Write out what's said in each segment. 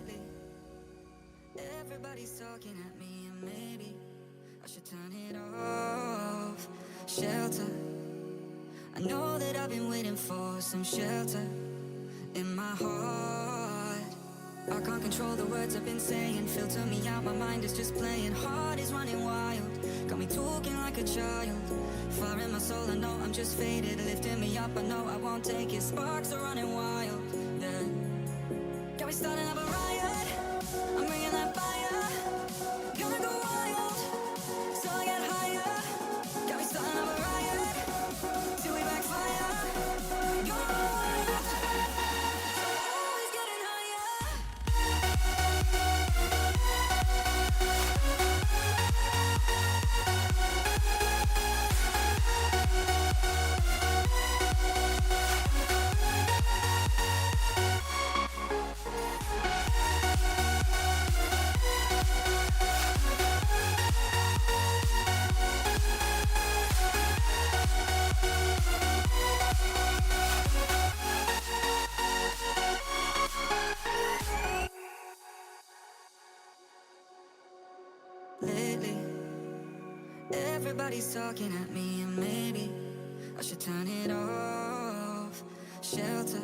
Lately, everybody's talking at me, and maybe I should turn it off. Shelter, I know that I've been waiting for some shelter in my heart. I can't control the words I've been saying, filter me out, my mind is just playing. Heart is running wild, got me talking like a child. Fire in my soul, I know I'm just faded, lifting me up, I know I won't take it. Sparks are running wild, yeah. Got me starting up a riot, I'm bringing that fire. Gonna go wild, so I get higher. Got me starting up a riot, till we backfire. Gonna go wild, always getting higher. Lately, everybody's talking at me, and maybe I should turn it off. Shelter,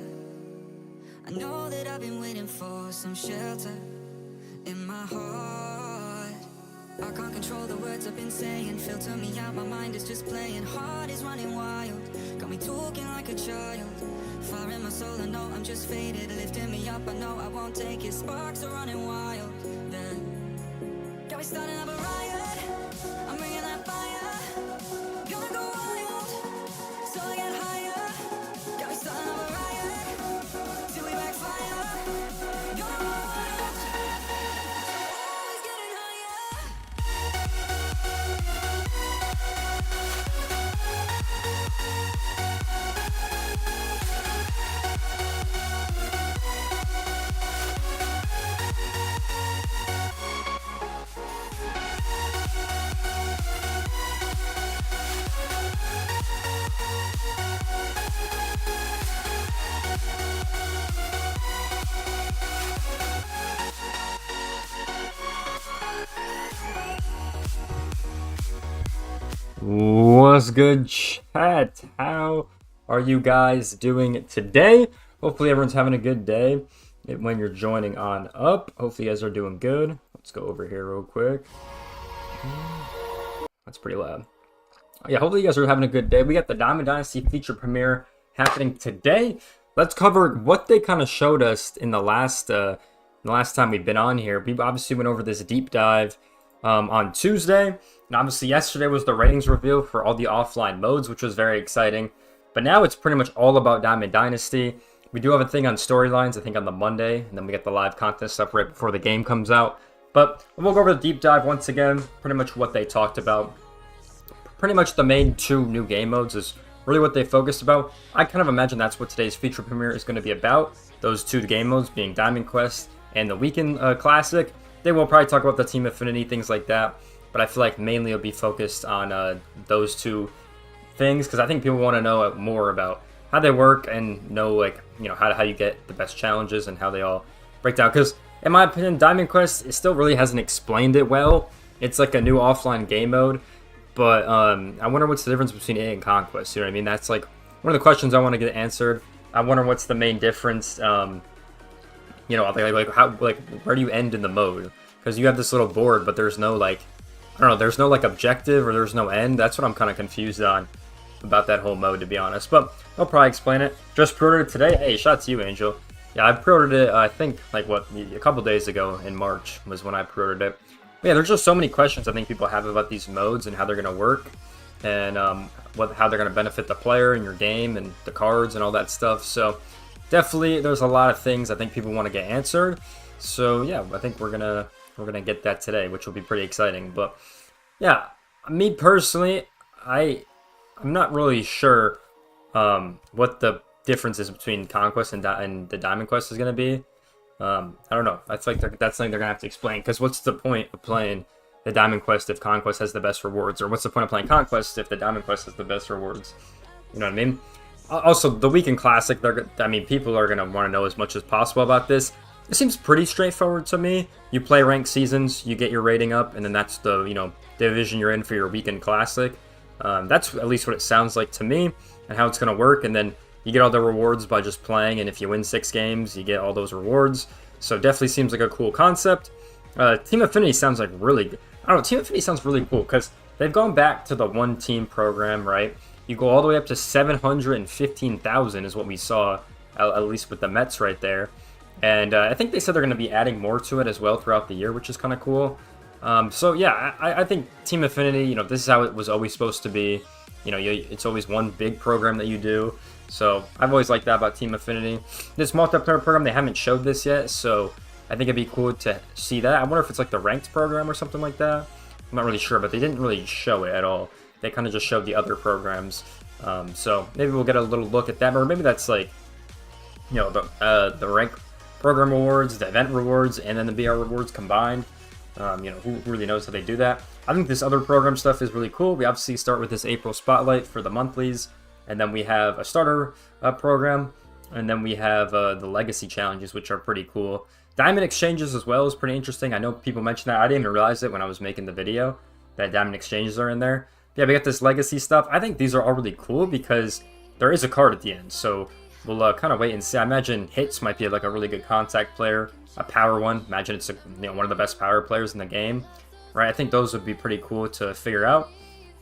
I know that I've been waiting for some shelter in my heart. I can't control the words I've been saying, filter me out, my mind is just playing. Heart is running wild, got me talking like a child. Fire in my soul, I know I'm just faded, lifting me up, I know I won't take it. Sparks are running wild, yeah. Got me starting up a riot, I'm bringing that fire. Gonna go wild, so I get higher. Got me starting up a riot, till we backfire. Gonna go wild, always getting higher. What's good, chat? How are you guys doing today? Hopefully everyone's having a good day when you're joining on up. Hopefully you guys are doing good. Let's go over here real quick. That's pretty loud. Yeah, hopefully you guys are having a good day. We got the Diamond Dynasty feature premiere happening today. Let's cover what they kind of showed us in the last time we've been on here. We obviously went over this deep dive on Tuesday. And obviously yesterday was the ratings reveal for all the offline modes, which was very exciting. But now it's pretty much all about Diamond Dynasty. We do have a thing on storylines, I think on the Monday, and then we get the live content stuff right before the game comes out. But we'll go over the deep dive once again, pretty much what they talked about. Pretty much the main two new game modes is really what they focused about. I kind of imagine that's what today's feature premiere is going to be about. Those two game modes being Diamond Quest and the Weekend Classic. They will probably talk about the Team Affinity, things like that. But I feel like mainly it'll be focused on those two things, because I think people want to know more about how they work and know, like, you know, how you get the best challenges and how they all break down. Because in my opinion, Diamond Quest, it still really hasn't explained it well. It's like a new offline game mode, but I wonder what's the difference between it and Conquest. You know what I mean? That's like one of the questions I want to get answered. I wonder what's the main difference. You know, like how, like, where do you end in the mode? Because you have this little board, but there's no, like, I don't know, there's no like objective or there's no end. That's what I'm kind of confused on about that whole mode, to be honest. But I'll probably explain it. Just pre-ordered it today. Hey, shout out to you, Angel. Yeah, I pre-ordered it, I think, like, what, a couple days ago in March was when I pre-ordered it. But yeah, there's just so many questions I think people have about these modes and how they're going to work. And how they're going to benefit the player in your game and the cards and all that stuff. So definitely there's a lot of things I think people want to get answered. So yeah, I think we're gonna get that today, which will be pretty exciting. But yeah, me personally, I'm not really sure what the difference is between Conquest and the Diamond Quest is gonna be. I don't know. I feel like that's something they're gonna have to explain, because what's the point of playing the Diamond Quest if Conquest has the best rewards, or what's the point of playing Conquest if the Diamond Quest has the best rewards? You know what I mean? Also, the Weekend Classic, people are gonna want to know as much as possible about this. it seems pretty straightforward to me. You play ranked seasons, you get your rating up, and then that's the, division you're in for your weekend classic. That's at least what it sounds like to me, and how it's going to work. And then you get all the rewards by just playing, and if you win 6 games, you get all those rewards. So definitely seems like a cool concept. Team Affinity sounds like really good. I don't know, Team Affinity sounds really cool, because they've gone back to the one-team program, right? You go all the way up to 715,000 is what we saw, at least with the Mets right there. And I think they said they're going to be adding more to it as well throughout the year, which is kind of cool. So yeah, I think Team Affinity, this is how it was always supposed to be. It's always one big program that you do. So I've always liked that about Team Affinity. This multiplayer program, they haven't showed this yet, so I think it'd be cool to see that. I wonder if it's like the ranked program or something like that. I'm not really sure, but they didn't really show it at all. They kind of just showed the other programs. So maybe we'll get a little look at that, or maybe that's like, the rank program rewards, the event rewards, and then the BR rewards combined. Who really knows how they do that? I think this other program stuff is really cool. We obviously start with this April Spotlight for the monthlies, and then we have a starter program, and then we have the Legacy Challenges, which are pretty cool. Diamond Exchanges as well is pretty interesting. I know people mentioned that. I didn't even realize it when I was making the video, that Diamond Exchanges are in there. Yeah, we got this Legacy stuff. I think these are all really cool because there is a card at the end, so we'll kind of wait and see. I imagine Hits might be like a really good contact player, a power one. Imagine it's one of the best power players in the game, right? I think those would be pretty cool to figure out.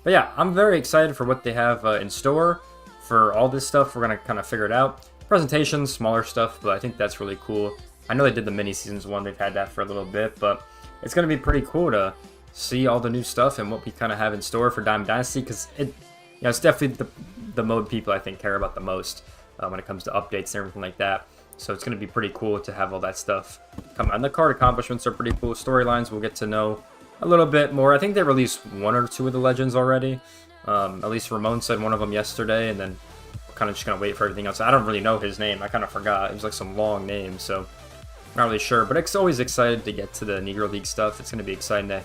But yeah, I'm very excited for what they have in store for all this stuff. We're gonna kind of figure it out. Presentations, smaller stuff, but I think that's really cool. I know they did the mini seasons one. They've had that for a little bit, but it's gonna be pretty cool to see all the new stuff and what we kind of have in store for Diamond Dynasty, because it's definitely the mode people I think care about the most when it comes to updates and everything like that. So it's going to be pretty cool to have all that stuff come on. The card accomplishments are pretty cool. Storylines, we'll get to know a little bit more. I think they released 1 or 2 of the legends already. At least Ramon said one of them yesterday, and then we're kind of just going to wait for everything else. I don't really know his name. I kind of forgot. It was like some long name, so not really sure. But it's always excited to get to the Negro League stuff. It's going to be exciting to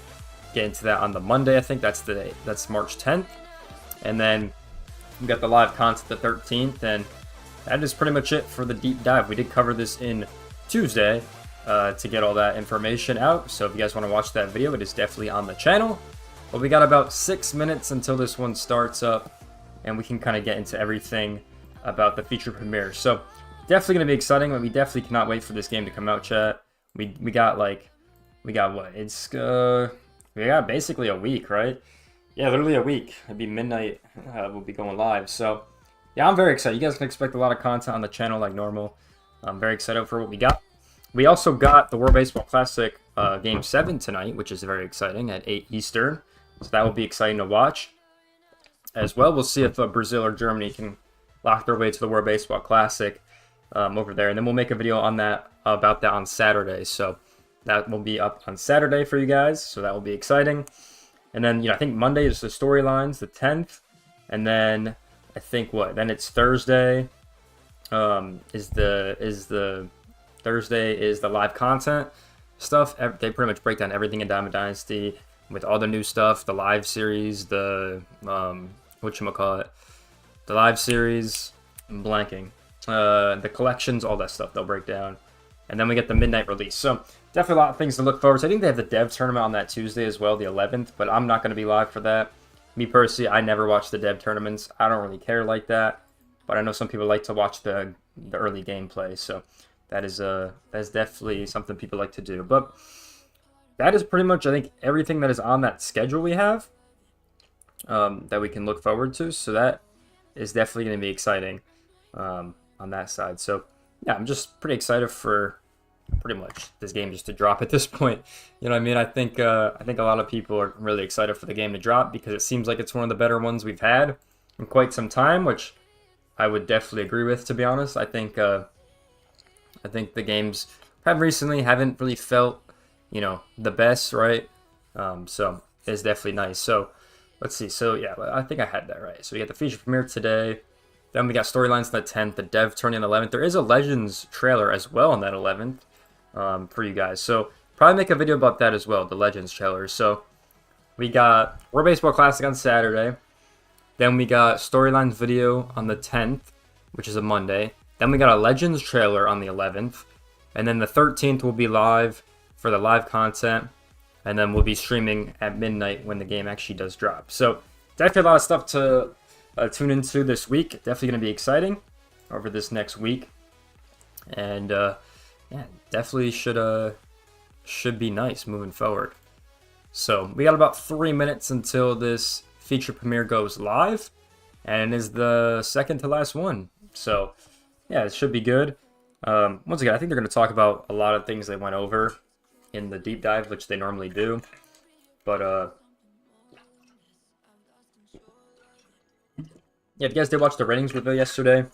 get into that on the Monday. I think that's March 10th. And then we got the live content the 13th, and that is pretty much it for the deep dive. We did cover this in Tuesday to get all that information out. So if you guys want to watch that video, it is definitely on the channel. But we got about 6 minutes until this one starts up, and we can kind of get into everything about the feature premiere. So definitely going to be exciting. We definitely cannot wait for this game to come out, chat. We got what? We got basically a week, right? Yeah, literally a week. It'd be midnight. We'll be going live. So yeah, I'm very excited. You guys can expect a lot of content on the channel like normal. I'm very excited for what we got. We also got the World Baseball Classic Game 7 tonight, which is very exciting at 8 Eastern. So that will be exciting to watch as well. We'll see if Brazil or Germany can lock their way to the World Baseball Classic over there. And then we'll make a video on that about that on Saturday. So that will be up on Saturday for you guys. So that will be exciting. And then, I think Monday is the storylines, the 10th. And then I think then it's Thursday. Thursday is the live content stuff. They pretty much break down everything in Diamond Dynasty with all the new stuff, the live series, the the live series. I'm blanking. The collections, all that stuff they'll break down, and then we get the midnight release. So definitely a lot of things to look forward to. I think they have the dev tournament on that Tuesday as well, the 11th. But I'm not going to be live for that. Me personally, I never watch the dev tournaments. I don't really care like that, but I know some people like to watch the early gameplay, so that's definitely something people like to do. But that is pretty much, I think, everything that is on that schedule we have that we can look forward to. So that is definitely going to be exciting on that side. So yeah, I'm just pretty excited for pretty much this game just to drop at this point. You know what I mean? I think a lot of people are really excited for the game to drop because it seems like it's one of the better ones we've had in quite some time, which I would definitely agree with, to be honest. I think the games haven't really felt, the best, right? So it's definitely nice. So let's see. So yeah, I think I had that right. So we got the feature premiere today. Then we got storylines on the 10th, the dev turning on the 11th. There is a Legends trailer as well on that 11th for you guys. So probably make a video about that as well, the Legends trailer. So we got World Baseball Classic on Saturday. Then we got storylines video on the 10th, which is a Monday. Then we got a Legends trailer on the 11th. And then the 13th will be live for the live content. And then we'll be streaming at midnight when the game actually does drop. So definitely a lot of stuff to tune into this week. Definitely going to be exciting over this next week. And yeah, definitely should be nice moving forward. So we got about 3 minutes until this feature premiere goes live. And it is the second to last one. So yeah, it should be good. Once again, I think they're going to talk about a lot of things they went over in the deep dive, which they normally do. But yeah, if you guys did watch the ratings reveal yesterday, it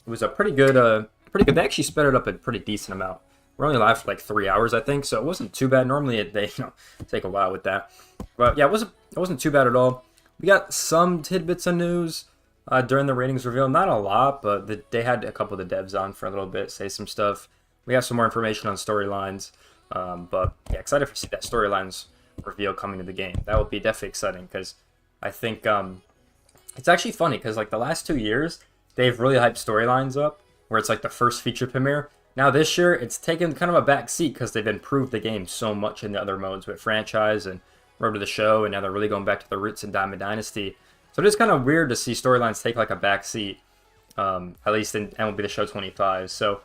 was a pretty good. They actually sped it up a pretty decent amount. We're only live for like 3 hours, I think, so it wasn't too bad. Normally they take a while with that, but yeah, it wasn't too bad at all. We got some tidbits of news during the ratings reveal, not a lot, but they had a couple of the devs on for a little bit, say some stuff. We got some more information on storylines. But yeah, excited to see that storylines reveal coming to the game. That would be definitely exciting because I think it's actually funny because like the last 2 years they've really hyped storylines up where it's like the first feature premiere. Now this year it's taken kind of a back seat because they've improved the game so much in the other modes with franchise and Road to the Show, and now they're really going back to the roots in Diamond Dynasty. So it is kind of weird to see storylines take like a back seat, at least in MLB The Show 25. So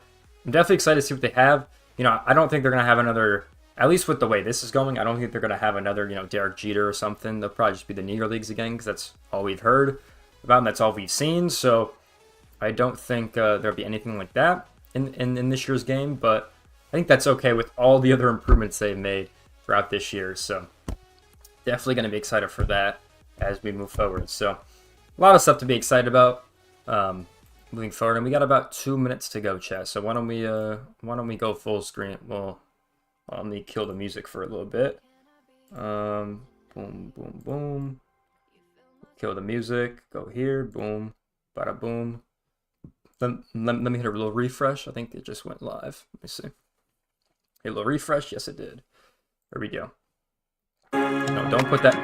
I'm definitely excited to see what they have. You know, I don't think they're going to have another, at least with the way this is going, I don't think they're going to have another, Derek Jeter or something. They'll probably just be the Negro Leagues again because that's all we've heard about and that's all we've seen. So I don't think there'll be anything like that in this year's game. But I think that's okay with all the other improvements they've made throughout this year. So definitely going to be excited for that as we move forward. So a lot of stuff to be excited about. Moving forward, and we got about 2 minutes to go, chat. So why don't we go full screen? Well, let me kill the music for a little bit. Boom, boom, boom. Kill the music. Go here. Boom. Bada boom. Let me hit a little refresh. I think it just went live. Let me see. Hit a little refresh. Yes, it did. There we go. No, don't put that.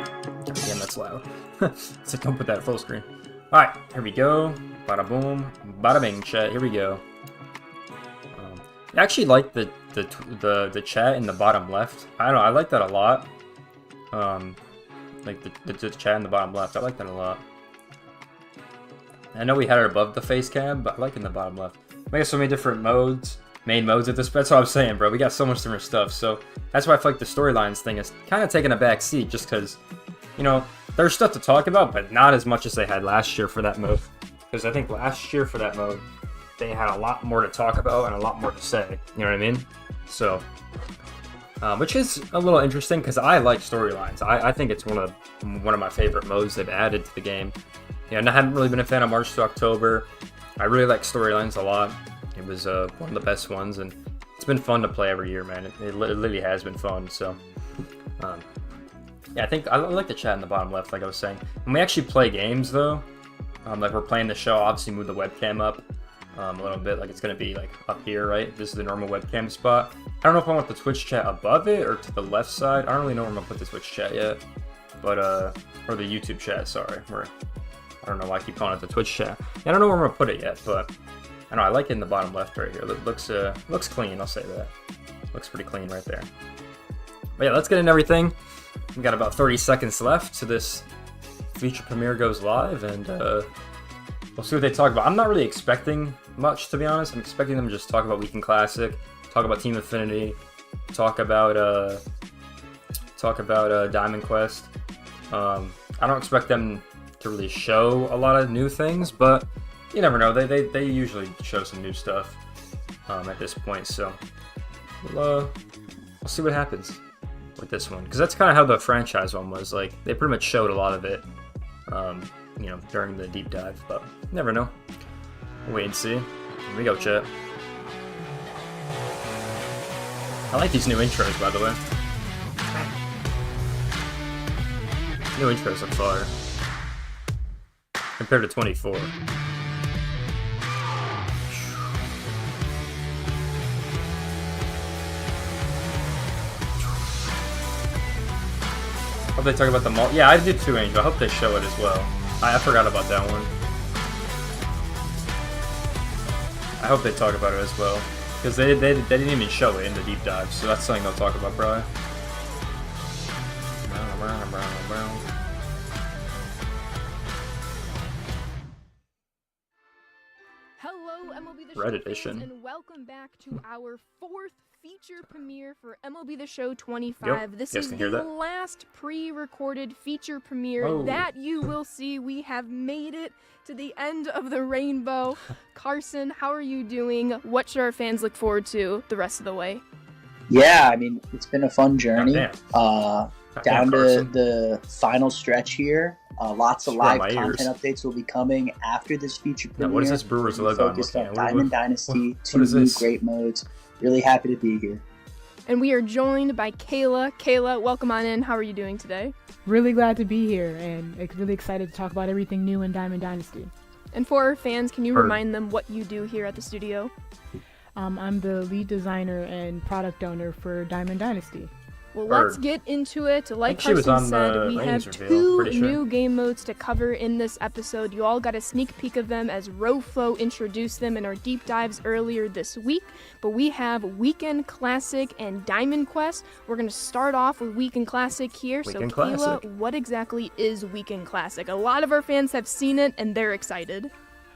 Damn, that's loud. So don't put that at full screen. All right, here we go. Bada boom, bada bing, chat. Here we go. I actually like the chat in the bottom left. I don't know. I like that a lot. Like the chat in the bottom left. I like that a lot. I know we had it above the face cam, but I like it in the bottom left. We got so many different modes, main modes at this. That's what I'm saying, bro. We got so much different stuff. So that's why I feel like the storylines thing is kind of taking a back seat, just because, there's stuff to talk about, but not as much as they had last year for that mode. Because I think last year for that mode, they had a lot more to talk about and a lot more to say. You know what I mean? So, which is a little interesting because I like storylines. I think it's one of my favorite modes they've added to the game. And I haven't really been a fan of March to October. I really like storylines a lot. It was one of the best ones, and it's been fun to play every year, man. It literally has been fun. So, yeah, I think I like the chat in the bottom left, like I was saying. When we actually play games, though, like we're playing the show, obviously move the webcam up a little bit, like it's going to be like up here, right? This is the normal webcam spot. I don't know if I want the Twitch chat above it or to the left side. I don't really know where I'm going to put the Twitch chat yet, but, or the YouTube chat, sorry. I don't know why I keep calling it the Twitch chat. I don't know where I'm going to put it yet, but I know I like it in the bottom left right here. It looks clean, I'll say that. Looks pretty clean right there. But yeah, let's get into everything. We got about 30 seconds left to this feature premiere goes live, and we'll see what they talk about. I'm not really expecting much, to be honest. I'm expecting them to just talk about Weekend Classic, talk about Team Affinity, talk about Diamond Quest. I don't expect them to really show a lot of new things, but you never know. They usually show some new stuff at this point, so we'll see what happens with this one, because that's kind of how the franchise one was. Like, they pretty much showed a lot of it during the deep dive, but never know. We'll wait and see. Here we go, chat. I like these new intros, by the way. New intros are fire compared to 24. Hope they talk about the mall. Yeah, I did too, Angel. I hope they show it as well. I forgot about that one. I hope they talk about it as well. Because they didn't even show it in the deep dive, so that's something they'll talk about probably. Hello, MLB The Red Show edition. fans, and welcome back to our fourth feature premiere for MLB The Show 25. Yep, This you guys is can hear the that? last pre-recorded feature premiere Oh. that you will see. We have made it to the end of the rainbow. Carson, how are you doing? What should our fans look forward to the rest of the way? Yeah, I mean, it's been a fun journey. Goddamn, Down to Carson. the final stretch here. Lots of Screw my live ears. content updates will be coming after this feature Now, premiere. what is this Brewers We'll be logo I'm focused looking on at? Diamond Dynasty, what two is new this? great modes. Really happy to be here. And we are joined by Kayla. Kayla, welcome on in. How are you doing today? Really glad to be here and really excited to talk about everything new in Diamond Dynasty. And for our fans, can you Heard. remind them what you do here at the studio? I'm the lead designer and product owner for Diamond Dynasty. Well, Heard. let's get into it. Like think she was Carson on said, the we Rangers have reveal, two pretty sure. new game modes to cover in this episode. You all got a sneak peek of them as Roflo introduced them in our deep dives earlier this week. But we have Weekend Classic and Diamond Quest. We're going to start off with Weekend Classic here. Weekend so, Kayla, Classic. what exactly is Weekend Classic? A lot of our fans have seen it and they're excited.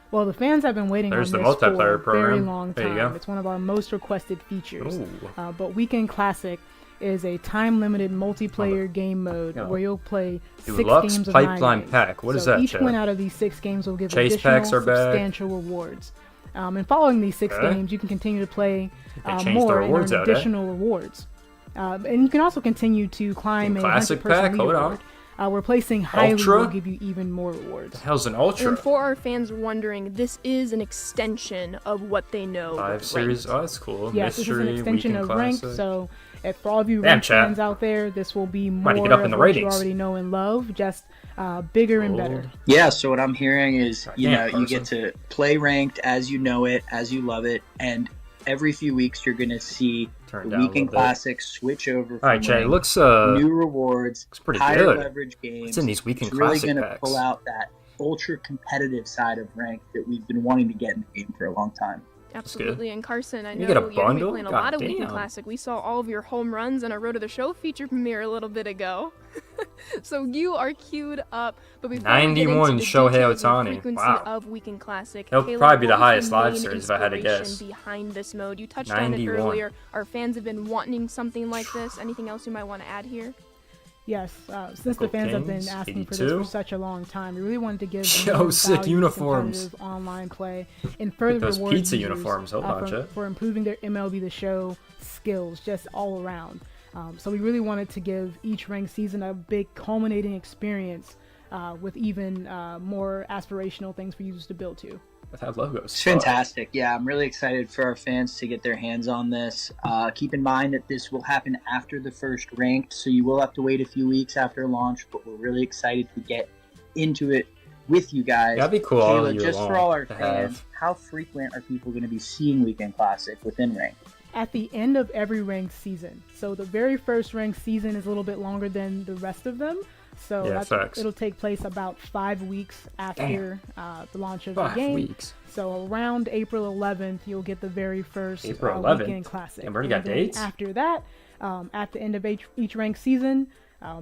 Well, the fans have been waiting There's the on this for multiplayer a very program. long There you time. go. It's one of our most requested features. Ooh. But Weekend Classic is a time-limited multiplayer game mode Yeah. where you'll play Deluxe 6 games of Pipeline 9 Pack. What is so that, each Chad? win out of these 6 games will give Chase additional packs are back. substantial rewards. And following these 6 Okay. games, you can continue to play They changed the more and rewards earn out, eh? additional rewards. And you can also continue to climb a Classic 100-person pack? Hold on. leaderboard. Where placing highly Ultra? will give you even more rewards. The hell's an And Ultra? for our fans wondering, this is an extension of what they know. 5 with series. Ranked. Oh, that's cool. Yes, this is Mystery, an extension Weekend of Ranked, Classic. so for all of you Damn, Ranked chat. fans out there, this will be Might more get up in of the what you ratings. already know and love, just bigger and better. Yeah, so what I'm hearing is, you Goddamn, know, you get to play ranked as you know it, as you love it, and every few weeks you're going to see Turn the down a Weekend little bit. Classic switch over All right, from Chad. It ranked, looks new rewards, looks pretty higher good. leverage games. What's in these Weekend It's really Classic going to packs? pull out that ultra competitive side of ranked that we've been wanting to get in the game for a long time. Absolutely, and Carson, I You know get a you're gonna be bundle? playing a lot of Weekend Goddamn. Classic. We saw all of your home runs on our Road to the Show feature premiere a little bit ago. So you are queued up, but before we get 91 into the Shohei details and Ohtani. frequency Wow. of Weekend Classic, He'll Caleb, probably be the what was highest live main series if I had to inspiration guess. behind this mode? You touched on it 91. earlier. Our fans have been wanting something like this. Anything else you might want to add here? Yes, since the fans have been Kings, asking for 82. this for such a long time, we really wanted to give Yo, more sick value to uniforms. competitive online play and further Those reward pizza users, uniforms, hold on, for, Chet. for improving their MLB The Show skills just all around. So we really wanted to give each ranked season a big culminating experience with even more aspirational things for users to build to. With that logos. It's fantastic. Yeah, I'm really excited for our fans to get their hands on this. Keep in mind that this will happen after the first ranked, so you will have to wait a few weeks after launch, but we're really excited to get into it with you guys. That'd be cool all Kayla, year just long for all our to fans, have. how frequent are people going to be seeing Weekend Classic within ranked? At the end of every ranked season. So the very first ranked season is a little bit longer than the rest of them. So Yeah, facts. it'll take place about 5 weeks after the launch of the 5 game. weeks. So around April 11th, you'll get the very first April 11th? Weekend Classic. And we already got And then dates? After that, at the end of each ranked season,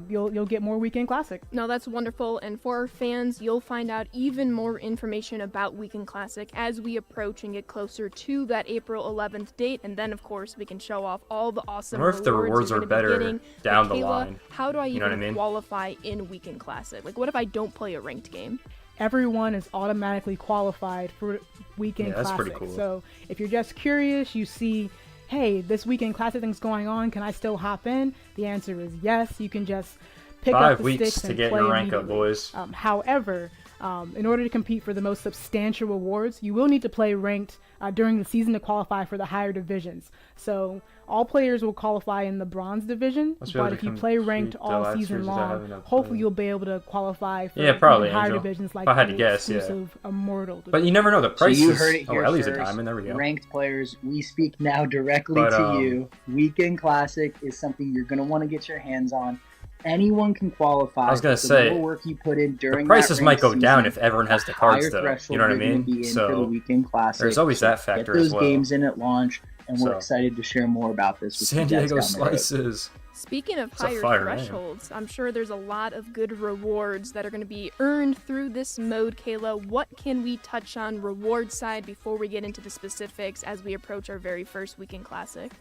you'll get more Weekend Classic. No, that's wonderful. And for our fans, you'll find out even more information about Weekend Classic as we approach and get closer to that April 11th date. And then, of course, we can show off all the awesome I wonder if the rewards you're are gonna be better getting. down But the Kayla, line. how do I You even know what I mean? qualify in Weekend Classic? Like, what if I don't play a ranked game? Everyone is automatically qualified for Weekend Yeah, that's Classic. pretty cool. So if you're just curious, you see, hey, this Weekend Classic thing's going on, can I still hop in? The answer is yes. You can just pick up 5 the weeks sticks to and get play your rank up, immediately. boys. However, in order to compete for the most substantial rewards, you will need to play ranked during the season to qualify for the higher divisions. So all players will qualify in the bronze division, Must be able but to if you play ranked compete the all last season series I haven't long, played. hopefully you'll be able to qualify for Yeah, probably, even higher Angel. divisions like If I had to the guess, yeah. exclusive Immortal But you never know. The So price you is... heard it here Ellie's a first. diamond. There we go. Ranked players, we speak now directly But, to you. Weekend Classic is something you're going to want to get your hands on. Anyone can qualify. I was gonna The say, more work you put in The during prices that might go ranked down season, if everyone has the higher cards, though. threshold You know what I you're gonna mean? be in for the So Weekend Classic. there's always So that factor get those as well. games in at launch, and we're So, excited to share more about this with San you guys Diego down the road. Slices. Speaking of It's a higher fire name. thresholds, I'm sure there's a lot of good rewards that are going to be earned through this mode, Kayla. What can we touch on reward side before we get into the specifics as we approach our very first Weekend Classic?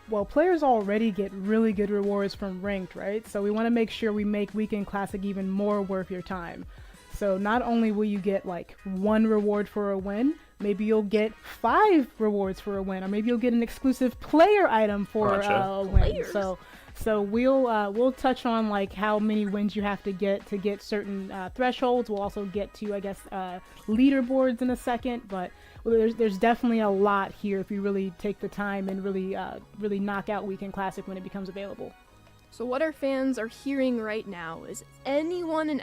Well, players already get really good rewards from ranked, right? So we want to make sure we make Weekend Classic even more worth your time. So not only will you get like 1 reward for a win, maybe you'll get 5 rewards for a win, or maybe you'll get an exclusive player item for a win. Players. So we'll touch on like how many wins you have to get certain thresholds. We'll also get to, I guess, leaderboards in a second, but there's definitely a lot here if you really take the time and really knock out Weekend Classic when it becomes available. So what our fans are hearing right now is anyone and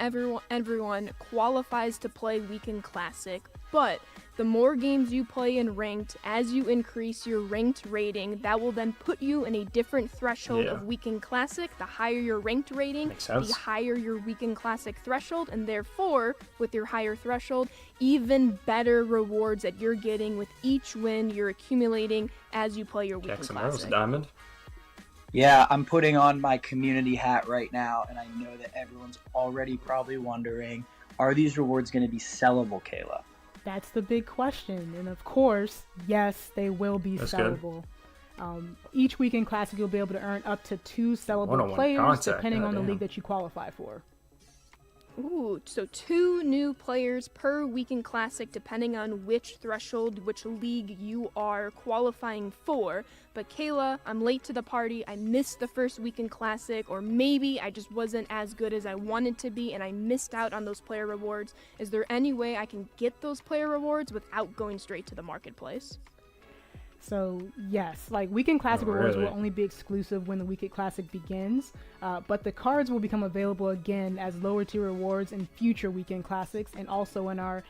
everyone qualifies to play Weekend Classic, but the more games you play in ranked, as you increase your ranked rating, that will then put you in a different threshold of Weekend Classic. The higher your ranked rating, the higher your Weekend Classic threshold, and therefore, with your higher threshold, even better rewards that you're getting with each win you're accumulating as you play your Weekend Classic. Diamond. Yeah, I'm putting on my community hat right now, and I know that everyone's already probably wondering, are these rewards going to be sellable, Kayla? That's the big question, and of course, yes, they will be sellable. Each Weekend Classic, you'll be able to earn up to 2 sellable players, depending on the league that you qualify for. Ooh, so 2 new players per Weekend Classic, depending on which threshold, which league you are qualifying for. But Kayla, I'm late to the party. I missed the first Weekend Classic, or maybe I just wasn't as good as I wanted to be, and I missed out on those player rewards. Is there any way I can get those player rewards without going straight to the marketplace? So yes, like Weekend Classic rewards will only be exclusive when the Weekend Classic begins, but the cards will become available again as lower tier rewards in future Weekend Classics and also in our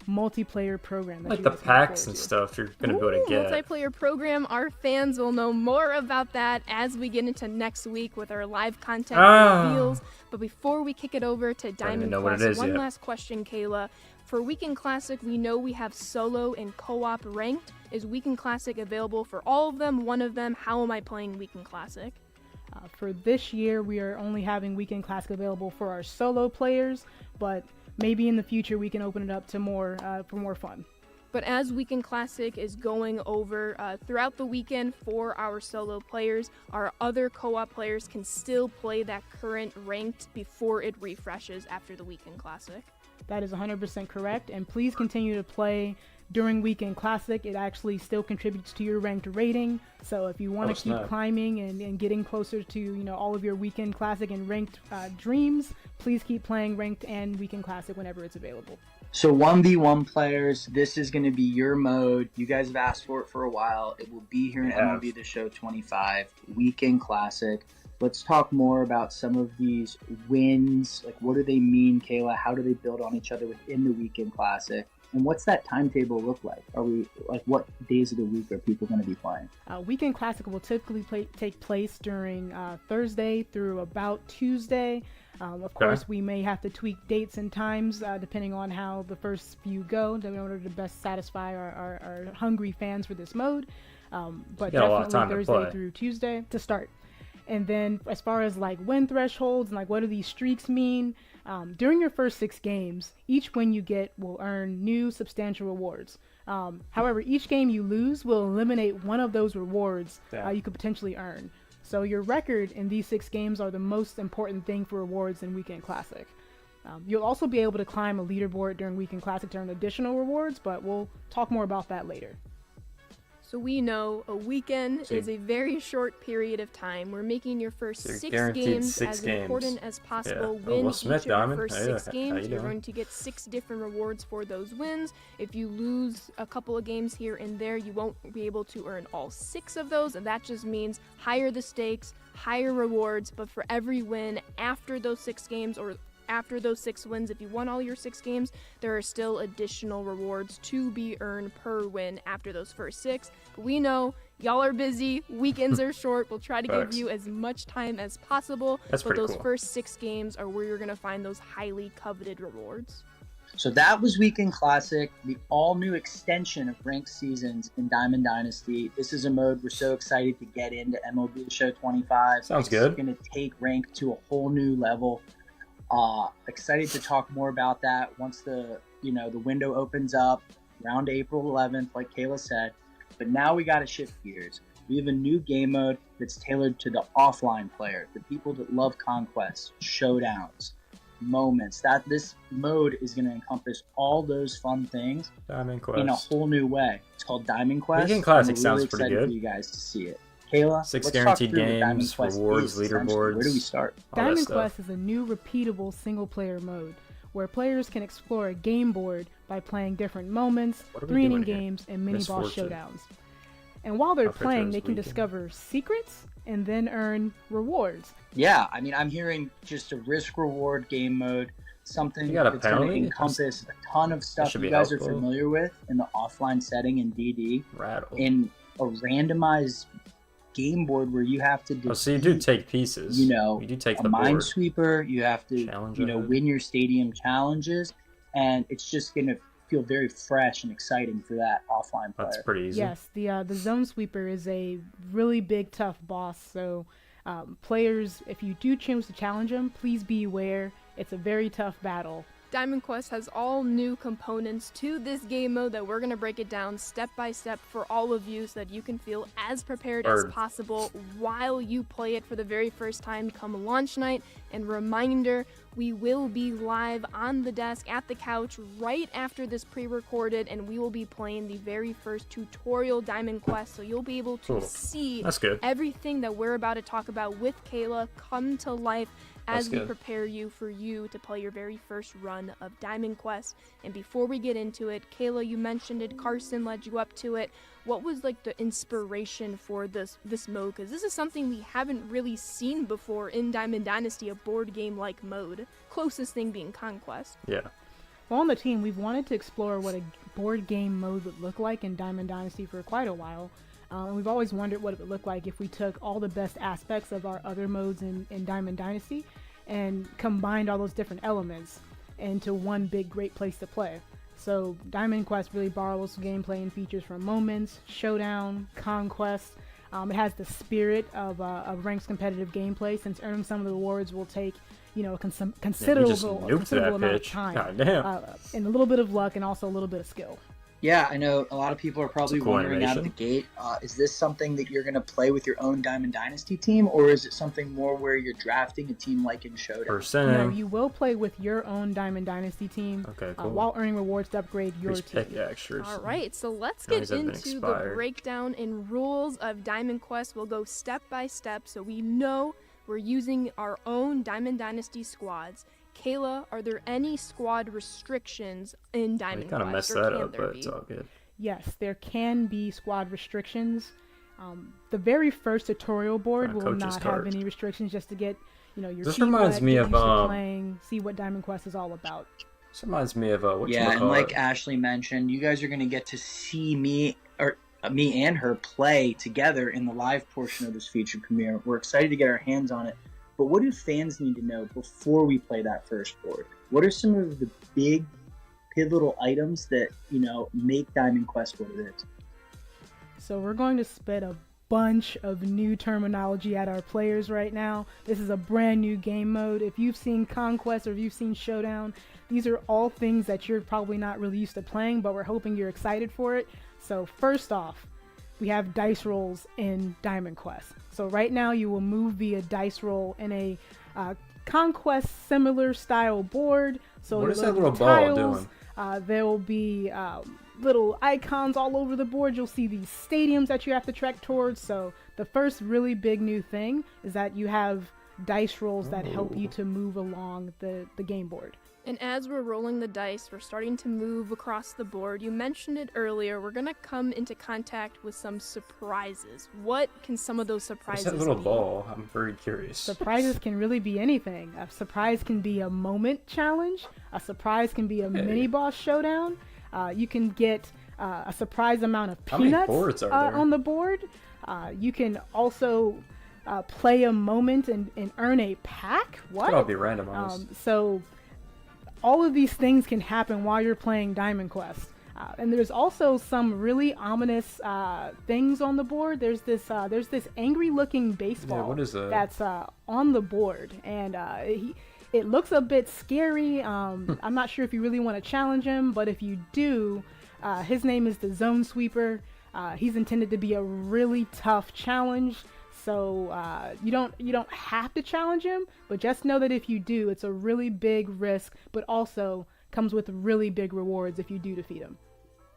multiplayer program. Like the packs and stuff you're going to be able to get. Multiplayer program, our fans will know more about that as we get into next week with our live content reveals. But before we kick it over to Diamond Quest, one last question, Kayla. For Weekend Classic, we know we have solo and co-op ranked. Is Weekend Classic available for all of them, one of them? How am I playing Weekend Classic? For this year, we are only having Weekend Classic available for our solo players, but maybe in the future we can open it up to more for more fun. But as Weekend Classic is going over throughout the weekend for our solo players, our other co-op players can still play that current ranked before it refreshes after the Weekend Classic. That is 100% correct, and please continue to play during Weekend Classic. It actually still contributes to your ranked rating, so if you want to keep climbing and getting closer to all of your Weekend Classic and ranked dreams, please keep playing ranked and Weekend Classic whenever it's available. So 1v1 players, this is going to be your mode. You guys have asked for it for a while. It will be here in MLB The Show 25, Weekend Classic. Let's talk more about some of these wins. Like, what do they mean, Kayla? How do they build on each other within the Weekend Classic? And what's that timetable look like? Are we what days of the week are people going to be playing? Weekend Classic will typically take place during Thursday through about Tuesday. Of course, we may have to tweak dates and times depending on how the first few go in order to best satisfy our hungry fans for this mode. But definitely Thursday through Tuesday to start. And then as far as like win thresholds and like what do these streaks mean, during your first 6 games, each win you get will earn new substantial rewards. However, each game you lose will eliminate one of those rewards you could potentially earn. So your record in these 6 games are the most important thing for rewards in Weekend Classic. You'll also be able to climb a leaderboard during Weekend Classic to earn additional rewards, but we'll talk more about that later. So we know a weekend is a very short period of time. We're making your first 6 games as important as possible. Win each of your first 6 games. You're going to get 6 different rewards for those wins. If you lose a couple of games here and there, you won't be able to earn all 6 of those. And that just means higher the stakes, higher rewards. But for every win after those 6 games or after those 6 wins, if you won all your 6 games, there are still additional rewards to be earned per win after those first 6. But we know y'all are busy, weekends are short. We'll try to give you as much time as possible. But those first 6 games are where you're going to find those highly coveted rewards. So that was Weekend Classic, the all-new extension of ranked seasons in Diamond Dynasty. This is a mode we're so excited to get into MLB The Show 25. Sounds good. It's going to take rank to a whole new level. Excited to talk more about that once the window opens up around April 11th, like Kayla said. But now we got to shift gears. We have a new game mode that's tailored to the offline player, the people that love conquests, showdowns, moments. That this mode is going to encompass all those fun things Diamond Quest in a whole new way. It's called Diamond Quest. Weekend Classic and we're sounds really pretty excited good. for you guys to see it. Kayla, 6 let's guaranteed talk through what Diamond games, Quest rewards, is, essentially. leaderboards. Where do we start? all that Diamond stuff. Quest is a new repeatable single-player mode where players can explore a game board by playing different moments, What are we 3-inning doing here? games, and mini-boss Misfortune. showdowns. And while they're Our playing, picture they is can leaking. discover secrets and then earn rewards. Yeah, I mean, I'm hearing just a risk-reward game mode, something You got a that's going to penalty? encompass a ton of stuff should you be guys are helpful. familiar with in the offline setting in DD, Rattle. in a randomized game board where you have to defeat, Oh, so you do take pieces. you know, You do take a the board. minesweeper. You have to, Challenge you know, it. win your stadium challenges, and it's just going to feel very fresh and exciting for that offline player. That's pretty easy. Yes, the Zone Sweeper is a really big, tough boss. So players, if you do choose to challenge him, please be aware. It's a very tough battle. Diamond Quest has all new components to this game mode that we're going to break it down step by step for all of you so that you can feel as prepared as Bird. possible while you play it for the very first time come launch night. And reminder, we will be live on the desk at the couch right after this pre-recorded, and we will be playing the very first tutorial Diamond Quest, so you'll be able to Cool. see That's good. everything that we're about to talk about with Kayla come to life as That's we good. prepare you for you to play your very first run of Diamond Quest. And before we get into it, Kayla, you mentioned it, Carson led you up to it. What was like the inspiration for this mode? Because this is something we haven't really seen before in Diamond Dynasty, a board game like mode. Closest thing being Conquest. Yeah. Well, on the team, we've wanted to explore what a board game mode would look like in Diamond Dynasty for quite a while. And we've always wondered what it would look like if we took all the best aspects of our other modes in Diamond Dynasty and combined all those different elements into one big great place to play. So Diamond Quest really borrows gameplay and features from Moments, Showdown, Conquest. It has the spirit of Rank's competitive gameplay, since earning some of the rewards will take, you know, a considerable, nuked that amount of pitch. time, Goddamn. and a little bit of luck and also a little bit of skill. Yeah, I know a lot of people are probably It's a cool wondering out of the animation. gate, is this something that you're going to play with your own Diamond Dynasty team, or is it something more where you're drafting a team like in Showdown? First No, inning. you will play with your own Diamond Dynasty team Okay, cool. while earning rewards to upgrade your These team. pickaxes. All right, so let's Now get these have been into the expired. breakdown and rules of Diamond Quest. We'll go step by step so we know we're using our own Diamond Dynasty squads. Kayla, are there any squad restrictions in You Diamond kind of Quest? messed or that can up, there but be? it's all good. Yes, there can be squad restrictions. The very first tutorial board will Coach's not card. have any restrictions, just to get, you know, your This feet reminds wet, me get of, used to playing, see what Diamond Quest is all about. This reminds me of Yeah, and like Ashley mentioned, you guys are going to get to see me and her play together in the live portion of this feature premiere. We're excited to get our hands on it. But what do fans need to know before we play that first board? What are some of the big pivotal items that, you know, make Diamond Quest what it is? So we're going to spit a bunch of new terminology at our players right now. This is a brand new game mode. If you've seen Conquest or if you've seen Showdown, these are all things that you're probably not really used to playing, but we're hoping you're excited for it. So first off, we have dice rolls in Diamond Quest. So right now you will move via dice roll in a Conquest similar style board. So What is you'll that look little at ball doing? there will be little icons all over the board. You'll see these stadiums that you have to trek towards. So the first really big new thing is that you have dice rolls that help you to move along the game board. And as we're rolling the dice, we're starting to move across the board. You mentioned it earlier. We're going to come into contact with some surprises. What can some of those What's surprises that little be? ball? I'm very curious. Surprises can really be anything. A surprise can be a moment challenge. A surprise can be a mini boss showdown. You can get a surprise amount of How many peanuts boards are there? on the board. You can also play a moment and earn a pack. What? Could all be randomized. So all of these things can happen while you're playing Diamond Quest. And there's also some really ominous things on the board. There's this angry-looking baseball what is that? that's on the board, and it looks a bit scary. I'm not sure if you really want to challenge him, but if you do, his name is the Zone Sweeper. He's intended to be a really tough challenge. So you don't have to challenge him, but just know that if you do, it's a really big risk, but also comes with really big rewards if you do defeat him.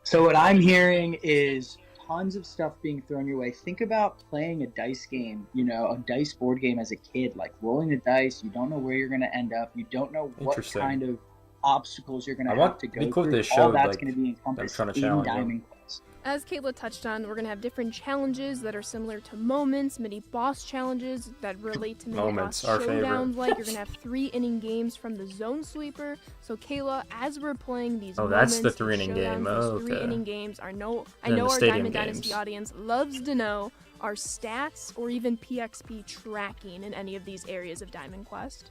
So what I'm hearing is tons of stuff being thrown your way. Think about playing a dice game, a dice board game as a kid, like rolling the dice. You don't know where you're going to end up. You don't know what kind of obstacles you're going to have to go through. All that's going to be encompassed in Diamond Quest. As Kayla touched on, we're going to have different challenges that are similar to moments, mini boss challenges that relate to mini boss showdowns. Like you're going to have 3-inning games from the Zone Sweeper. So Kayla, as we're playing these moments, that's the 3-inning game. Okay. 3-inning games I know our Diamond Dynasty audience loves to know our stats or even PXP tracking in any of these areas of Diamond Quest.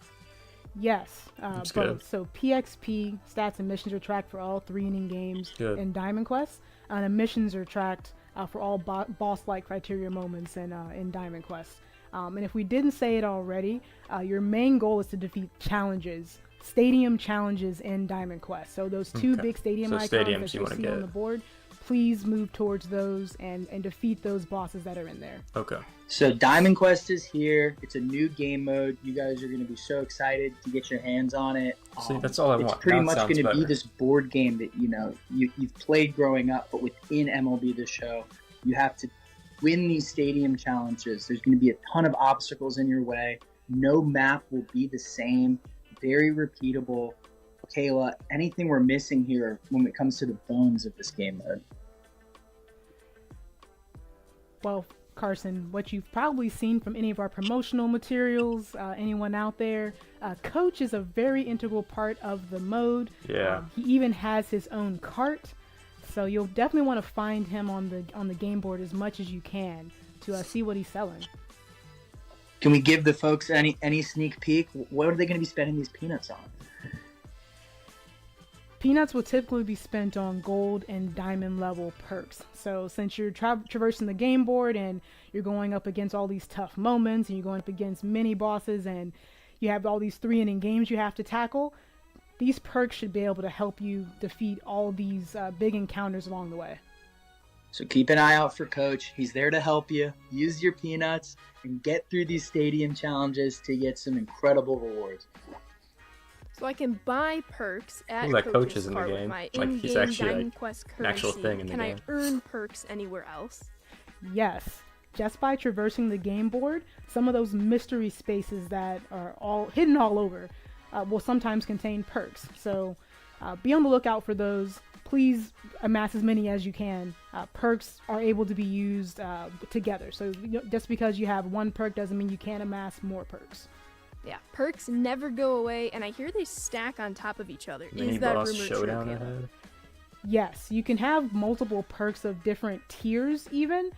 Yes, both. So PXP stats and missions are tracked for all 3-inning games in Diamond Quest. And missions are tracked for all boss-like criteria moments in Diamond Quest. And if we didn't say it already, your main goal is to defeat stadium challenges in Diamond Quest. So those two big stadium icons that you see on the board, please move towards those and defeat those bosses that are in there. Okay. So Diamond Quest is here. It's a new game mode. You guys are going to be so excited to get your hands on it. See, that's all I want. It's pretty much going to be this board game that you've played growing up, but within MLB The Show, you have to win these stadium challenges. There's going to be a ton of obstacles in your way. No map will be the same. Very repeatable. Kayla, anything we're missing here when it comes to the bones of this game mode? Well, Carson, what you've probably seen from any of our promotional materials, anyone out there, Coach is a very integral part of the mode. Yeah. He even has his own cart, so you'll definitely want to find him on the game board as much as you can to see what he's selling. Can we give the folks any sneak peek? What are they going to be spending these peanuts on? Peanuts will typically be spent on gold and diamond level perks. So since you're traversing the game board and you're going up against all these tough moments and you're going up against mini bosses and you have all these 3-inning games you have to tackle, these perks should be able to help you defeat all these big encounters along the way. So keep an eye out for Coach. He's there to help you. Use your peanuts and get through these stadium challenges to get some incredible rewards. So I can buy perks at Coach's in the cart game. With my Like he's in-game actually Diamond Quest currency. an actual thing in the Can game. I earn perks anywhere else? Yes. Just by traversing the game board, some of those mystery spaces that are all hidden all over will sometimes contain perks. So be on the lookout for those. Please amass as many as you can. Perks are able to be used together. So just because you have one perk doesn't mean you can't amass more perks. Yeah, perks never go away, and I hear they stack on top of each other. Mini Is that boss rumor showdown true, ahead? Yes, you can have multiple perks of different tiers even,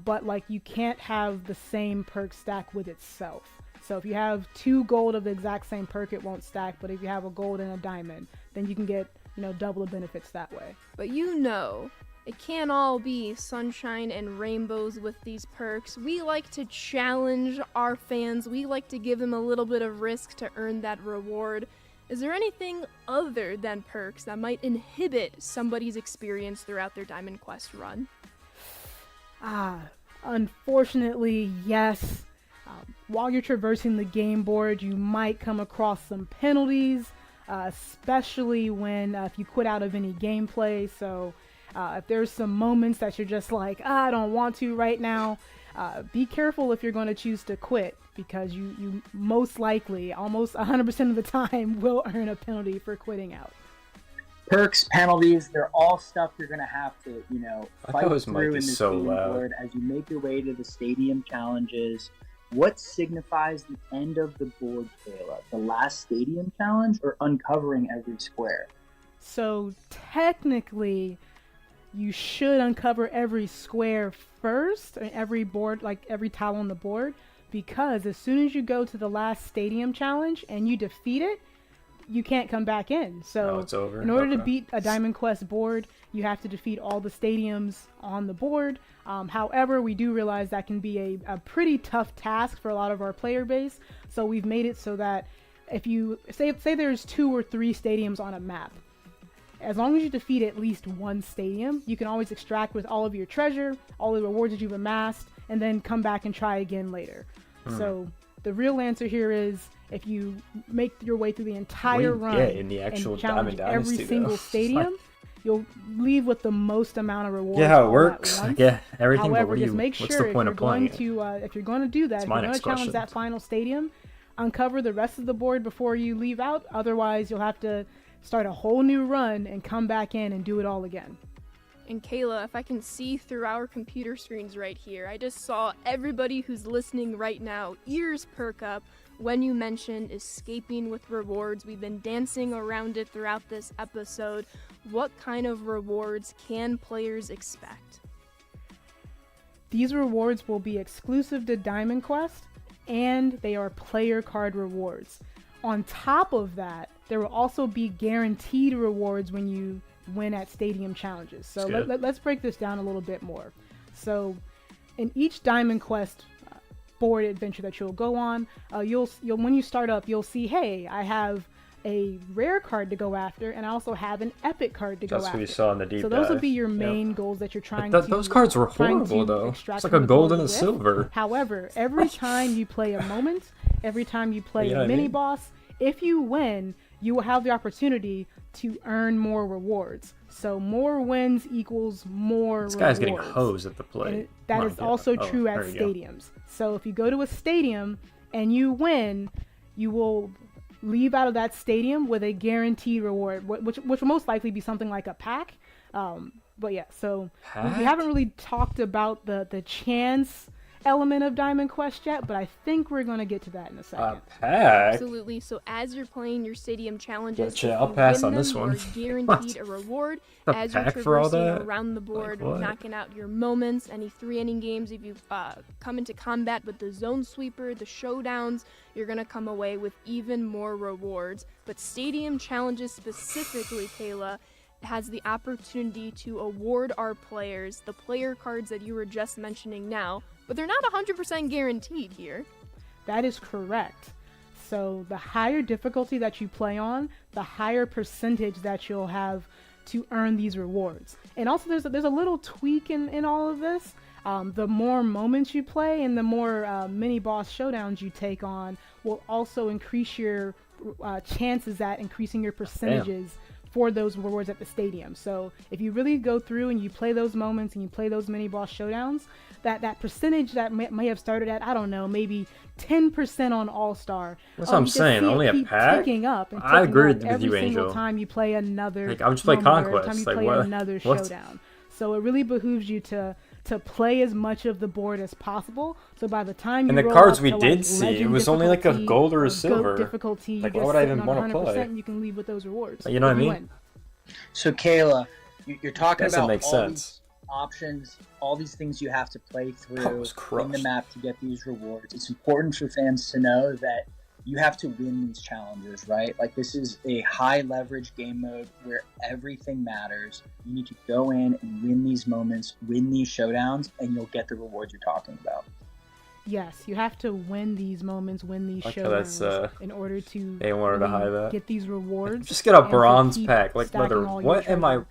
but like you can't have the same perk stack with itself. So if you have 2 gold of the exact same perk, it won't stack, but if you have a gold and a diamond, then you can get, double the benefits that way. But it can't all be sunshine and rainbows with these perks. We like to challenge our fans. We like to give them a little bit of risk to earn that reward. Is there anything other than perks that might inhibit somebody's experience throughout their Diamond Quest run? Unfortunately, yes. While you're traversing the game board, you might come across some penalties, especially when if you quit out of any gameplay. So if there's some moments that you're just like, I don't want to right now, be careful if you're going to choose to quit, because you most likely, almost 100% of the time, will earn a penalty for quitting out. Perks, penalties, they're all stuff you're going to have to, fight through in this game board as you make your way to the stadium challenges. What signifies the end of the board, Kayla? The last stadium challenge or uncovering every square? So technically, you should uncover every square first, or every board, like every tile on the board, because as soon as you go to the last stadium challenge and you defeat it, you can't come back in. So it's over. in order to Okay. beat a Diamond Quest board, you have to defeat all the stadiums on the board. However, we do realize that can be a pretty tough task for a lot of our player base. So we've made it so that if you say there's 2 or 3 stadiums on a map, as long as you defeat at least one stadium, you can always extract with all of your treasure, all the rewards that you've amassed, and then come back and try again later. So the real answer here is, if you make your way through the entire run in the actual and challenge Diamond every Dynasty, single though. Stadium, you'll leave with the most amount of rewards. Yeah, how it all at works. once. Yeah, everything. But However, what do just you? make What's sure the point of playing it? if you're going to do that, if my you're going to next challenge question. that final stadium, uncover the rest of the board before you leave out. Otherwise, you'll have to start a whole new run and come back in and do it all again. And Kayla, if I can see through our computer screens right here, I just saw everybody who's listening right now, ears perk up when you mentioned escaping with rewards. We've been dancing around it throughout this episode. What kind of rewards can players expect? These rewards will be exclusive to Diamond Quest, and they are player card rewards. On top of that, there will also be guaranteed rewards when you win at stadium challenges. So let's break this down a little bit more. So in each Diamond Quest board adventure that you'll go on, you'll when you start up, you'll see, hey, I have a rare card to go after, and I also have an epic card to go That's after. what we saw in the deep So those will dive. be your main Yep. goals that you're trying But to. those cards were trying horrible, to though. extract It's like from a the board gold and a with. silver. However, every time you play a moment, every time you play You know what a I mini mean? boss, if you win, you will have the opportunity to earn more rewards. So more wins equals more This guy's getting rewards. hosed at the And plate. that Come is on, also get it. true Oh, at there you go. stadiums. So if you go to a stadium and you win, you will leave out of that stadium with a guaranteed reward, which will most likely be something like a pack. But yeah, so we Pack? haven't really talked about the chance element of Diamond Quest yet, but I think we're going to get to that in a second. Pack. Absolutely. So as you're playing your stadium challenges, Gotcha, if I'll you pass win on them, this one. you are guaranteed a reward. A As you're pack for all traversing that? around the board, Like what? knocking out your moments, any 3-inning games, if you come into combat with the zone sweeper, the showdowns, you're going to come away with even more rewards. But stadium challenges specifically, Kayla, has the opportunity to award our players the player cards that you were just mentioning now, but they're not 100% guaranteed here. That is correct. So the higher difficulty that you play on, the higher percentage that you'll have to earn these rewards. And also there's a little tweak in all of this. The more moments you play and the more mini boss showdowns you take on will also increase your chances at increasing your percentages for those rewards at the stadium. So if you really go through and you play those moments and you play those mini boss showdowns, that percentage that may have started at, I don't know, maybe 10% on All-Star. That's what I'm you just saying, see it only a keep pack? ticking up and I ticking agree up with every you, single Angel. time you play another Like, I would just play moment, or every Conquest. time you Like, play what? another What? showdown. So it really behooves you to play as much of the board as possible. So by the time you And the roll cards up we to, did like, see, it legend was only like a difficulty gold or a goat silver. difficulty, Like, you're why just would I sitting even on wanna 100% play? and you can leave with those rewards. You know what I if you mean? win. So Kayla, you're talking Doesn't about make all sense. these options, all these things you have to play That through was in the crushed. map to get these rewards. It's important for fans to know that you have to win these challenges, right? Like, this is a high leverage game mode where everything matters. You need to go in and win these moments, win these showdowns, and you'll get the rewards you're talking about. Yes, you have to win these moments, win these Like how that's, showdowns in order to they wanted to hide that. get these rewards. Just get a and to bronze keep pack. Like, stacking mother, all your what am I? treasure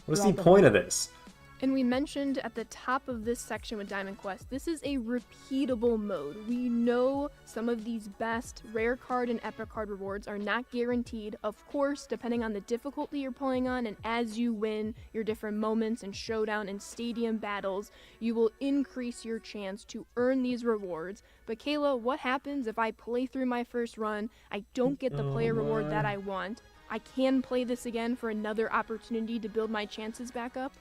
What's the throughout the point whole of this? And we mentioned at the top of this section with Diamond Quest, this is a repeatable mode. We know some of these best rare card and epic card rewards are not guaranteed. Of course, depending on the difficulty you're playing on, and as you win your different moments and showdown and stadium battles, you will increase your chance to earn these rewards. But Kayla, what happens if I play through my first run, I don't get the player reward that I want? I can play this again for another opportunity to build my chances back up?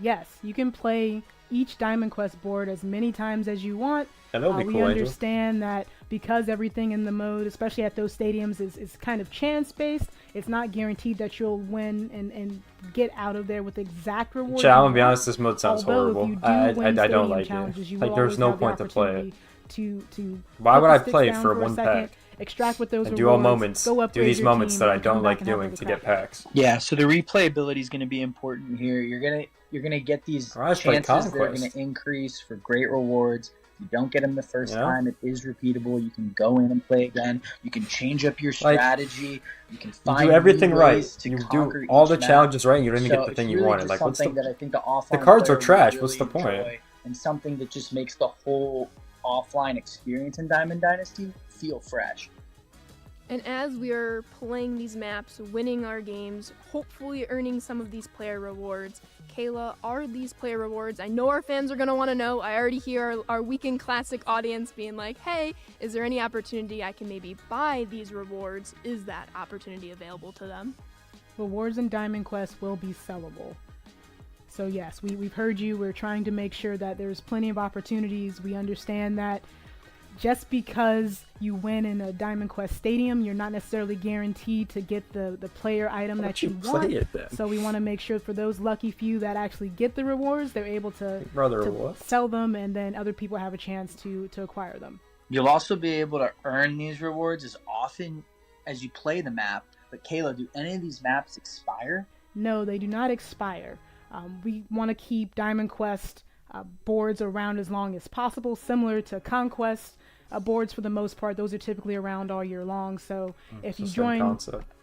Yes, you can play each Diamond Quest board as many times as you want. And that'll be We cool, Angel. understand that because everything in the mode, especially at those stadiums, is kind of chance-based, it's not guaranteed that you'll win and get out of there with exact rewards. Chat, I'm you gonna be want. honest, this mode sounds Although if horrible. you do I win don't stadium like challenges, it. you Like, will there's always no have the point to play it. opportunity to Why put would the I sticks play down for a one second pack? extract with those And rewards. do all moments. Go Do upgrade these your moments team, that I and come don't back like and have doing another to crack get packs. Yeah, so the replayability is going to be important here. You're gonna get these Or I just play chances that are going Conquest. to increase for great rewards. If you don't get them the first You know? time, it is repeatable. You can go in and play again. You can change up your Like, strategy. You can You find do everything new right. ways to You conquer do all each the map. challenges right, and you don't even So get the it's thing you really wanted. just Like, what's something the... that I think the offline cards are player will trash. really What's the point? enjoy, and something that just makes the whole offline experience in Diamond Dynasty feel fresh. And as we are playing these maps, winning our games, hopefully earning some of these player rewards, Kayla, are these player rewards? I know our fans are going to want to know. I already hear our Weekend Classic audience being like, hey, is there any opportunity I can maybe buy these rewards? Is that opportunity available to them? Rewards in Diamond Quest will be sellable. So yes, we've heard you. We're trying to make sure that there's plenty of opportunities. We understand that just because you win in a Diamond Quest stadium, you're not necessarily guaranteed to get the player item Why that don't you you want. play it then? So we want to make sure for those lucky few that actually get the rewards, they're able to Brother, what? sell them, and then other people have a chance to acquire them. You'll also be able to earn these rewards as often as you play the map. But Kayla, do any of these maps expire? No, they do not expire. We want to keep Diamond Quest boards around as long as possible, similar to Conquest boards for the most part. Those are typically around all year long. So if you join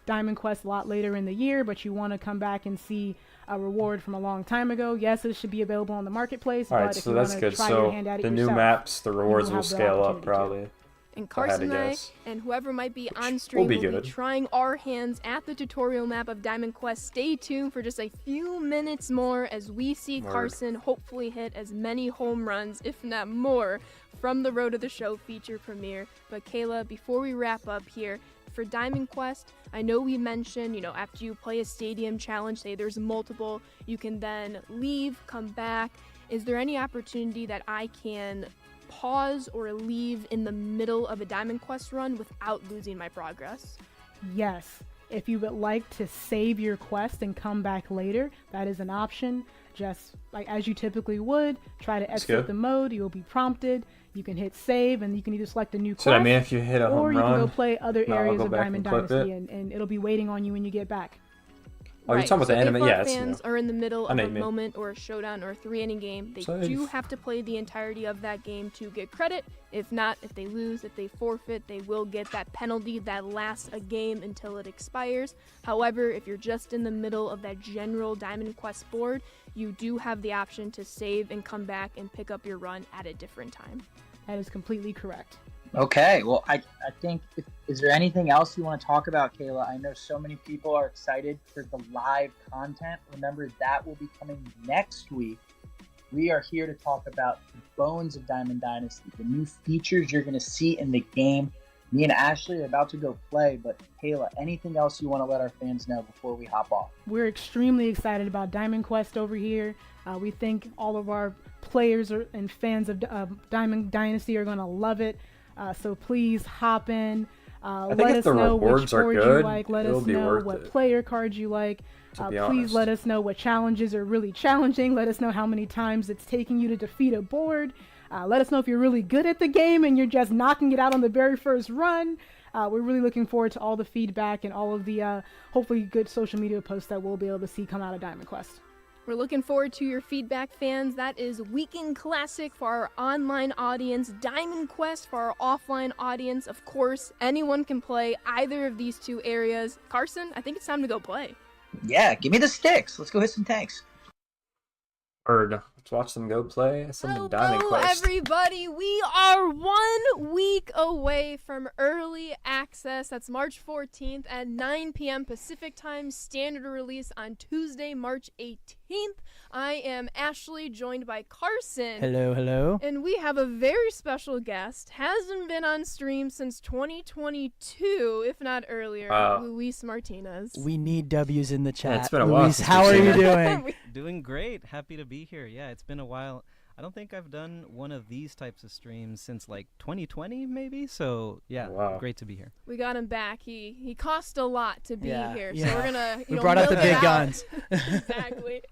Diamond Quest a lot later in the year, but you want to come back and see a reward from a long time ago, yes, it should be available on the marketplace. All right, but if so you that's want to good. try your So hand at it the new yourself, maps, the rewards will will have the scale up opportunity to. probably. And Carson and I, guess. and whoever might be on will stream, be will be good. trying our hands at the tutorial map of Diamond Quest. Stay tuned for just a few minutes more as we see Word. Carson hopefully hit as many home runs, if not more, from the Road to the Show feature premiere. But Kayla, before we wrap up here, for Diamond Quest, I know we mentioned, after you play a stadium challenge, say there's multiple, you can then leave, come back. Is there any opportunity that I can pause or leave in the middle of a Diamond Quest run without losing my progress? Yes. If you would like to save your quest and come back later, that is an option. Just like as you typically would, try to exit the mode. You will be prompted. You can hit save, and you can either select a new quest, So I mean, if you hit a home or you run, can go play other I'll areas go of back Diamond and clip Dynasty, it. and it'll be waiting on you when you get back. Oh, you're talking about the so anime? if our Yeah, it's fans new. are in the middle I of know a you mean. moment or a showdown or a 3-inning game, they So do if- have to play the entirety of that game to get credit. If not, if they lose, if they forfeit, they will get that penalty that lasts a game until it expires. However, if you're just in the middle of that general Diamond Quest board, you do have the option to save and come back and pick up your run at a different time. That is completely correct. Okay, well, I think, is there anything else you want to talk about, Kayla? I know so many people are excited for the live content. Remember, that will be coming next week. We are here to talk about the bones of Diamond Dynasty, the new features you're going to see in the game. Me and Ashley are about to go play, but Kayla, anything else you want to let our fans know before we hop off? We're extremely excited about Diamond Quest over here. We think all of our players and fans of Diamond Dynasty are going to love it. So please hop in. Let if us the know which rewards are board you good, like. Let it'll us be know worth what it. player cards you like. To be Please honest. let us know what challenges are really challenging. Let us know how many times it's taking you to defeat a board. Let us know if you're really good at the game and you're just knocking it out on the very first run. We're really looking forward to all the feedback and all of the hopefully good social media posts that we'll be able to see come out of Diamond Quest. We're looking forward to your feedback, fans. That is Weekend Classic for our online audience, Diamond Quest for our offline audience. Of course, anyone can play either of these two areas. Carson, I think it's time to go play. Yeah, give me the sticks. Let's go hit some tanks. Bird. Let's watch them go play some Diamond Hello, Quest. everybody. We are 1 week away from early access. That's March 14th at 9 p.m. Pacific time. Standard release on Tuesday, March 18th. I am Ashley, joined by Carson. Hello, hello. And we have a very special guest. Hasn't been on stream since 2022, if not earlier. Wow. Luis Martinez. We need W's in the chat. it's been a while Luis, since how are we've you seen doing? Doing great. Happy to be here. Yeah, it's been a while. I don't think I've done one of these types of streams since like 2020 maybe. So, yeah, Wow. great to be here. We got him back. He cost a lot to be Yeah, here, yeah. so we're gonna We brought out the milk it big out. guns. Exactly.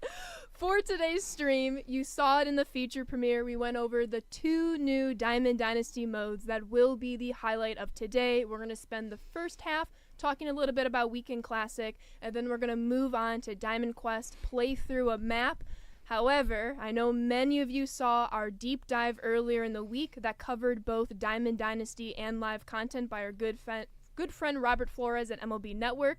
For today's stream, you saw it in the feature premiere. We went over the 2 new Diamond Dynasty modes that will be the highlight of today. We're going to spend the first half talking a little bit about Weekend Classic, and then we're going to move on to Diamond Quest, play through a map. However, I know many of you saw our deep dive earlier in the week that covered both Diamond Dynasty and live content by our good friend Robert Flores at MLB Network.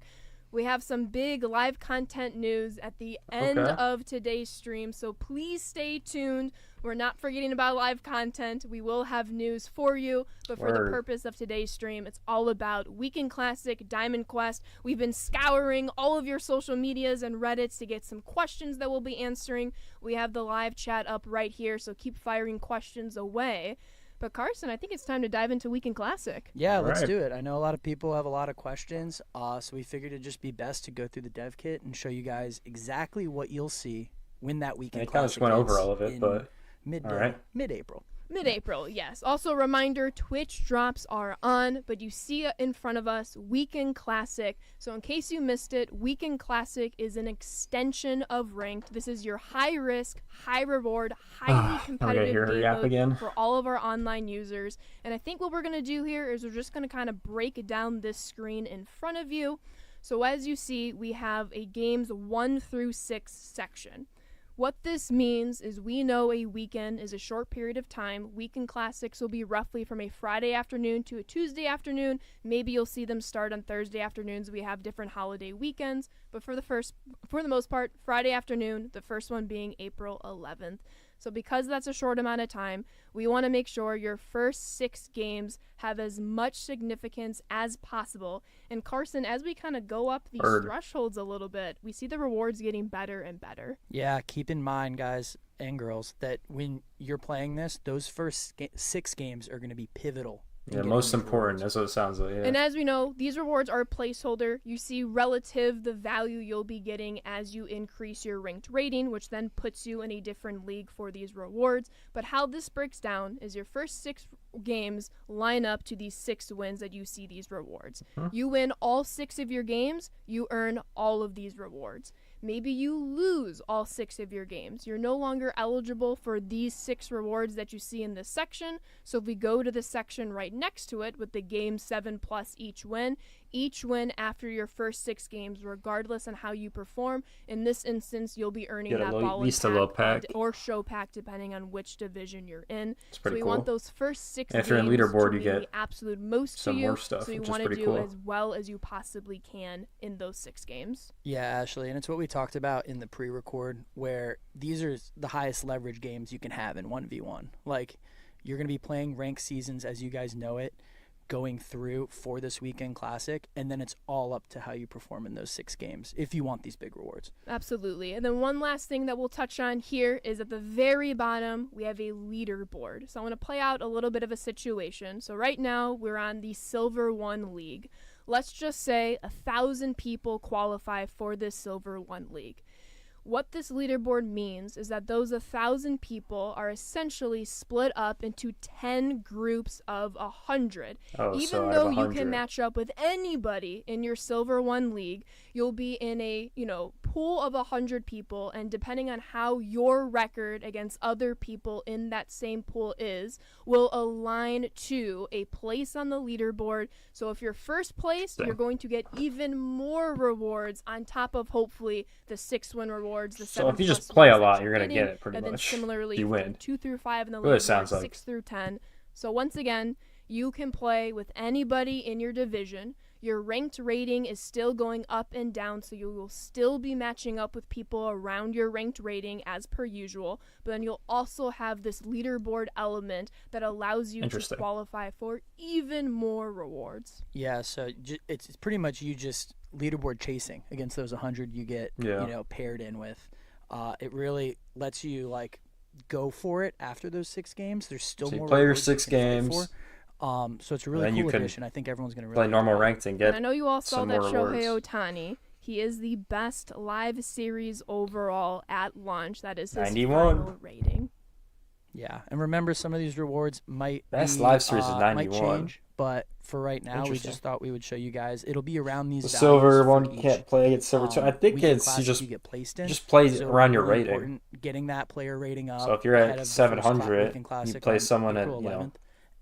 We have some big live content news at the end of today's stream, so please stay tuned. We're not forgetting about live content. We will have news for you, but for the purpose of today's stream, it's all about Weekend Classic, Diamond Quest. We've been scouring all of your social medias and Reddits to get some questions that we'll be answering. We have the live chat up right here, so keep firing questions away. But Carson, I think it's time to dive into Weekend Classic. Yeah, let's do it. I know a lot of people have a lot of questions, so we figured it'd just be best to go through the dev kit and show you guys exactly what you'll see when that Weekend Classic kind of just went over all of it, but mid-April. Mid-April, yes. Also, reminder, Twitch drops are on, but you see in front of us Weekend Classic. So in case you missed it, Weekend Classic is an extension of Ranked. This is your high-risk, high-reward, highly competitive game mode for all of our online users. And I think what we're going to do here is we're just going to kind of break down this screen in front of you. So as you see, we have a games 1 through 6 section. What this means is we know a weekend is a short period of time. Weekend Classics will be roughly from a Friday afternoon to a Tuesday afternoon. Maybe you'll see them start on Thursday afternoons. We have different holiday weekends, but for the most part, Friday afternoon, the first one being April 11th. So because that's a short amount of time, we want to make sure your first 6 games have as much significance as possible. And Carson, as we kind of go up these thresholds a little bit, we see the rewards getting better and better. Yeah, keep in mind, guys and girls, that when you're playing this, those first 6 games are going to be pivotal. Yeah, most important. That's what it sounds like. Yeah. And as we know, these rewards are a placeholder. You see relative the value you'll be getting as you increase your ranked rating, which then puts you in a different league for these rewards. But how this breaks down is your first 6 games line up to these 6 wins that you see these rewards. You win all 6 of your games, you earn all of these rewards. Maybe you lose all 6 of your games. You're no longer eligible for these 6 rewards that you see in this section. So if we go to the section right next to it with the game 7 plus each win after your first 6 games, regardless on how you perform, in this instance, you'll be earning that ball pack or show pack depending on which division you're in. So we want those first 6 and games if you're in leaderboard, to you be get the absolute most some to you. more stuff, so you which want is to pretty do cool. as well as you possibly can in those 6 games. Yeah, Ashley, and it's what we talked about in the pre-record, where these are the highest leverage games you can have in 1v1. Like, you're going to be playing ranked seasons as you guys know it, going through for this Weekend Classic, and then it's all up to how you perform in those 6 games if you want these big rewards. Absolutely. And then one last thing that we'll touch on here is at the very bottom, we have a leaderboard. So I want to play out a little bit of a situation. So right now, we're on the Silver 1 League. Let's just say 1,000 people qualify for this Silver 1 League. What this leaderboard means is that those 1,000 people are essentially split up into 10 groups of 100. Even though you can match up with anybody in your Silver 1 League, you'll be in a, pool of 100 people, and depending on how your record against other people in that same pool is, will align to a place on the leaderboard. So if you're first place, you're going to get even more rewards on top of hopefully the 6 win rewards. So if you just play a lot, you're going to get it pretty much. And then similarly, you win. 2 through 5 in the really leaderboard, 6 through 10. So once again, you can play with anybody in your division. Your ranked rating is still going up and down, so you will still be matching up with people around your ranked rating as per usual, but then you'll also have this leaderboard element that allows you to qualify for even more rewards. Yeah, so it's pretty much you just leaderboard chasing against those 100 you get paired in with. It really lets you go for it after those 6 games. There's still more play your 6 games. So it's a really cool addition. I think everyone's going to really play normal ranked and get. And I know you all saw that Shohei rewards. Ohtani. He is the best live series overall at launch. That is his 91 final rating. Yeah, and remember, some of these rewards might Best live series is might 91. change, but for right now, we Interesting. just thought we would show you guys. It'll be around these The values silver for one each, can't play against silver two. I think weekend it's you classic you get placed in. just play So it'll around be your really rating. important getting that player rating up. So if you're ahead at of the first 700, weekend you classic play on someone at April 11th,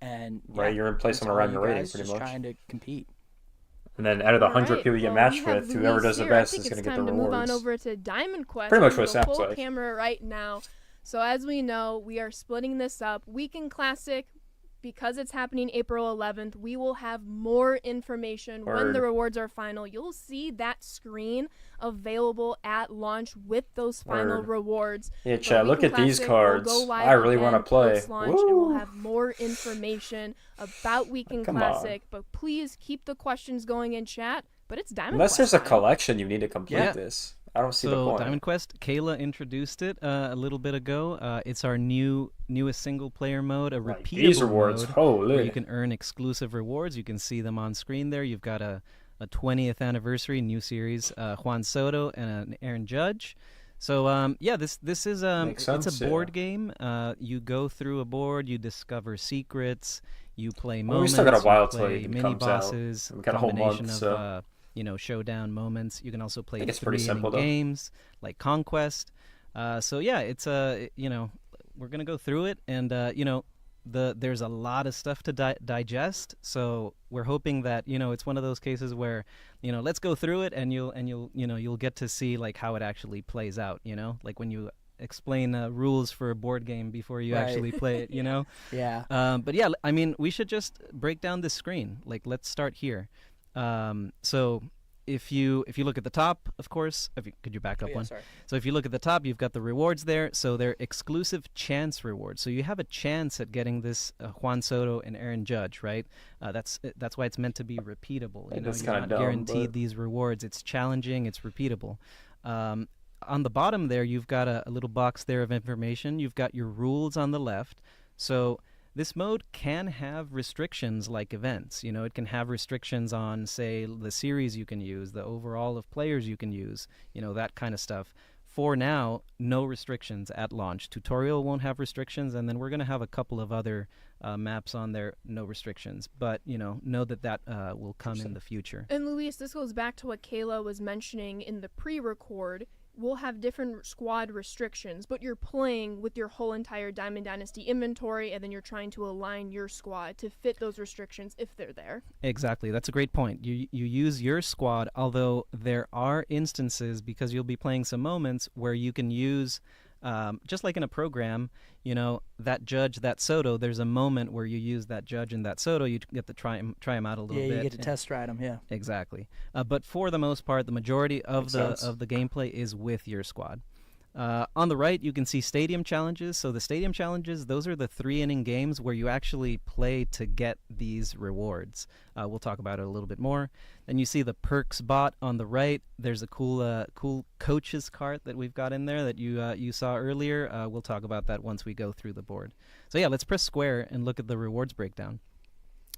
and right, you're gonna play that's someone all around you your rating guys, pretty just much. trying to compete. And then out of the 100 Alright, people you get well, matched we have with, whoever Luis does the here. best I think is going it's to get time the to move on rewards. over to Diamond Quest. Pretty much I'm what it gonna sounds full like. camera right now. So as we know, we are splitting this up. Weekend Classic, because it's happening April 11th, we will have more information when the Word. rewards are final. You'll see that screen available at launch with those final Word. rewards. Yeah, But Chad, look Weekend at these Classic will cards. go live I really want to again play. post-launch, and we'll Woo! have more information about Weekend Come on. Classic. But please keep the questions going in chat. But it's Diamond Unless Quest there's a time. collection, you need to complete Yeah. this. I don't see the So point. Diamond Quest, Kayla introduced it a little bit ago. It's our newest single player mode, a Like, repeatable these rewards, mode holy. where you can earn exclusive rewards. You can see them on screen there. You've got a 20th anniversary new series, Juan Soto and an Aaron Judge. So this is Makes it's sense, a board yeah. game. You go through a board, you discover secrets, you play Well, we moments, still got a while you till play it even mini comes out. bosses, We got a whole combination month, of so showdown moments. You can also play think it's pretty simple, though. games like Conquest. So yeah, it's we're gonna go through it, and there's a lot of stuff to digest. So we're hoping that it's one of those cases where let's go through it, and you'll get to see like how it actually plays out. Like when you explain rules for a board game before you Right. actually play it. Yeah. But yeah, I mean, we should just break down this screen. Like, let's start here. So if you look at the top, of course, could you back up one? Sorry. So if you look at the top, you've got the rewards there. So they're exclusive chance rewards. So you have a chance at getting this Juan Soto and Aaron Judge, right? That's why it's meant to be repeatable. That's You're kinda not dumb, guaranteed but- these rewards. It's challenging. It's repeatable. On the bottom there, you've got a little box there of information. You've got your rules on the left. So this mode can have restrictions like events. It can have restrictions on, say, the series you can use, the overall of players you can use, that kind of stuff. For now, no restrictions at launch. Tutorial won't have restrictions, and then we're going to have a couple of other maps on there, no restrictions. But, know that will come in the future. And Luis, this goes back to what Kayla was mentioning in the pre-record. We'll have different squad restrictions, but you're playing with your whole entire Diamond Dynasty inventory, and then you're trying to align your squad to fit those restrictions if they're there. Exactly. That's a great point. You use your squad, although there are instances, because you'll be playing some moments, where you can use, just like in a program, that Judge, that Soto, there's a moment where you use that Judge and that Soto, you get to try him out a little Yeah, bit. you get to test ride them. Yeah. Exactly. But for the most part, the majority of Makes the sense. of the gameplay is with your squad. On the right, you can see stadium challenges. So the stadium challenges, those are the 3-inning games where you actually play to get these rewards. We'll talk about it a little bit more. Then you see the perks bot on the right. There's a cool coaches cart that we've got in there that you saw earlier. We'll talk about that once we go through the board. So yeah, let's press square and look at the rewards breakdown.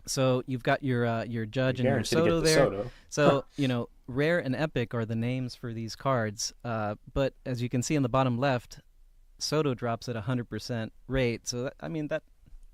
So you've got your Judge and your Guaranteed to get Soto the there. Soto. So rare and epic are the names for these cards. But as you can see on the bottom left, Soto drops at 100% rate. So that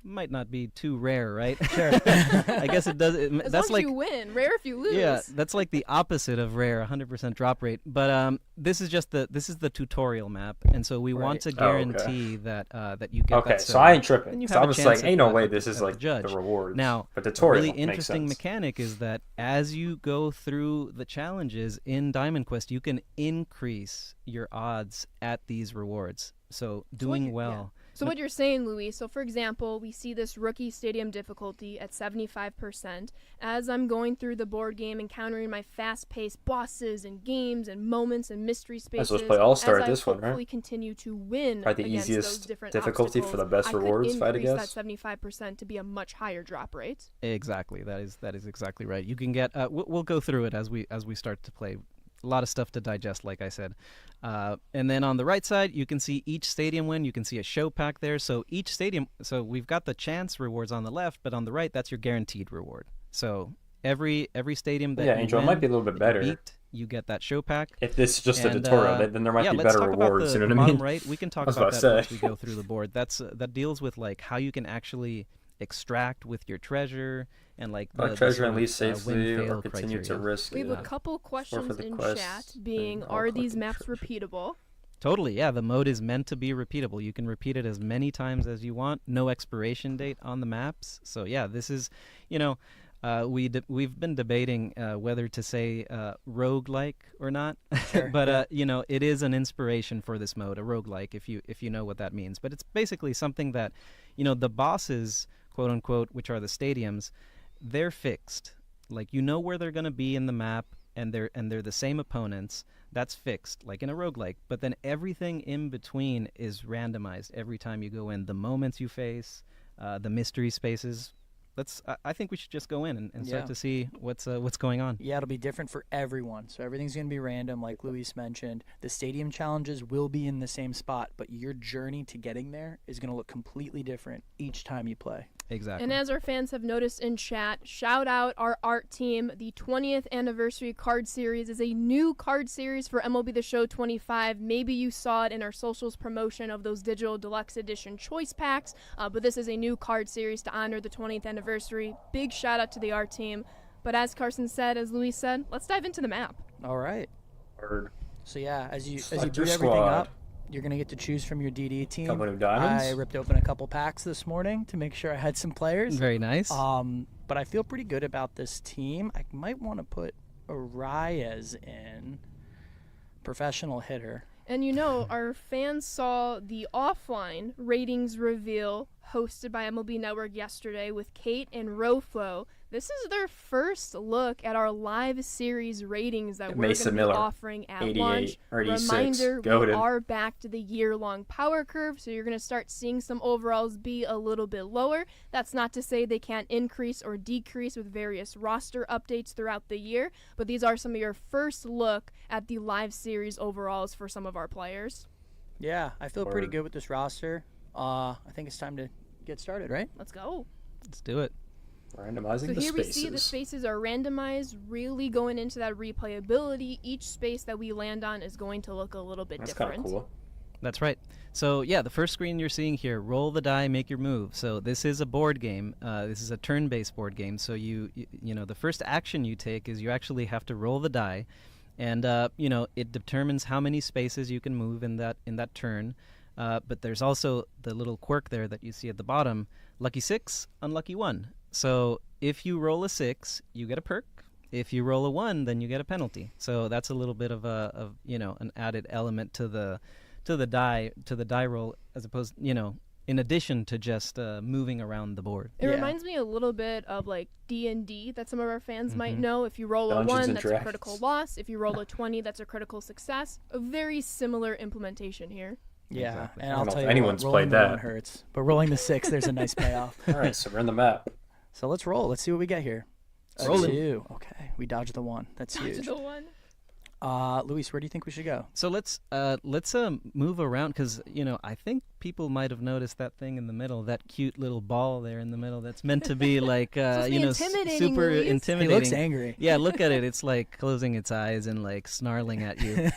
might not be too rare, right? Sure. I guess it does. As That's long like as you win, rare if you lose. yeah, that's like the opposite of rare, 100% drop rate. But this is the tutorial map, and so we want to Oh, okay. guarantee that you get Okay, that. so I ain't tripping. Then you So have I a was chance like, at ain't no the- way at this the- is at the like judge. the rewards. Now, but a tutorial really makes interesting sense. mechanic is that as you go through the challenges in Diamond Quest, you can increase your odds at these rewards. So doing well. So what you're saying, Luis, so for example, we see this rookie stadium difficulty at 75%. As I'm going through the board game, encountering my fast-paced bosses and games and moments and mystery spaces, supposed to play All-Star as at I this one, right? hopefully continue to win Probably the against easiest those different difficulty for the best obstacles, rewards fight, I I could increase guess. that 75% to be a much higher drop rate. Exactly. That is exactly right. You can get. We'll go through it as we start to play. A lot of stuff to digest, like I said. And then on the right side, you can see each stadium win. You can see a show pack there. So each stadium. So we've got the chance rewards on the left, but on the right, that's your guaranteed reward. So every stadium that Yeah, you Angel, it win, might be a little bit that you better. beat, you get that show pack. If this is just a And, tutorial, then there might yeah, be let's better talk about rewards. the, You know the what I mean? bottom right. We can talk I was about about that to once say. we go through the board. That deals with like how you can actually extract with your treasure and like Our the treasure sort and of, leave safely win-fail or continue to criteria. risk We have it. a couple questions the in quest chat being, and all are these collected maps treasure. repeatable? Totally, yeah. The mode is meant to be repeatable. You can repeat it as many times as you want. No expiration date on the maps. So yeah, this is, we've been debating whether to say roguelike or not. Sure, But yeah. it is an inspiration for this mode, a roguelike, if you know what that means. But it's basically something that, the bosses, quote unquote, which are the stadiums, they're fixed. Like you know where they're going to be in the map, and they're the same opponents. That's fixed, like in a roguelike. But then everything in between is randomized every time you go in. The moments you face, the mystery spaces. I think we should just go in and start Yeah. to see what's going on. Yeah, it'll be different for everyone. So everything's going to be random, like Luis mentioned. The stadium challenges will be in the same spot, but your journey to getting there is going to look completely different each time you play. Exactly. And as our fans have noticed in chat, shout out our art team. The 20th anniversary card series is a new card series for MLB The Show 25. Maybe you saw it in our socials promotion of those digital deluxe edition choice packs, but this is a new card series to honor the 20th anniversary. Big shout out to the art team. But as Carson said, as Luis said, let's dive into the map. All right. Word. So yeah, as you Select boot your everything squad. up, you're going to get to choose from your DD team. Couple of diamonds. I ripped open a couple packs this morning to make sure I had some players. Very nice. But I feel pretty good about this team. I might want to put Arias in, professional hitter. And our fans saw the offline ratings reveal hosted by MLB Network yesterday with Kate and Roflo. This is their first look at our live series ratings that we're going Mason to be Miller, offering at 88 launch. or 86. Reminder, we Goated. are back to the year-long power curve, so you're going to start seeing some overalls be a little bit lower. That's not to say they can't increase or decrease with various roster updates throughout the year, but these are some of your first look at the live series overalls for some of our players. Yeah, I feel pretty Word. good with this roster. I think it's time to get started, right? Let's go. Let's do it. Randomizing So the here spaces. we see the spaces are randomized, really going into that replayability. Each space that we land on is going to look a little bit That's different. kind of cool. That's right. So yeah, the first screen you're seeing here, roll the die, make your move. So this is a board game. This is a turn-based board game. So you the first action you take is you actually have to roll the die, and it determines how many spaces you can move in that turn. But there's also the little quirk there that you see at the bottom: lucky 6, unlucky 1. So if you roll a 6, you get a perk. If you roll a 1, then you get a penalty. So that's a little bit of an added element to the die roll, as opposed, in addition to just moving around the board. It Yeah. reminds me a little bit of like D&D that some of our fans might Mhm. know. If you roll a Dungeons 1, and that's a Dragons. critical loss. If you roll a 20, that's a critical success. A very similar implementation here. Yeah, Exactly. and I don't I'll know tell if you anyone's what, rolling played the that. 1 hurts, but rolling the 6, there's a nice payoff. All right, so we're in the map. So let's roll. Let's see what we get here. A Rolling. 2. Okay, we dodged the 1. That's huge. The one. Luis, where do you think we should go? So let's move around, because I think people might have noticed that thing in the middle, that cute little ball there in the middle. That's meant to be like Supposed to be intimidating, super Luis. He intimidating. looks angry. Yeah, look at it. It's like closing its eyes and like snarling at you.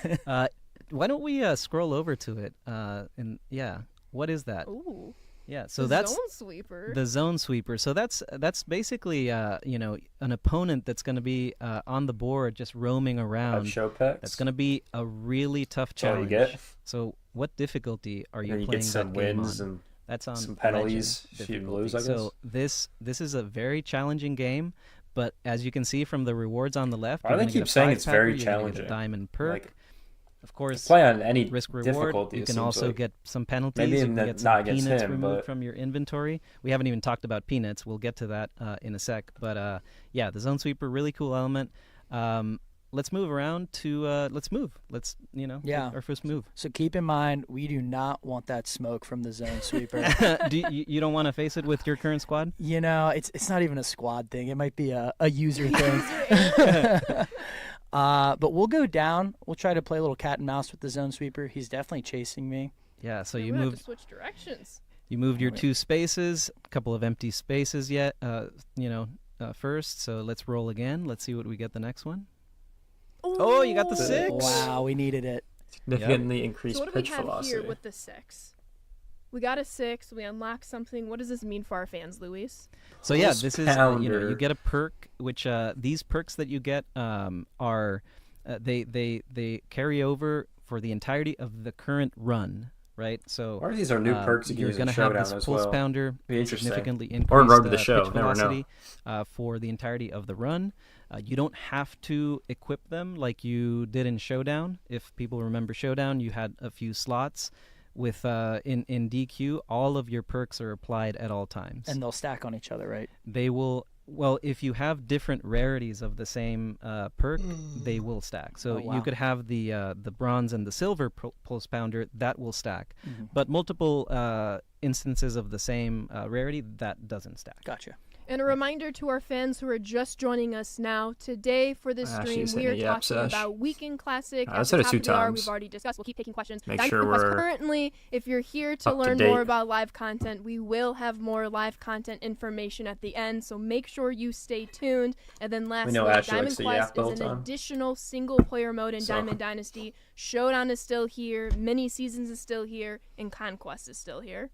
Why don't we scroll over to it? And yeah, what is that? Ooh. Yeah, so the that's zone sweeper. the zone sweeper. So that's basically an opponent that's going to be on the board just roaming around. Show packs. That's going to be a really tough That's all you challenge. get. So what difficulty are you And you playing get some that game wins on? and That's on some penalties legend if you difficulty. lose, I guess. So this is a very challenging game, but as you can see from the rewards on the left, Why you're do they gonna get keep a saying 5 it's very packer, you're gonna get challenging? a diamond perk. Like, of course, play on any risk reward. difficulty. You it can seems also like. get some penalties. Maybe you in can the- get not some against peanuts him, removed but- from your inventory. We haven't even talked about peanuts. We'll get to that in a sec. But yeah, the zone sweeper, really cool element. Let's move around to let's move. Let's Yeah. get our first move. So keep in mind, we do not want that smoke from the zone sweeper. You don't want to face it with your current squad? It's not even a squad thing. It might be a user thing. But we'll go down. We'll try to play a little cat and mouse with the zone sweeper. He's definitely chasing me. Yeah. So We're you gonna have moved. to switch directions. You moved your Wait. 2 spaces, a couple of empty spaces yet. first, so let's roll again. Let's see what we get the next one. Oh, you got the 6. Wow, we needed it. Significantly increased So what do we pitch have velocity. here with the 6? We got a 6. We unlocked something. What does this mean for our fans, Luis? So yeah, Pulse this is pounder. you get a perk, which these perks that you get are they carry over for the entirety of the current run, right? So Or these are new perks you can you're use in going to have Showdown this as Pulse well. Pounder Be interesting. significantly Or increased Road to the Show. pitch Never know. velocity for the entirety of the run. You don't have to equip them like you did in Showdown. If people remember Showdown, you had a few slots. With in DQ, all of your perks are applied at all times. And they'll stack on each other, right? They will. Well, if you have different rarities of the same perk, they will stack. So Oh, wow. you could have the bronze and the silver pulse pounder that will stack, Mm-hmm. but multiple instances of the same rarity that doesn't stack. Gotcha. And a reminder to our fans who are just joining us now, today for this stream, she's we in are the Yap talking Sesh. about Weekend Classic. I At said the it top 2 of the hour, times. we've already discussed. We'll keep taking questions. Make Diamond sure Quest we're currently, if you're here to up to learn date. more about live content, we will have more live content information at the end, so make sure you stay tuned. And then lastly, know Ashley Diamond likes the Quest Yap is all an the time. additional single-player mode in So- Diamond Dynasty. Showdown is still here, Mini Seasons is still here, and Conquest is still here.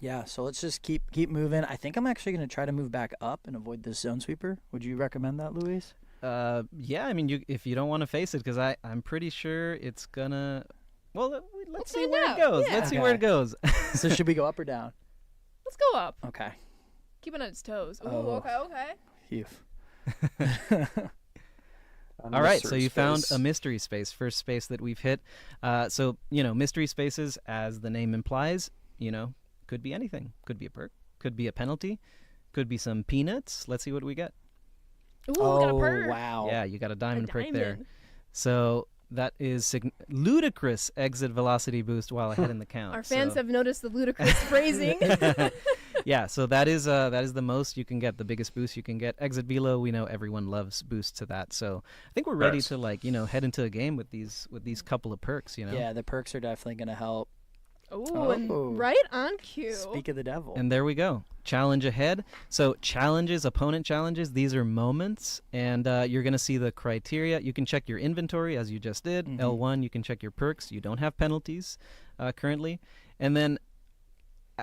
Yeah, so let's just keep moving. I think I'm actually going to try to move back up and avoid this zone sweeper. Would you recommend that, Luis? Yeah, I mean, if you don't want to face it, because I'm pretty sure it's gonna. Well, let's see find where out. it goes. Yeah. Let's see where it goes. So should we go up or down? Let's go up. Okay. Keep it on its toes. Ooh, Oh. okay. Phew. All right, so you found a mystery space, first space that we've hit. So, mystery spaces, as the name implies, could be anything. Could be a perk, could be a penalty, could be some peanuts. Let's see what we get. Ooh, we got a Oh, perk. wow. Yeah, you got a diamond perk there. diamond. So that is ludicrous exit velocity boost while ahead in the count. Our fans so. have noticed the ludicrous phrasing. Yeah, so that is the most you can get, the biggest boost you can get. Exit velo, we know everyone loves boosts to that. So I think we're ready to head into a game with these couple of perks. Yeah, the perks are definitely going to help. Ooh, and right on cue. Speak of the devil. And there we go. Challenge ahead. So challenges, opponent challenges, these are moments, and you're going to see the criteria. You can check your inventory, as you just did. L1, you can check your perks. You don't have penalties currently. And then,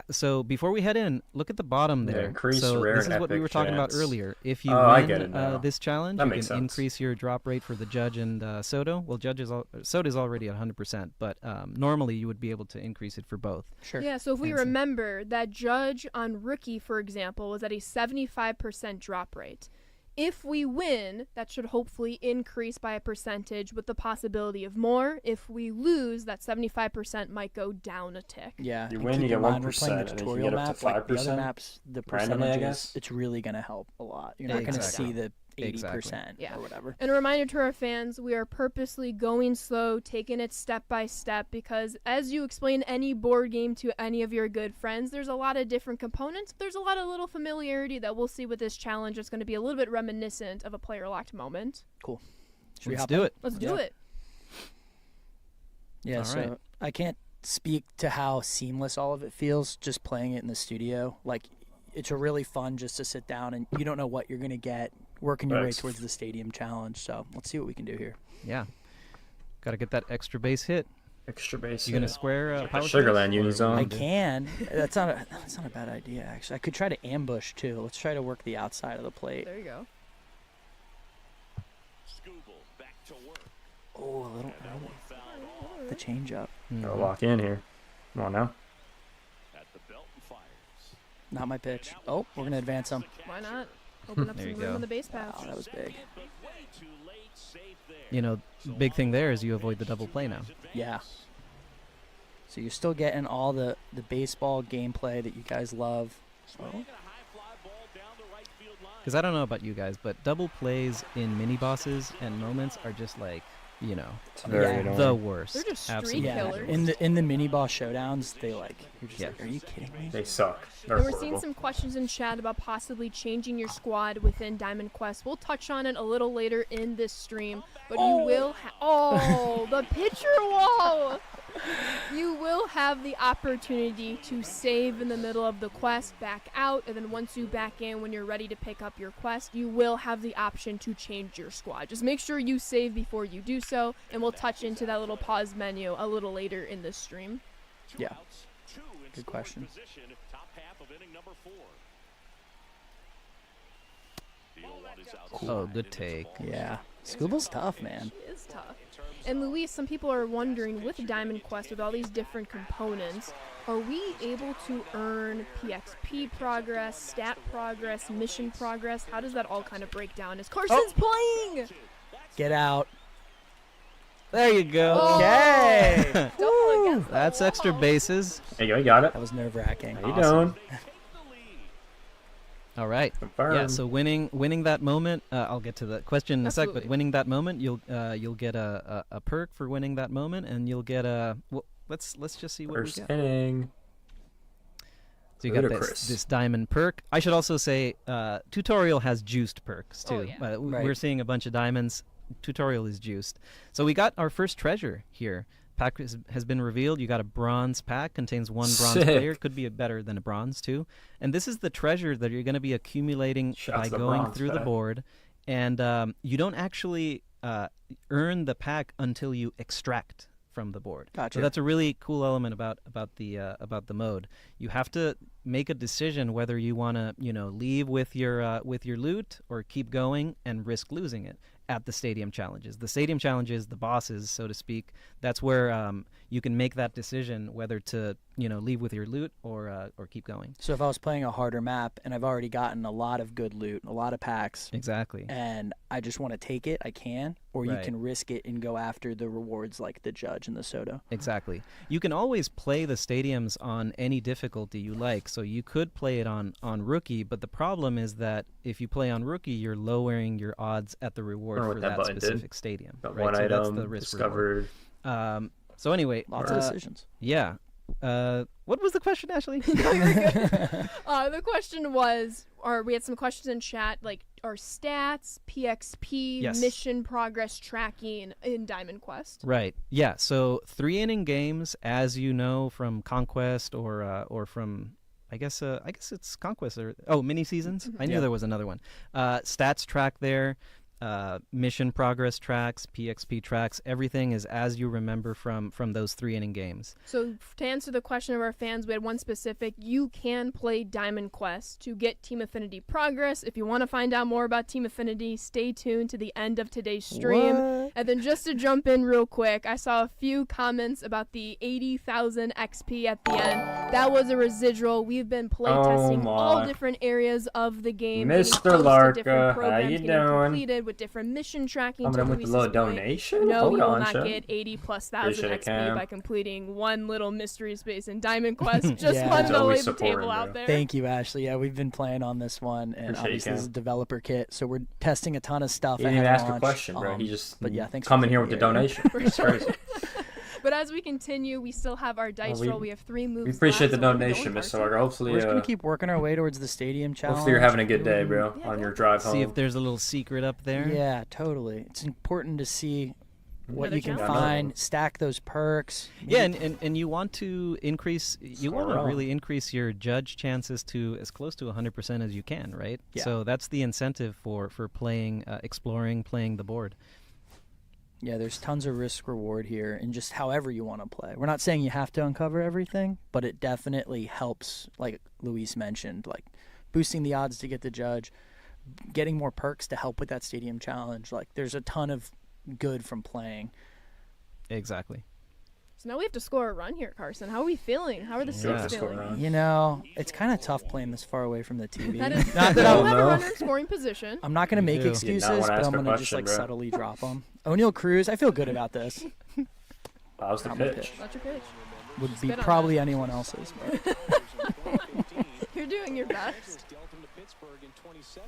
so before we head in, look at the bottom there. increase so rare this and is what we epic were talking about chance. earlier. If you I get it win now. this challenge, That you makes can sense. increase your drop rate for the judge and Soto. Well, Soto's already at 100%, but normally you would be able to increase it for both. Sure. Yeah, so if we Fancy. remember, that judge on Rookie, for example, was at a 75% drop rate. If we win, that should hopefully increase by a percentage with the possibility of more. If we lose, that 75% might go down a tick. Yeah. You and win, keep you get in mind, we're 1%, playing the and if you tutorial get up to map. Like the other 5%, maps, the randomly, I percentages, guess. it's really going to help a lot. You're not going to Exactly. see the 80% Exactly. Yeah. or whatever. And a reminder to our fans, we are purposely going slow, taking it step by step, because as you explain any board game to any of your good friends, there's a lot of different components. There's a lot of little familiarity that we'll see with this challenge. It's going to be a little bit reminiscent of a player-locked moment. Cool. Should we Let's hop do in? it. Let's do it. Yeah, All so right. I can't speak to how seamless all of it feels just playing it in the studio. Like, it's a really fun just to sit down and you don't know what you're going to get, working your way Thanks. towards the stadium challenge. So let's see what we can do here. Yeah. Got to get that extra base hit. Extra base. You going to square power Sugarland space, or Unizone. what I do you can. That's not a bad idea, actually. I could try to ambush, too. Let's try to work the outside of the plate. There you go. Oh, a little the change up. do? Gotta lock in here. Come on now. Not my pitch. Oh, we're going to advance him. Why not? Open up There some you room go. on the base path. Oh, that was big. You know, big thing there is you avoid the double play now. Yeah. So you're still getting all the baseball gameplay that you guys love. Oh, Because I don't know about you guys, but double plays in mini bosses and moments are just like, It's very Yeah. annoying. the worst. They're just street Absolutely. yeah. killers. In the mini boss showdowns, they you're just Yeah. like, are you kidding me? They suck. They're And we're horrible. seeing some questions in chat about possibly changing your squad within Diamond Quest. We'll touch on it a little later in this stream, but you will the pitcher wall! You will have the opportunity to save in the middle of the quest, back out, and then once you back in when you're ready to pick up your quest, you will have the option to change your squad. Just make sure you save before you do so, and we'll touch into that little pause menu a little later in the stream. Yeah. Good question. Oh, good take. Yeah. Scooble's tough, man. It is tough. And Luis, some people are wondering, with Diamond Quest, with all these different components, are we able to earn PXP progress, stat progress, mission progress? How does that all kind of break down as Carson's playing? Get out. There you go. Okay. Double against the That's extra wall. bases. There you go, you got it. That was nerve-wracking. How you doing? All right. Confirm. Yeah. So winning that moment. I'll get to the question in a sec. But Absolutely. winning that moment, you'll get a perk for winning that moment, and you'll get a. Well, let's just see what First we get. inning. So you got Ludicrous. this diamond perk. I should also say, tutorial has juiced perks too. Oh, yeah. Right. We're seeing a bunch of diamonds. Tutorial is juiced. So we got our first treasure here. Pack has been revealed. You got a bronze pack, contains one bronze Sick. player. Could be better than a bronze too. And this is the treasure that you're going to be accumulating Shouts by to the going bronze through the pack. board. And you don't actually earn the pack until you extract from the board. Gotcha. So that's a really cool element about the mode. You have to make a decision whether you want to leave with your loot or keep going and risk losing it at the stadium challenges. The stadium challenges, the bosses, so to speak, that's where you can make that decision whether to leave with your loot or keep going. So if I was playing a harder map and I've already gotten a lot of good loot, a lot of packs, Exactly. and I just want to take it, I can, or you Right. can risk it and go after the rewards like the judge and the soda. Exactly. You can always play the stadiums on any difficulty you like. So you could play it on rookie, but the problem is that if you play on rookie, you're lowering your odds at the reward I don't for know what that that button did. specific stadium. Got right? one So that's item the risk reward. discovered. So anyway, Lots of decisions. yeah. What was the question, Ashley? No, you're good. The question was, or we had some questions in chat, like, are stats, PXP, Yes. mission progress tracking in Diamond Quest? Right. Yeah. So 3-inning games, as you know from Conquest or from I guess it's Conquest or mini seasons. I knew Yeah. there was another one. Stats track there. Mission progress tracks, PXP tracks, everything is as you remember from those 3-inning games. So to answer the question of our fans, we had one specific. You can play Diamond Quest to get Team Affinity progress. If you want to find out more about Team Affinity, stay tuned to the end of today's stream. What? And then just to jump in real quick, I saw a few comments about the 80,000 XP at the end. That was a residual. We've been playtesting all my. different areas of the game. Mr. getting close to Larka, different how programs you getting doing? completed with different mission tracking. Coming to in with a Luis's little point. donation? No, Hold you will on, not Chef. get 80,000 Appreciate it, XP Cam. by completing one little mystery space in Diamond Quest. Just Yeah. wanted It's to lay always the supporting, table out bro. there. Thank you, Ashley. Yeah, we've been playing on this one, and Appreciate you, obviously this is a Cam. developer kit, so we're testing a ton of stuff. He didn't even ahead of ask a launch. question, bro. He just but yeah, thanks for coming here with keeping the me here. donation. It's crazy. But as we continue, we still have our dice we- roll. We have 3 moves. We appreciate the left, so we're gonna go donation, with Mr. Carson. Larka. Hopefully, We're just gonna keep working our way towards the stadium challenge. hopefully you're having a good day, bro, Yeah, on go your for drive See if home. there's a little secret up there. Yeah, totally. It's important to see what Another you can challenge? find, stack those perks. Yeah, and you want to increase, you want to Score really increase your judge chances to as close to 100% as you can, right? Yeah. So that's the incentive for playing, exploring, playing the board. Yeah, there's tons of risk reward here, and just however you want to play. We're not saying you have to uncover everything, but it definitely helps, like Luis mentioned, like boosting the odds to get the judge, getting more perks to help with that stadium challenge. Like there's a ton of good from playing. Exactly. So now we have to score a run here, Carson. How are we feeling? How are the Yeah. stakes Score a feeling? run. You know, it's kind of tough playing this far away from the TV. That is, Not that we I'll don't have a know. runner in scoring position. I'm not gonna You make do. excuses, wanna but ask I'm a gonna just question, like bro. subtly drop them. O'Neal Cruz, I feel good about this. That was the I'm gonna pitch. That's your pitch. Would be Spit on probably anyone else's. But You're doing your best.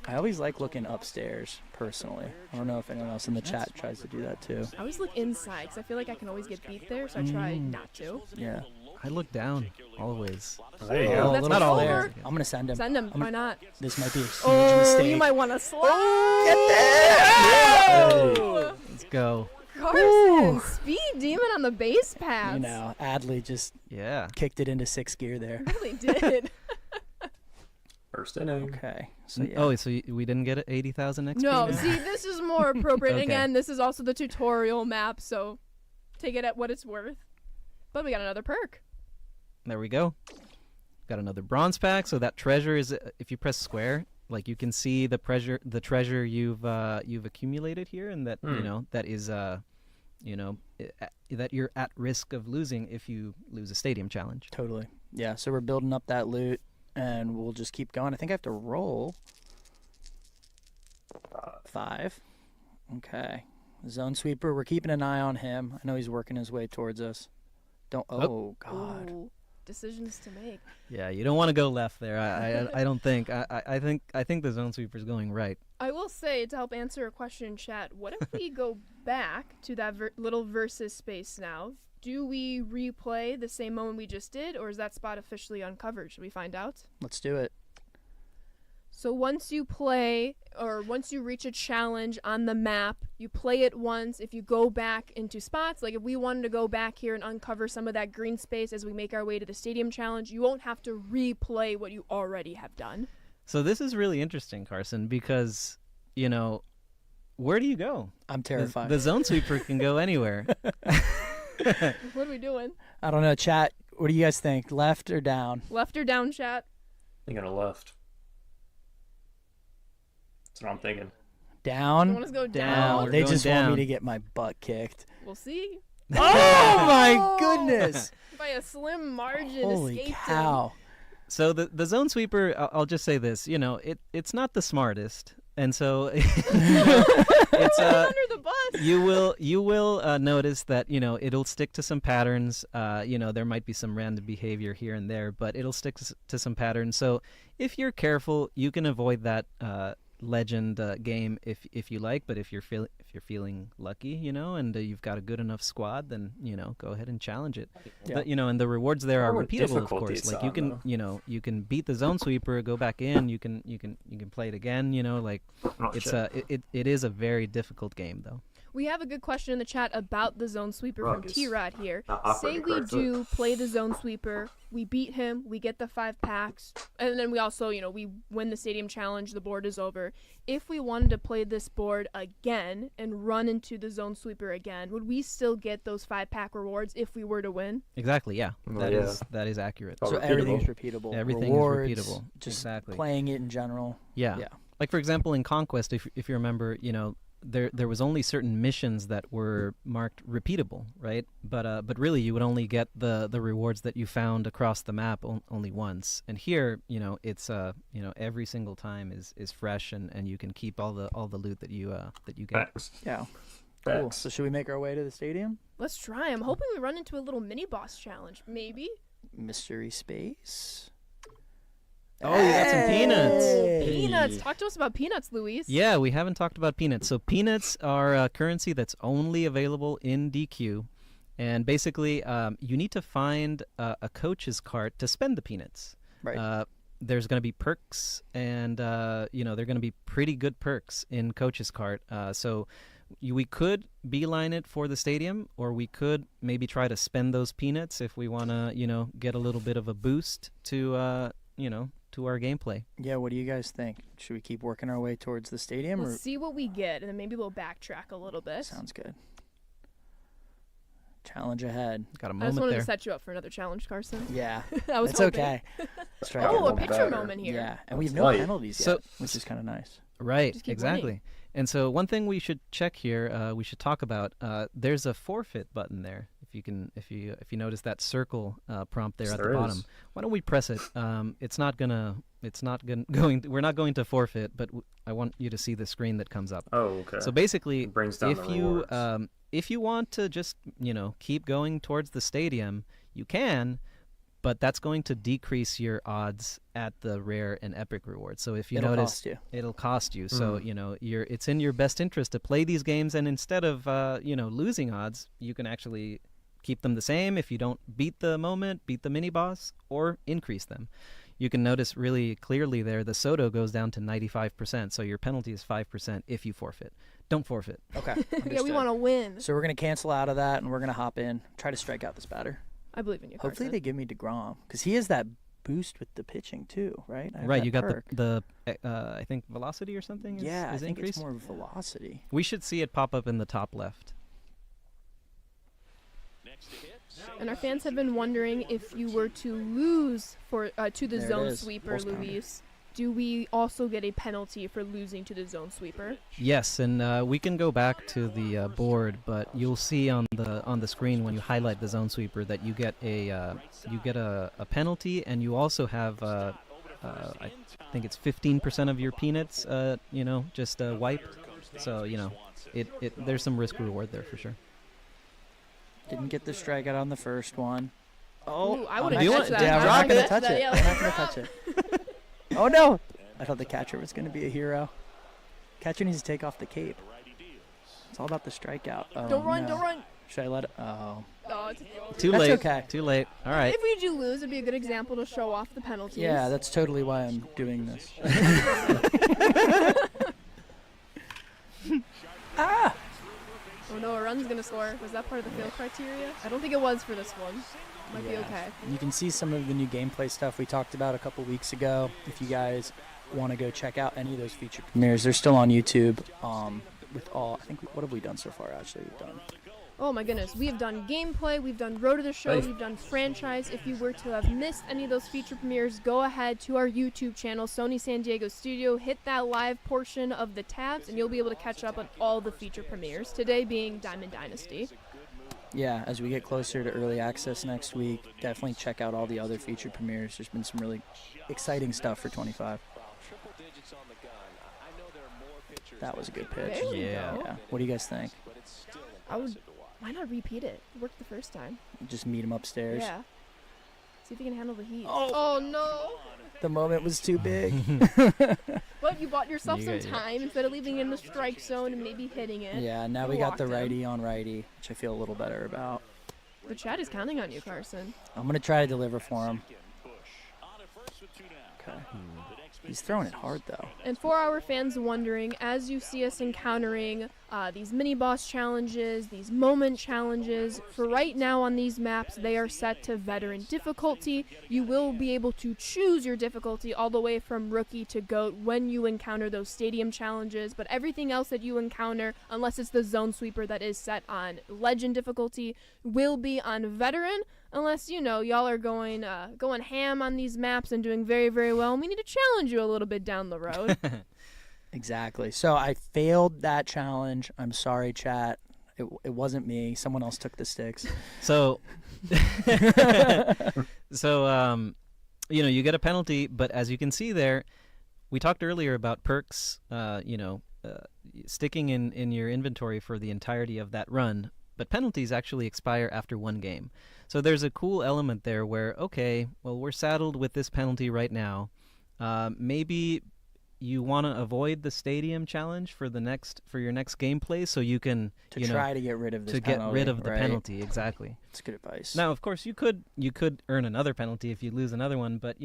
I always like looking upstairs, personally. I don't know if anyone else in the chat tries to do that too. I always look inside because I feel like I can always get beat there, so I try not to. Yeah. I look down always. There you Oh, go. a that's little not all flare. over. I'm gonna send him. Send him. I'm Why not? This might be a huge Oh, mistake. you might want to slide. Get there! Let's go. Carson. demon, Ooh. speed demon on the base paths. You know, Adley just Yeah. kicked it into 6th gear there. Really did. First inning. Okay. So yeah. Oh, so we didn't get 80,000 XP? No, now? see, this is more appropriate. Okay. Again, this is also the tutorial map, so take it at what it's worth. But we got another perk. There we go. Got another bronze pack. So that treasure is, if you press square, like you can see the treasure you've accumulated here, and that you know that is that you're at risk of losing if you lose a stadium challenge. Totally. Yeah, so we're building up that loot, and we'll just keep going. I think I have to roll 5. Okay. Zone sweeper, we're keeping an eye on him. I know he's working his way towards us. Don't. Oh, God. Ooh, decisions to make. Yeah, you don't want to go left there. I don't think. I think the zone sweeper's going right. I will say, to help answer a question in chat, what if we go back to that little versus space now? Do we replay the same moment we just did, or is that spot officially uncovered? Should we find out? Let's do it. So once you play, or once you reach a challenge on the map, you play it once. If you go back into spots, like if we wanted to go back here and uncover some of that green space as we make our way to the stadium challenge, you won't have to replay what you already have done. So this is really interesting, Carson, because, you know, where do you go? I'm terrified. The zone sweeper can go anywhere. What are we doing? I don't know, chat. What do you guys think? Left or down? Left or down, chat? Thinking of left. That's what I'm thinking. Down? You want us to go Down. down? We're They going just want me down. to get my butt kicked. We'll see. Oh, my goodness. By a slim margin, Holy escaped cow. So the zone sweeper, I'll just say this, you know, it's not the smartest, and so him. Under the bus. you will notice that, you know, it'll stick to some patterns. You know, there might be some random behavior here and there, but it'll stick to some patterns. So if you're careful, you can avoid that legend game if you like. But if you're feeling lucky, you know, and you've got a good enough squad, then, you know, go ahead and challenge it. Yeah. But, you know, and the rewards there are What repeatable, of difficulty course. it's Like on, you can, though. you know, you can beat the zone sweeper, go back in. You can play it again. You know, like Oh, it's shit. it is a very difficult game though. We have a good question in the chat about the zone sweeper from Ruckus. T-Rod here. Not Say operating we correctly. do play the zone sweeper, we beat him, we get the 5 packs, and then we also, you know, we win the stadium challenge, the board is over. If we wanted to play this board again and run into the zone sweeper again, would we still get those 5-pack rewards if we were to win? Exactly. Yeah. Well, That is accurate. Oh, So repeatable. everything's repeatable. Everything is Rewards, repeatable. Just Exactly. playing it in general. Yeah. Yeah. Like for example, in Conquest, if you remember, you know, there was only certain missions that were marked repeatable, right? But really, you would only get the rewards that you found across the map only once. And here, you know, it's you know, every single time is fresh, and you can keep all the loot that you get. Facts. Yeah. Cool. Facts. So should we make our way to the stadium? Let's try. I'm hoping we run into a little mini boss challenge, maybe. Mystery space. Oh, you got some peanuts. Hey. Peanuts. Talk to us about peanuts, Luis. Yeah, we haven't talked about peanuts. So peanuts are a currency that's only available in DQ, and basically, you need to find a coach's cart to spend the peanuts. Right. There's going to be perks, and you know, they're going to be pretty good perks in coach's cart. So we could beeline it for the stadium, or we could maybe try to spend those peanuts if we want to, you know, get a little bit of a boost to, you know, to our gameplay. Yeah, what do you guys think? Should we keep working our way towards the stadium? We'll Or see what we get, and then maybe we'll backtrack a little bit. sounds good. Challenge ahead. Got a I just moment wanted there. to set you up for another challenge, Carson. Yeah, I was it's hoping. okay. Strike Oh, it. a picture moment here. Yeah, and we have That's no light. penalties yet, So- which is kind of nice. Right, Just keep exactly. winning. And so one thing we should check here, we should talk about. There's a forfeit button there. If you notice that circle prompt there Yes, at there the bottom, is. why don't we press it? We're not going to forfeit, but I want you to see the screen that comes up. Oh, okay. So basically, It brings down if the you rewards. if you want to just, you know, keep going towards the stadium, you can, but that's going to decrease your odds at the rare and epic rewards. So if you It'll notice, cost you. it'll cost you. So Mm. you know, it's in your best interest to play these games, and instead of you know, losing odds, you can actually keep them the same if you don't beat the moment, beat the mini boss, or increase them. you can notice really clearly there the Soto goes down to 95%. So your penalty is 5% if you forfeit. Don't forfeit. Okay. Yeah, we understood. want to win. So we're going to cancel out of that, and we're going to hop in, try to strike out this batter. I believe in you, Hopefully Carson. they give me DeGrom, because he has that boost with the pitching too, right? I have Right, that you got perk. the I think velocity or something is, Yeah, I is think increased. it's more velocity. We should see it pop up in the top left. And our fans have been wondering if you were to lose for to the There it zone is. sweeper, Pulse pounder. Luis, do we also get a penalty for losing to the zone sweeper? Yes, and we can go back to the board, but you'll see on the screen when you highlight the zone sweeper that you get a penalty, and you also have I think it's 15% of your peanuts, just wiped. So there's some risk reward there for sure. Didn't get the strikeout on the first one. Ooh, I I'm wouldn't not touch gonna- that. Yeah, I'm we're not not gonna gonna touch touch it. that. Yeah, We're not let's gonna throw touch out. it. Oh no! I thought the catcher was gonna be a hero. Catcher needs to take off the cape. It's all about the strikeout. Oh, Don't run, no. don't run. Should I let it? Oh. Oh, Too That's late. okay. Too late. All right. If we do lose, it'd be a good example to show off the penalties. Yeah, that's totally why I'm doing this. Ah! Oh no, a run's gonna score. Was that part of the field criteria? I don't think it was for this one. Might be Yeah. okay. You can see some of the new gameplay stuff we talked about a couple weeks ago. If you guys want to go check out any of those feature premieres, they're still on YouTube. With all, I think, what have we done so far? Actually, we've done. Oh my goodness, we have done gameplay, we've done Road to the Show, Hey. we've done franchise. If you were to have missed any of those feature premieres, go ahead to our YouTube channel, Sony San Diego Studio, hit that live portion of the tabs, and you'll be able to catch up on all the feature premieres, today being Diamond Dynasty. Yeah, as we get closer to early access next week, definitely check out all the other feature premieres. There's been some really exciting stuff for 25. That was a good pitch. There we Yeah. go. Yeah. What do you guys think? Why not repeat it? It worked the first time. Just meet him upstairs. Yeah. See if you can handle the heat. Oh. No! The moment was too big. But you bought yourself You some got- time instead of leaving it in the strike zone and maybe hitting it. Yeah, now You we got the walked in. righty on righty, which I feel a little better about. The chat is counting on you, Carson. I'm going to try to deliver for him. Okay. He's throwing it hard, though. And for our fans wondering, as you see us encountering these mini boss challenges, these moment challenges, for right now on these maps, they are set to veteran difficulty. You will be able to choose your difficulty all the way from rookie to GOAT when you encounter those stadium challenges, but everything else that you encounter, unless it's the zone sweeper that is set on legend difficulty, will be on veteran. Unless, y'all are going ham on these maps and doing very, very well, and we need to challenge you a little bit down the road. Exactly. So I failed that challenge. I'm sorry, chat. It wasn't me. Someone else took the sticks. So, you get a penalty, but as you can see there, we talked earlier about perks, sticking in your inventory for the entirety of that run, but penalties actually expire after one game. So there's a cool element there where, okay, well, we're saddled with this penalty right now. Maybe you want to avoid the stadium challenge for your next gameplay, so you can Try to get rid of this to penalty. get rid of the right? penalty. Exactly. That's good advice. Now, of course, you could earn another penalty if you lose another one, but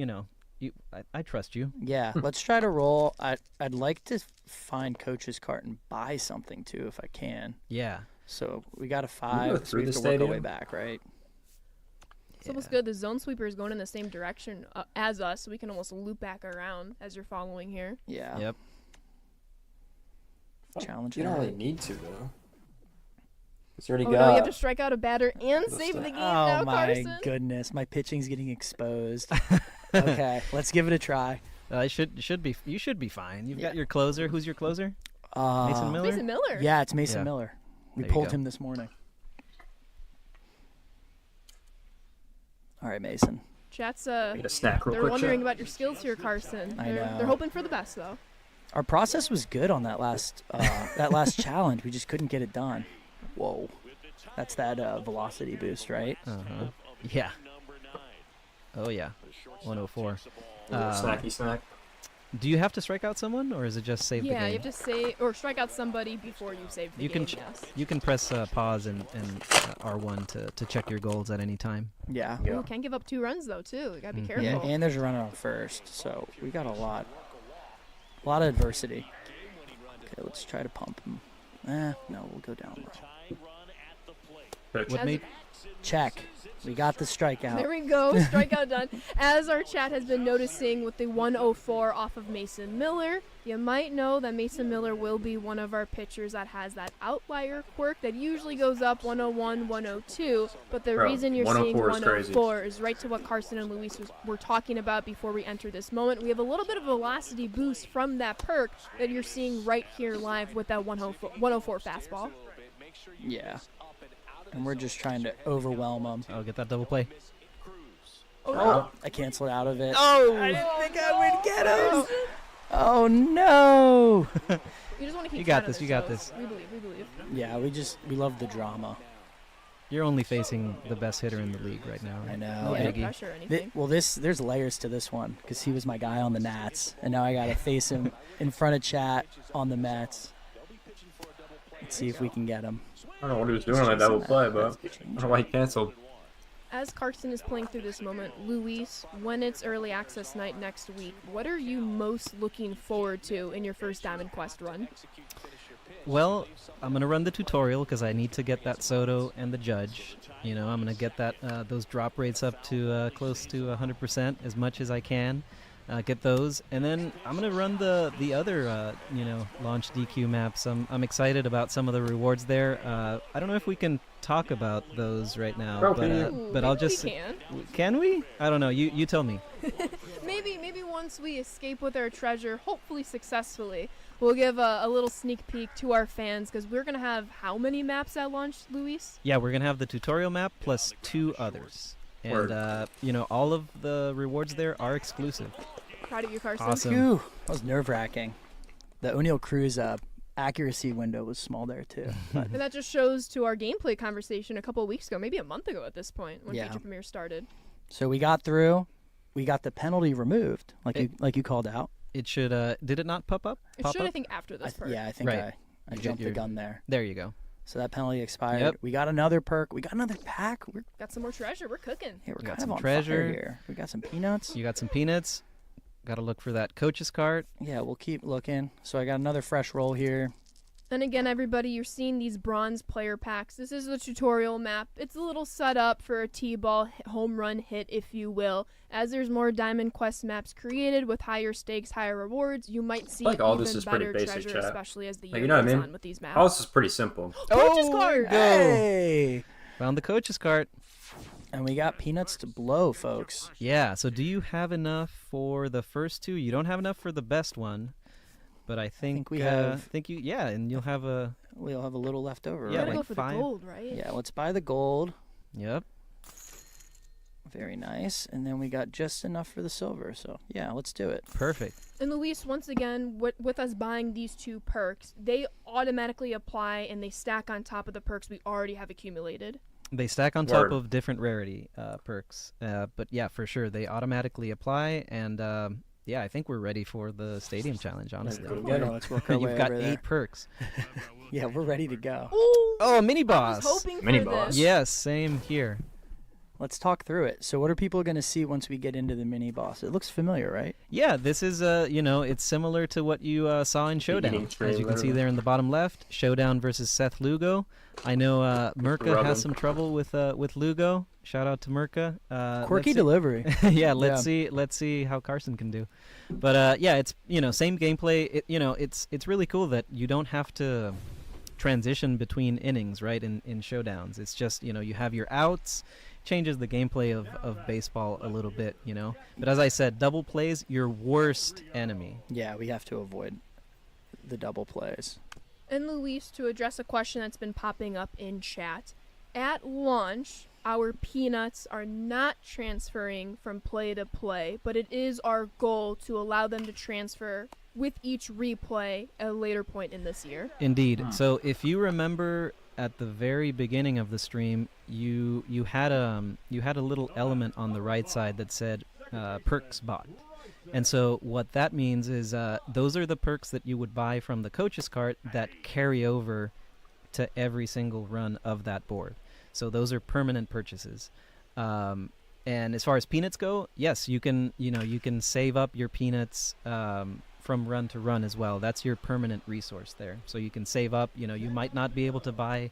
I trust you. Yeah, let's try to roll. I'd like to find Coach's cart and buy something too if I can. Yeah. So we got a Can 5. we go So through we have the to work our way stadium? back, right? It's almost good. The zone sweeper is going in the same direction as us, so we can almost loop back around as you're following here. Yeah. Yep. Challenge. You don't ahead. really need to, though. It's already Oh got. no, you have to strike out a batter and That's save the the- game Oh now, my Carson. goodness, my pitching's getting exposed. Okay, let's give it a try. You should be fine. You've got your closer. Who's your closer? Mason Miller. Mason Miller. Yeah, it's Mason Yeah. Miller. We There you pulled go. him this morning. All right, Mason. Chat's Need a snack real they're quick. wondering chat. about your skills here, Carson. I They're know. hoping for the best though. Our process was good on that last challenge. We just couldn't get it done. Whoa, that's that velocity boost, right? Uh-huh. Yeah. Oh yeah. 104. Snacky snack. Do you have to strike out someone, or is it just save the game? Yeah, you have to say or strike out somebody before you save the You game. can Yes. You can press pause and R1 to check your goals at any time. Yeah. Ooh, can't give up 2 runs though, too. You gotta be careful. Yeah, and there's a runner on first, so we got a lot of adversity. Okay, let's try to pump him. No, we'll go down low. Pitch. What made Check. We got the strikeout. There we go, strikeout done. As our chat has been noticing with the 104 off of Mason Miller, you might know that Mason Miller will be one of our pitchers that has that outlier quirk that usually goes up 101, 102. But the Bro, reason you're 104 seeing is crazy. 104 is right to what Carson and Luis were talking about before we enter this moment. We have a little bit of velocity boost from that perk that you're seeing right here live with that 104 fastball. Yeah. And we're just trying to overwhelm them. Oh, get that double play. Oh, I canceled out of it. Oh! I didn't think I would get him. Oh, no. You just want to keep You got Chad on this, their you got toes. this. We believe. Yeah, we love the drama. You're only facing the best hitter in the league right now. I Right? know. No And pressure or anything. there's layers to this one because he was my guy on the Nats, and now I got to face him in front of chat on the Mets. Let's see if we can get him. I don't know what he was doing on that double play, but I don't know why he canceled. As Carson is playing through this moment, Luis, when it's early access night next week, what are you most looking forward to in your first Diamond Quest run? Well, I'm gonna run the tutorial because I need to get that Soto and the Judge. You know, I'm gonna get that those drop rates up to close to 100% as much as I can. Get those, and then I'm gonna run the other launch DQ maps. I'm excited about some of the rewards there. I don't know if we can talk about those right now, Ooh, but I'll maybe just we can. Can we? I don't know. You tell me. Maybe once we escape with our treasure, hopefully successfully, we'll give a little sneak peek to our fans because we're gonna have how many maps at launch, Luis? Yeah, we're gonna have the tutorial map plus 2 others, and all of the rewards there are exclusive. Proud of you, Carson. Awesome. Phew, that was nerve-wracking. The O'Neill Cruz accuracy window was small there too. But And that just shows to our gameplay conversation a couple of weeks ago, maybe a month ago at this point when Yeah. Feature Premiere started. so we got through. We got the penalty removed, It- like you called out. It should. Did it not pop up? It Pop should, I up? think, after this part. I think Right. I You get jumped the your- gun there. There you go. So that penalty expired. Yep. We got another perk. We got another pack. We're Got some more treasure. We're cooking. we're got kind some of on treasure. fire here. We got some peanuts. You got some peanuts. Got to look for that coach's cart. Yeah, we'll keep looking. So I got another fresh roll here. And again, everybody, you're seeing these bronze player packs. This is the tutorial map. It's a little set up for a T-ball home run hit, if you will. As there's more Diamond Quest maps created with higher stakes, higher rewards, you might see Like all even this is pretty better basic, treasure, chat. especially as the Like, year you know what I goes mean? on with these maps. All this is pretty simple. Coach's card! Hey! Found the coach's cart. And we got peanuts to blow, folks. Yeah, so do you have enough for the first 2? You don't have enough for the best one, but I think we have- and you'll have a We'll have a little left over. You Yeah, gotta right? go like for 5. the gold, right? Yeah, let's buy the gold. Yep. Very nice. And then we got just enough for the silver. So, yeah, let's do it. Perfect. And Luis, once again, with us buying these 2 perks, they automatically apply and they stack on top of the perks we already have accumulated. They stack on top Word. of different rarity perks, but yeah, for sure they automatically apply. And yeah, I think we're ready for the stadium challenge. Honestly, go. Yeah, let's work our way you've got over 8 there. perks. Yeah, we're ready to go. Ooh, Oh, mini I boss. was hoping Mini for boss. this. Yes, same here. Let's talk through it. So, what are people going to see once we get into the mini boss? It looks familiar, right? Yeah, this is it's similar to what you saw in Showdown. eating tray, As you can see literally. there in the bottom left, Showdown versus Seth Lugo. I know Merca Rubbing. has some trouble with Lugo. Shout out to Merca. Quirky let's see- delivery. yeah, let's see how Carson can do. But yeah, it's same gameplay. It's really cool that you don't have to transition between innings, right? In showdowns, it's just you have your outs. Changes the gameplay of baseball a little bit, But as I said, double plays your worst enemy. Yeah, we have to avoid the double plays. And Luis, to address a question that's been popping up in chat, at launch, our peanuts are not transferring from play to play, but it is our goal to allow them to transfer with each replay at a later point in this year. Indeed. So if you remember at the very beginning of the stream, you had a little element on the right side that said perks bot. And so what that means is those are the perks that you would buy from the coach's cart that carry over to every single run of that board. So those are permanent purchases. And as far as peanuts go, yes, you can save up your peanuts from run to run as well. That's your permanent resource there. So you can save up. You might not be able to buy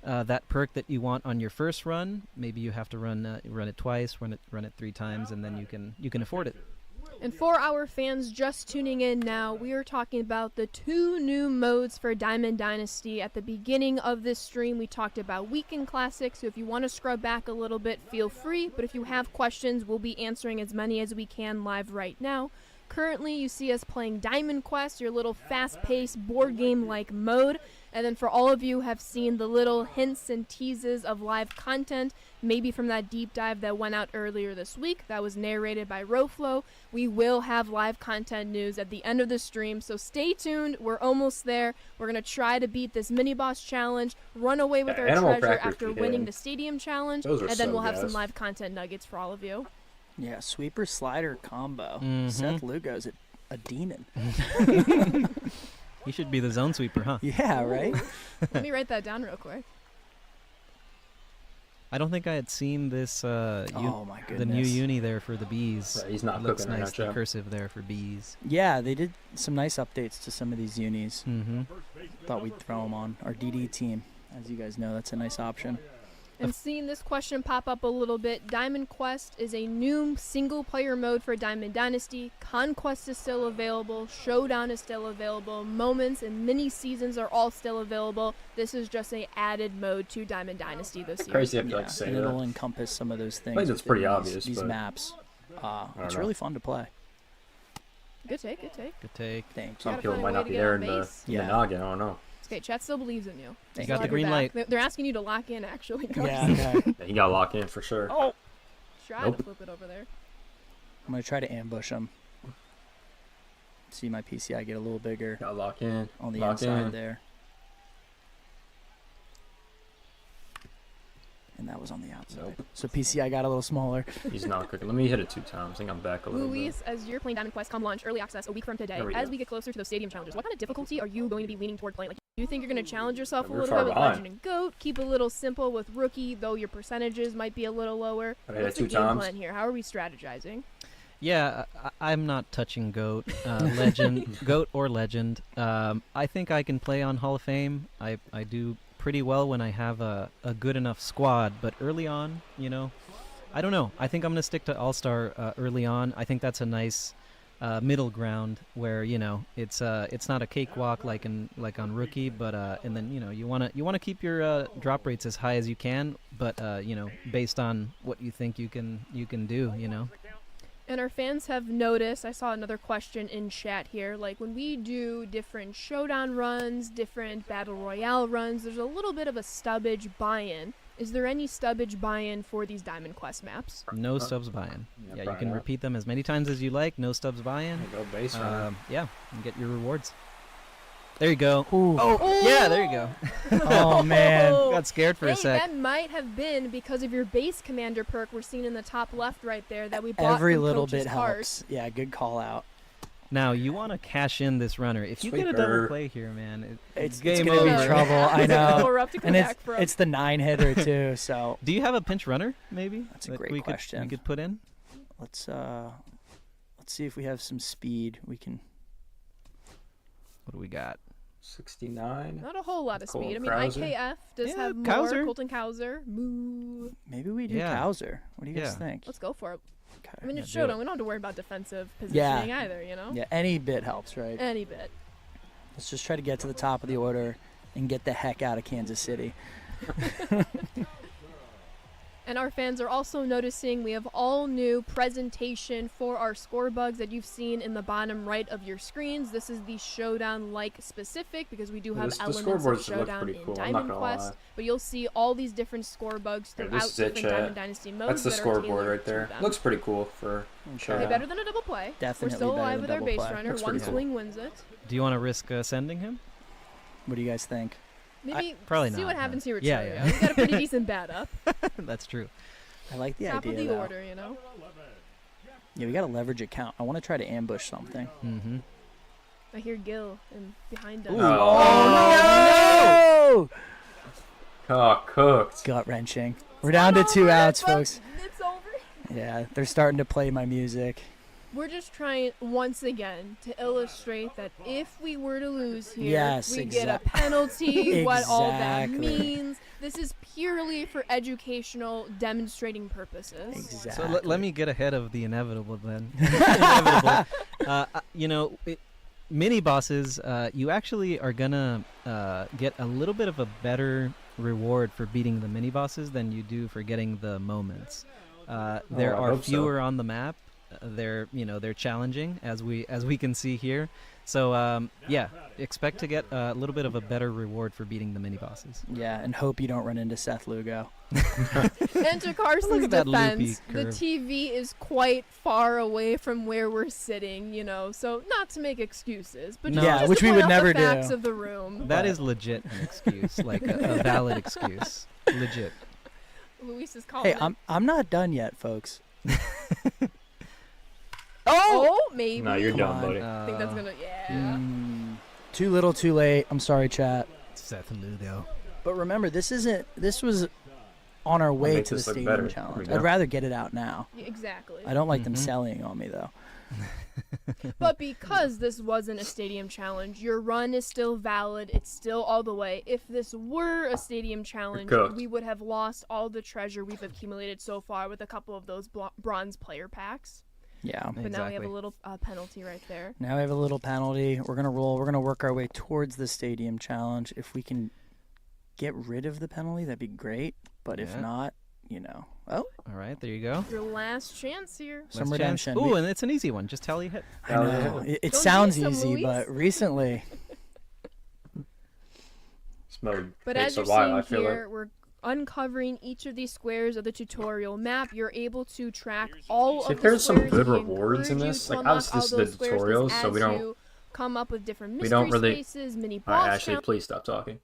that perk that you want on your first run. Maybe you have to run it twice, run it 3 times, and then you can afford it. And for our fans just tuning in now, we are talking about the 2 new modes for Diamond Dynasty. At the beginning of this stream, we talked about Weekend Classic, so if you want to scrub back a little bit, feel free. But if you have questions, we'll be answering as many as we can live right now. Currently, you see us playing Diamond Quest, your little fast-paced board game-like mode. And then for all of you who have seen the little hints and teases of live content, maybe from that deep dive that went out earlier this week, that was narrated by Roflo, we will have live content news at the end of the stream, so stay tuned. We're almost there. We're going to try to beat this mini-boss challenge, run away with our treasure after winning the stadium challenge, and then we'll have some live content nuggets for all of you. Yeah, sweeper slider combo. Seth Lugo's a demon. He should be the zone sweeper, huh? Yeah, right? Let me write that down real quick. I don't think I had seen this. Oh my goodness! The new uni there for the bees. Right, he's not looks cooking nice. right The cursive there for bees. Yeah, they did some nice updates to some of these unis. Thought we'd throw them on our DD team. As you guys know, that's a nice option. And seeing this question pop up a little bit, Diamond Quest is a new single-player mode for Diamond Dynasty. Conquest is still available. Showdown is still available. Moments and mini-seasons are all still available. This is just an added mode to Diamond Dynasty this year. Crazy if you like to say and that. it'll encompass some of those things. I think it's pretty obvious. These but maps. It's know. really fun to play. Good take, good take. Good take. Thank Some Gotta people find a might way not to be get there on in the base. noggin. I don't know. Okay, chat still believes in you. Thank got Slap the your green back. light. They're asking you to lock in, actually. Yeah, okay. Yeah, he got locked in for sure. Oh, Try Nope. to flip it over there. I'm going to try to ambush them. See my PCI get a little bigger Got locked in. on the locked inside in. there. And that was on the outside. Nope. So PCI got a little smaller. He's not cooking. Let me hit it 2 times. I think I'm back a little Luis, as you're playing Diamond Quest, come launch early access a week from today. There we As go. we get closer to those stadium challenges, what kind of difficulty are you going to be leaning toward playing? Like, do you think you're going to challenge yourself a We're little far bit with behind. Legend and Goat? Keep it a little simple with Rookie, though your percentages might be a little lower. I hit it What's the 2 game times. plan here? How are we strategizing? Yeah, I'm not touching Goat, Legend, Goat or Legend. I think I can play on Hall of Fame. I do pretty well when I have a good enough squad, but early on, I don't know. I think I'm going to stick to All-Star early on. I think that's a nice middle ground where it's not a cakewalk like on Rookie, but and then you want to keep your drop rates as high as you can, but based on what you think you can do. And our fans have noticed, I saw another question in chat here, like when we do different showdown runs, different battle royale runs, there's a little bit of a stubbage buy-in. Is there any stubbage buy-in for these Diamond Quest maps? No stubs buy-in. Yeah, you probably can not. repeat them as many times as you like. No stubs buy-in. Go base runner. Yeah, and get your rewards. There you go. Ooh. Oh, yeah, there you go. Oh, man. Got scared for a sec. That might have been because of your base commander perk we're seeing in the top left right there that we bought Every from little Coach's bit cart. helps. Yeah, good call out. Now, you want to cash in this runner. If you get a double Sweeper. play here, man, It's game going to over. be trouble. I know. We're up to come And back from. it's the 9-hitter, too, so Do you have a pinch runner, maybe? That's a that great we question. We could put in? let's see if we have some speed. We can. What do we got? 69. Not a whole lot of Cole speed. I mean, Krauser. IKF does Yeah, have more. Krauser. Colton Krauser. Moo. Maybe we do Yeah. Kowser. What do you guys Yeah. think? Let's go for it. Okay. I mean, Yeah, it's do showdown. it. We don't have to worry about defensive Yeah. positioning either, Yeah, any bit helps, right? Any bit. Let's just try to get to the top of the order and get the heck out of Kansas City. And our fans are also noticing we have all new presentation for our score bugs that you've seen in the bottom right of your screens. This is the Showdown-like specific because we do Yeah, have the elements scoreboards of look Showdown pretty in cool, I'm not Diamond gonna Quest. lie. But you'll see all these different score bugs Yeah, throughout this is it, different chat. Diamond Dynasty modes. That's the that are scoreboard tailored right to there. them. Looks pretty cool for Okay, Showdown. better than a double play. Definitely We're still better alive than with our double base play. runner. Looks One pretty cool. swing wins it. Do you want to risk sending him? What do you guys think? Maybe probably see not, what no. happens here with Yeah, Showdown. yeah. We've got a pretty decent bat up. That's true. I like the Top idea. of the though. order, Yeah, we got to leverage account. I want to try to ambush something. Mm-hmm. I hear Gil behind us. Oh, no! Oh, cooked. Gut wrenching. We're down to 2 outs, folks. It's over. Yeah, they're starting to play my music. We're just trying once again to illustrate that if we were to lose here, Yes, we get a penalty, what all that Exactly. means. This is purely for educational, demonstrating purposes. Exactly. So let me get ahead of the inevitable then. Inevitable. Mini bosses, you actually are gonna get a little bit of a better reward for beating the mini bosses than you do for getting the moments. There I are hope so. fewer on the map. They're challenging as we can see here. So expect to get a little bit of a better reward for beating the mini bosses. Yeah, and hope you don't run into Seth Lugo. And to Carson's Look at that loopy defense, the curve. TV is quite far away from where we're sitting, so not to make excuses, but No. just, Yeah, just which to we point would out never the facts do. of the room. That is legit an excuse, like a valid excuse. Legit. Luis is calling. Hey, I'm not done yet, folks. Oh, maybe. No, you're Come done, on. buddy. I think that's gonna. Yeah. Too little, too late. I'm sorry, chat. Seth Lugo. But remember, this was on our way make to the this look stadium better. There challenge. we go. I'd rather get it out now. Yeah, exactly. I don't like them Mhm. selling on me though. But because this wasn't a stadium challenge, your run is still valid. It's still all the way. If this were a stadium challenge, cooked. we would have lost all the treasure we've accumulated so far with a couple of those bronze player packs. Yeah. But now we have Exactly. a little penalty right there. Now we have a little penalty. We're gonna roll. We're gonna work our way towards the stadium challenge. If we can get rid of the penalty, that'd be great. But if Yeah. not, oh, All right, there you go. Your last chance here. some Last chance. redemption. Ooh, and it's an easy one. Just tally hit. I know. Yeah. It Don't sounds jinx 'em, easy, but Luis. recently, This mode But takes as a you're while, I seeing feel here, like. we're uncovering each of these squares of the tutorial map. You're able to track all See, of the there's some squares. good We rewards in encourage you this. to Like, unlock obviously, this all is those the squares 'cause tutorial, so as we don't- you come up with different We mystery don't really. spaces, mini All right, boss actually, challenges. please stop talking.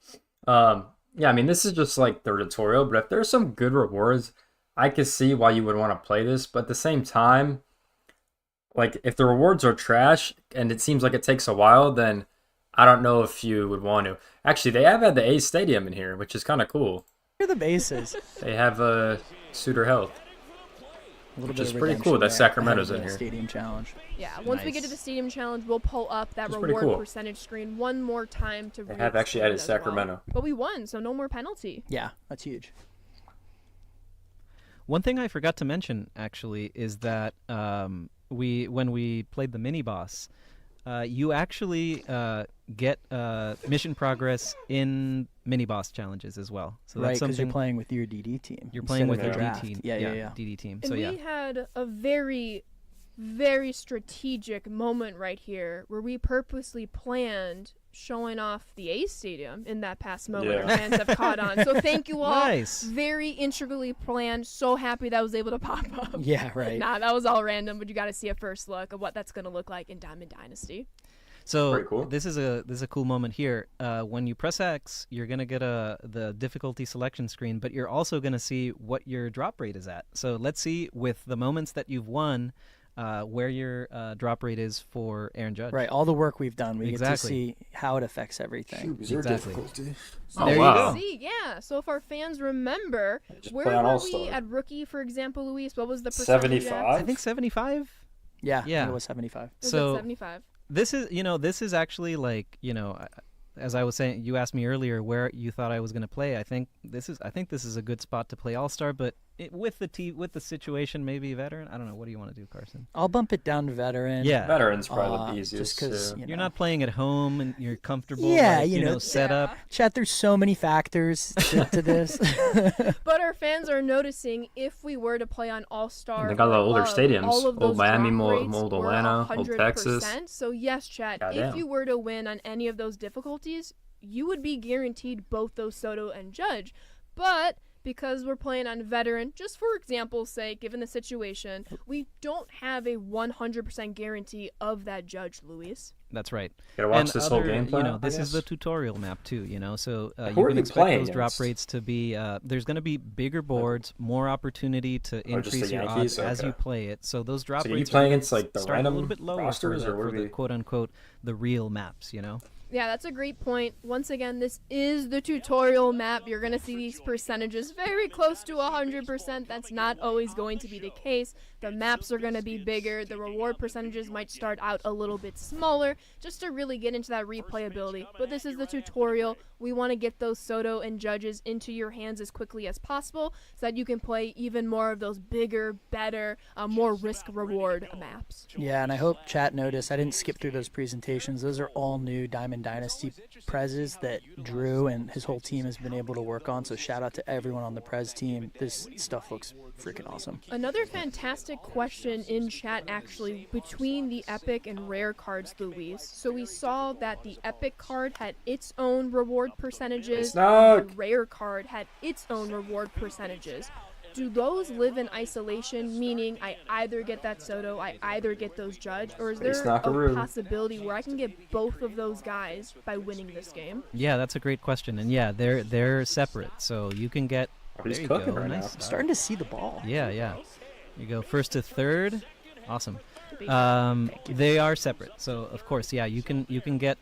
Yeah, I mean, this is just like the tutorial, but if there's some good rewards, I could see why you would want to play this. But at the same time, like, if the rewards are trash and it seems like it takes a while, then I don't know if you would want to. Actually, they have had the A's Stadium in here, which is kind of cool. here are the bases. They have Suitor Health. A little Which bit is of pretty redemption cool that there Sacramento's ahead of in the here. Stadium challenge. Yeah, once we get to the stadium challenge, we'll pull up that That's pretty reward cool. percentage screen one more time to They have actually added re-explain it as well. Sacramento. But we won, so no more penalty. Yeah, that's huge. One thing I forgot to mention actually is that when we played the mini boss, you actually get mission progress in mini boss challenges as well. So Right, that's because you're something playing with your DD team. you're playing instead with of your the DD draft. team. Yeah. DD team. And So we yeah. had a very, very strategic moment right here where we purposely planned showing off the A's Stadium in that past moment. Yeah. Our fans have caught on. So thank you all. Nice. Very integrally planned. So happy that was able to pop up. Yeah, right. Nah, that was all random, but you got to see a first look of what that's going to look like in Diamond Dynasty. So Pretty cool. this is a cool moment here. When you press X, you're gonna get the difficulty selection screen, but you're also gonna see what your drop rate is at. So let's see with the moments that you've won, where your drop rate is for Aaron Judge. Right, all the work we've done, we get to Exactly. see how it affects everything. Exactly. Oh, There you wow. go. See, yeah. So if our fans remember, Just where play on were All-Star. we at rookie, for example, Luis? What was the percentage? 75? I think 75. Yeah, I think Yeah. it was 75. So 75. this is actually like, as I was saying, you asked me earlier where you thought I was going to play. I think this is a good spot to play All-Star, but with the situation, maybe veteran. I don't know. What do you want to do, Carson? I'll bump it down to veteran. Yeah. Veterans probably the just easiest. because yeah. You're not playing at home and you're comfortable. Yeah, like, you know, set up. Chat, there's so many factors to this. But our fans are noticing if we were to play on All-Star, They got a lot of older above, stadiums. all of Old those Miami, drop rates old were Atlanta, old 100%. Texas. So yes, Chad, if Goddamn. you were to win on any of those difficulties, you would be guaranteed both those Soto and Judge. But because we're playing on veteran, just for example's sake, given the situation, we don't have a 100% guarantee of that Judge, Luis. That's right. Gotta watch And this whole other, gameplay. You know, I this is the guess. tutorial map too. You know, so Who you are can you expect playing those drop against? rates to be. There's going to be bigger boards, more opportunity to Oh, just increase the your Yankees? odds as Okay. you play it. So those drop So are you rates playing are gonna against, like, the start a little random bit lower rosters, or what for are the we- quote unquote the real maps. You know. Yeah, that's a great point. Once again, this is the tutorial map. You're going to see these percentages very close to 100%. That's not always going to be the case. The maps are going to be bigger. The reward percentages might start out a little bit smaller just to really get into that replayability. But this is the tutorial. We want to get those Soto and Judges into your hands as quickly as possible so that you can play even more of those bigger, better, more risk-reward maps. Yeah, and I hope chat noticed I didn't skip through those presentations. Those are all new Diamond Dynasty prezes that Drew and his whole team has been able to work on. So shout out to everyone on the Prez team. This stuff looks freaking awesome. Another fantastic question in chat, actually, between the epic and rare cards, Luis. So we saw that the epic card had its own reward percentages, and the rare card had its own reward percentages. Do those live in isolation, meaning I either get that Soto, I either get those Judge, or is there a possibility where I can get both of those guys by winning this game? Yeah, that's a great question, and yeah, they're separate, so you can get. He's There you cooking go. right Nice now. start. Starting to see the ball. Yeah, yeah. You go first to third. Awesome. Thank you. They are separate, so of course, yeah, you can get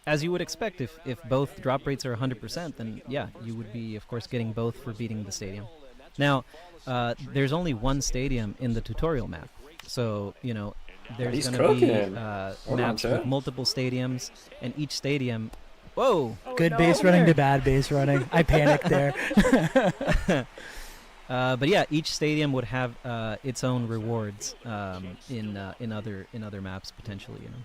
as you would expect if both drop rates are 100%, then yeah, you would be of course getting both for beating the stadium. Now, there's only one stadium in the tutorial map, so you know there's He's going to be cooking. Hold on, maps Chad. with multiple stadiums, and each stadium. Whoa! Good no. base running to bad base running. I panicked there. But yeah, each stadium would have its own rewards in other maps potentially. You know.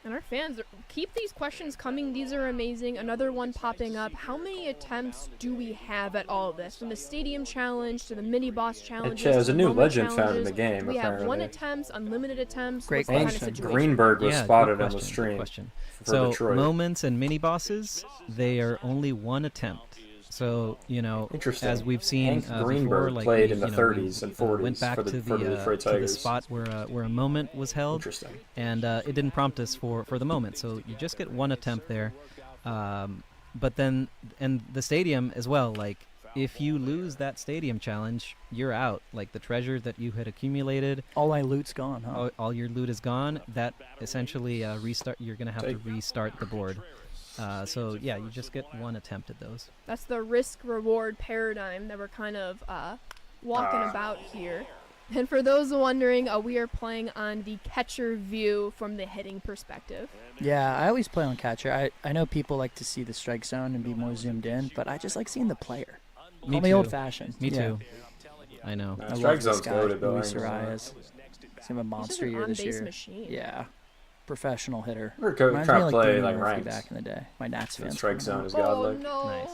And our fans, keep these questions coming. These are amazing. Another one popping up. How many attempts do we have at all of this? From the Stadium Challenge to the Mini Boss Challenges. there's to a the new moment legend found in challenges. the game, Do we have one apparently. attempts, unlimited attempts? Great What's the kind of question. situation? Greenberg was Yeah, spotted good on the question, stream good question. for So Detroit. moments and mini bosses, they are only one attempt. So you know, Interesting. as we've seen Hank before, Greenberg like played we, in the you know, 30s we, and 40s went back for the to Detroit to the Tigers. spot where a moment was held, Interesting. and it didn't prompt us for the moment. So you just get one attempt there, but then and the stadium as well. Like if you lose that stadium challenge, you're out. Like the treasure that you had accumulated, All my loot's gone, huh? all your loot is gone. That essentially restart. You're gonna have to restart the board. So yeah, you just get one attempt at those. That's the risk-reward paradigm that we're kind of walking about here. And for those wondering, we are playing on the catcher view from the hitting perspective. Yeah, I always play on catcher. I know people like to see the strike zone and be more zoomed in, but I just like seeing the player. Me Call me too. old-fashioned. Me Yeah. too. I know. I Strike love this zone's guy, goated, though, Luis I ain't gonna lie. Arias. He's having a He's just monster an year this on-base year. machine. Yeah, professional hitter. We're Reminds trying me to of, play Bruno like Murphy ranks. back in the day. My Nats The fans. strike will zone know. is Oh godlike. no, Nice.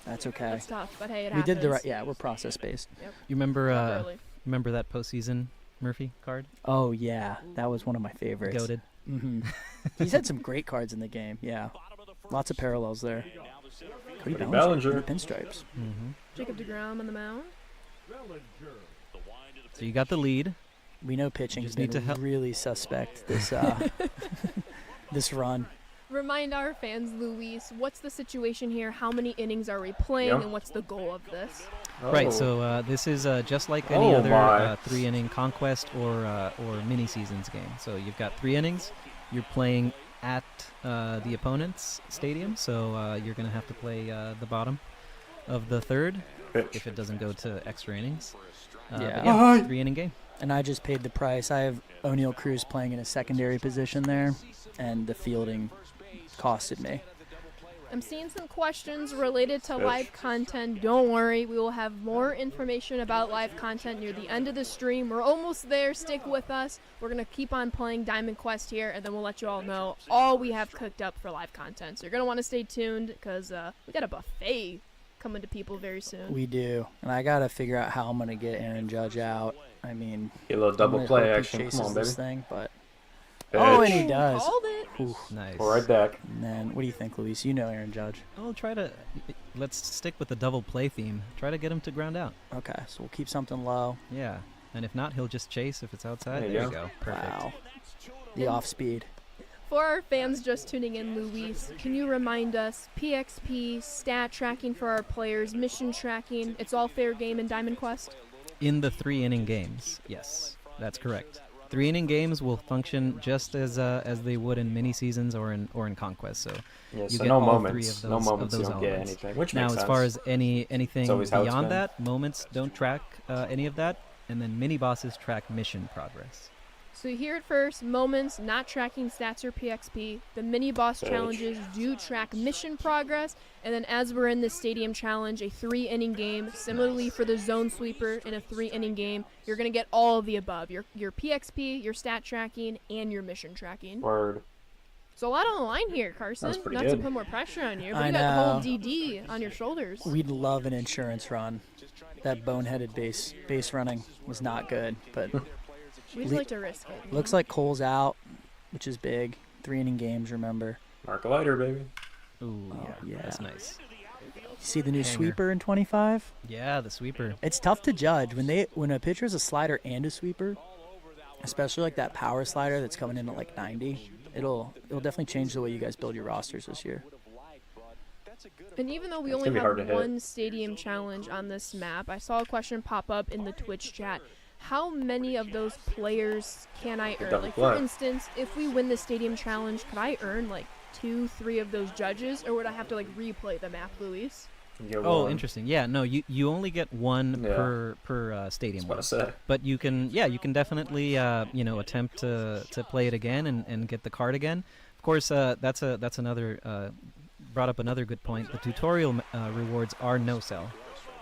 That's okay. that's tough, but hey, it We happens. did the right. Yeah, we're process based. You remember Up early. remember that postseason Murphy card? Oh yeah, that was one of my favorites. Goated. Mm-hmm. He's had some great cards in the game. Yeah, lots of parallels there. Cody Bellinger, Bellinger. pinstripes. Mm-hmm. Jacob DeGrom on the mound. So you got the lead. We know pitching has Just need been to help- really suspect this this run. Remind our fans, Luis, what's the situation here? How many innings are we playing, Yeah. and what's the goal of this? Right. Oh. So this is just like any Oh, other my. 3-inning conquest or mini seasons game. So you've got 3 innings. You're playing at the opponent's stadium, so you're going to have to play the bottom of the third Pitch. if it doesn't go to extra innings. Yeah. But yeah, 3-inning game. And I just paid the price. I have O'Neal Cruz playing in a secondary position there, and the fielding costed me. I'm seeing some questions related to Yes. live content. Don't worry, we will have more information about live content near the end of the stream. We're almost there. Stick with us. We're going to keep on playing Diamond Quest here, and then we'll let you all know all we have cooked up for live content. So you're going to want to stay tuned because we got a buffet coming to people very soon. We do, and I gotta figure out how I'm gonna get Aaron Judge out. I mean, Get a little double I'm gonna play hope he action. chases Come on, baby. this thing, but Pitch. oh, and he does. Called it. Ooh. Nice. We're right back. And then, what do you think, Luis? You know Aaron Judge. I'll try to. Let's stick with the double play theme. Try to get him to ground out. Okay, so we'll keep something low. Yeah. And if not, he'll just chase if it's outside. There you There you go. go. Perfect. Wow. the off speed. For our fans just tuning in, Luis, can you remind us, PXP, stat tracking for our players, mission tracking, it's all fair game in Diamond Quest? In the 3-inning games, yes, that's correct. 3-inning games will function just as they would in mini seasons or in Conquest. So Yeah, you so get no all moments. 3 of those, No moments of those you don't get elements. anything, which Now, makes as sense. far as anything always how it's beyond been. that, moments don't track any of that, and then mini bosses track mission progress. So you hear it first, moments, not tracking stats or PXP. The mini boss Sage. challenges do track mission progress. And then as we're in the stadium challenge, a 3-inning game, similarly for the zone sweeper in a 3-inning game, you're going to get all of the above. Your PXP, your stat tracking, and your mission tracking. Word. So a lot on the line here, Carson. That's pretty Not to good. put more pressure on you, but I you got the whole know. DD on your shoulders. We'd love an insurance run. That boneheaded base running was not good, but We'd like to risk it. looks like Cole's out, which is big. 3-inning games, remember. Mark a lighter, baby. Ooh, yeah. That's nice. You see the new Hanger. sweeper in 25? Yeah, the sweeper. It's tough to judge when a pitcher is a slider and a sweeper, especially like that power slider that's coming in at like 90. It'll definitely change the way you guys build your rosters this year. And even though we It's only gonna be hard have to hit. one stadium challenge on this map, I saw a question pop up in the Twitch chat. How many of those players can I earn? double Like, for play. instance, if we win the stadium challenge, could I earn like 2-3 of those judges, or would I have to like replay the map, Luis? You get Oh, one. interesting. Yeah, no, you only get one Yeah. per stadium. That's what I one. say. But you can definitely attempt to play it again and get the card again. Of course, that's another brought up another good point. The tutorial rewards are no sell.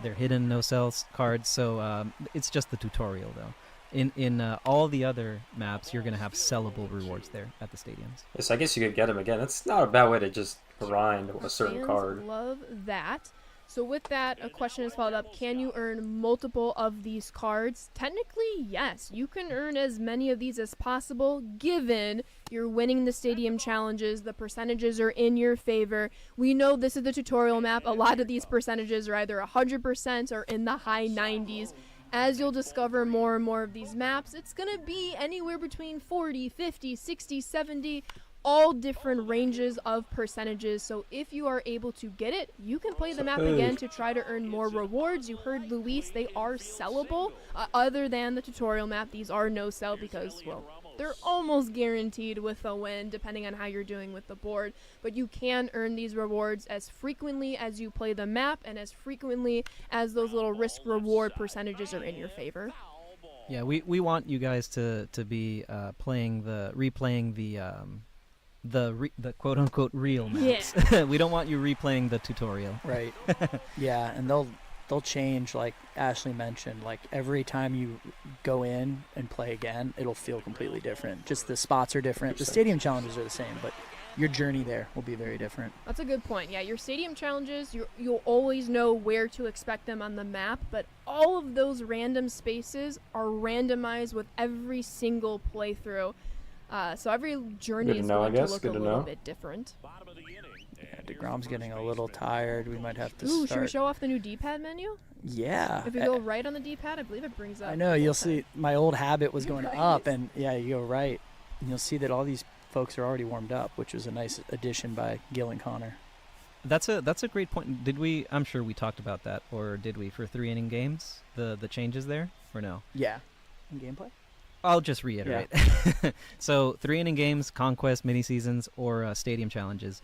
They're hidden no sell cards, so it's just the tutorial though. In all the other maps, you're gonna have sellable rewards there at the stadiums. Yes, I guess you could get him again. That's not a bad way to just grind a certain Fans card. love that. So with that, a question is followed up. Can you earn multiple of these cards? Technically, yes. You can earn as many of these as possible, given you're winning the stadium challenges. The percentages are in your favor. We know this is the tutorial map. A lot of these percentages are either 100% or in the high 90s. As you'll discover more and more of these maps, it's going to be anywhere between 40, 50, 60, 70, all different ranges of percentages. So if you are able to get it, you can play the map again to try to earn more rewards. You heard Luis, they are sellable. Other than the tutorial map, these are no sell because, well, they're almost guaranteed with a win, depending on how you're doing with the board. But you can earn these rewards as frequently as you play the map and as frequently as those little risk-reward percentages are in your favor. Yeah, we want you guys to be replaying the quote unquote real maps. Yeah. We don't want you replaying the tutorial. Right. Yeah, and they'll change, like Ashley mentioned. Like every time you go in and play again, it'll feel completely different. Just the spots are different. The stadium challenges are the same, but your journey there will be very different. That's a good point. Yeah, your stadium challenges, you'll always know where to expect them on the map, but all of those random spaces are randomized with every single playthrough. So every journey Good to is know, going I to guess. look Good a to little know. bit different. Yeah, DeGrom's getting a little tired. We might have to Ooh, start. should we show off the new D-pad menu? Yeah. If we go right on the D-pad, I believe it brings up. I know, you'll see my old habit was going Right. up, and yeah, you go right. And you'll see that all these folks are already warmed up, which was a nice addition by Gil and Connor. That's a great point. Did we? I'm sure we talked about that, or did we for 3-inning games? The changes there, or no? Yeah. In gameplay? I'll just reiterate. So 3-inning games, conquest, mini seasons, or stadium challenges.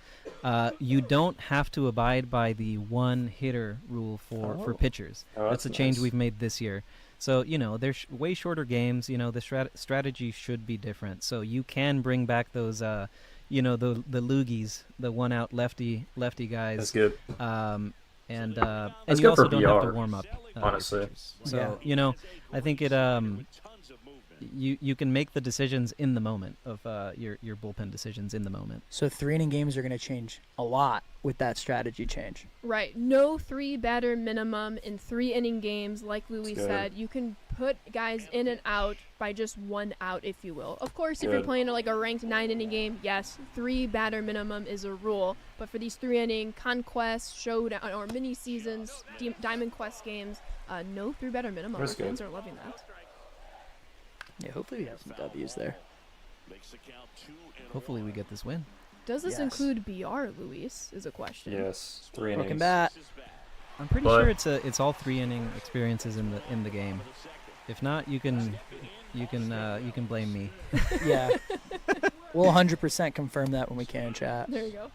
You don't have to abide by the one hitter rule for pitchers. Oh, That's a that's change nice. we've made this year. So they're way shorter games. The strategy should be different. So you can bring back those the loogies, the one out lefty guys. That's good. And That's you good for also don't have to VR, warm up. honestly. your pitchers. So I think it you can make the decisions in the moment of your bullpen decisions in the moment. So 3-inning games are going to change a lot with that strategy change. Right. No 3-batter minimum in 3-inning games, like Louis Good. said. You can put guys in and out by just 1 out, if you will. Of course, if you're Good. playing like a ranked 9-inning game, yes, 3-batter minimum is a rule. But for these 3-inning conquest, showdown, or mini seasons, Diamond Quest games, no 3-batter minimum. That's Our fans good. are loving that. Yeah, hopefully we have some W's there. Hopefully we get this win. Does this Yes. include BR, Luis? Is a question. Yes, 3 Broken innings. bat. I'm pretty But- sure it's all 3 inning experiences in the game. If not, you can blame me. Yeah. We'll 100% confirm that when we can chat. There you go.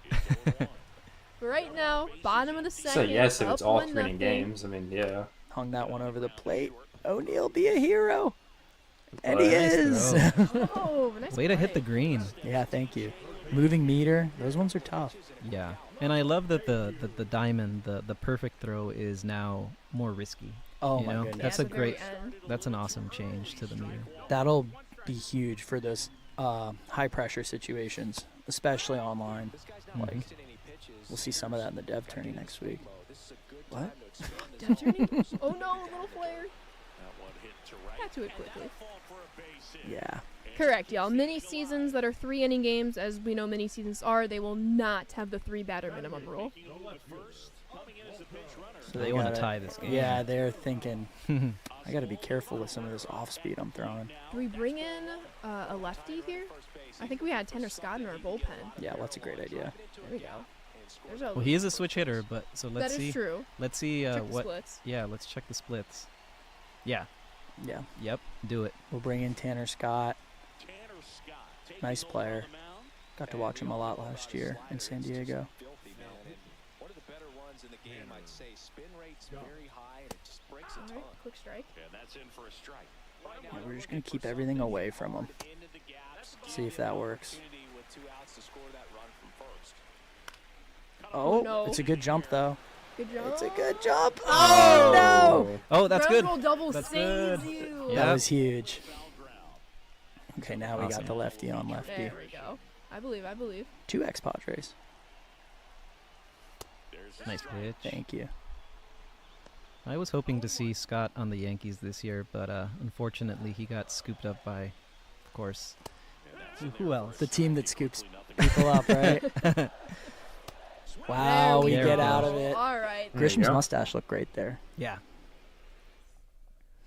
But right now, bottom of the So second. yes, if it's up all 1-0. 3 inning games, I mean, yeah. Hung that one over the plate. O'Neal, be a hero. And he Nice is. Oh, nice Way to hit the play. green. Yeah, thank you. Moving meter. Those ones are tough. Yeah, and I love that the diamond, the perfect throw is now more risky. Oh You my know, goodness. that's Yeah, a at the very great- end. That's an awesome change to the meter. That'll be huge for those high pressure situations, especially online. Like, we'll see some of that in the dev tourney next week. What? Dev turning? Oh no, little flare. Got to it quickly. Yeah. Correct, y'all. Mini seasons that are 3 inning games, as we know mini seasons are, they will not have the 3 batter minimum rule. So They want to gotta- tie this game. Yeah, they're thinking, I got to be careful with some of this off speed I'm throwing. Do we bring in a lefty here? I think we had Tanner Scott in our bullpen. Yeah, well, that's a great idea. There we go. There's a, Well, he is a switch hitter, but so let's that is see. true. Let's see Check the what. splits. Yeah, let's check the splits. Yeah. Yeah. Yep. Do it. We'll bring in Tanner Scott. Nice player. Got to watch him a lot last year in San Diego. Alright, quick strike. Yeah, we're just going to keep everything away from him. See if that works. Oh, no. it's a good jump, though. Good job. It's a good jump. Oh, no! Oh, that's Ground good. roll double That's saves good. you. Yeah. That was huge. Okay, now we Awesome. got the lefty on lefty. There we go. I believe. 2 ex-Padres. Nice pitch. Thank you. I was hoping to see Scott on the Yankees this year, but unfortunately he got scooped up by, of course, who else? The team that scoops people up, right? Wow, we There get go. out of it. All right. There you Grisham's go. mustache looked great there. Yeah.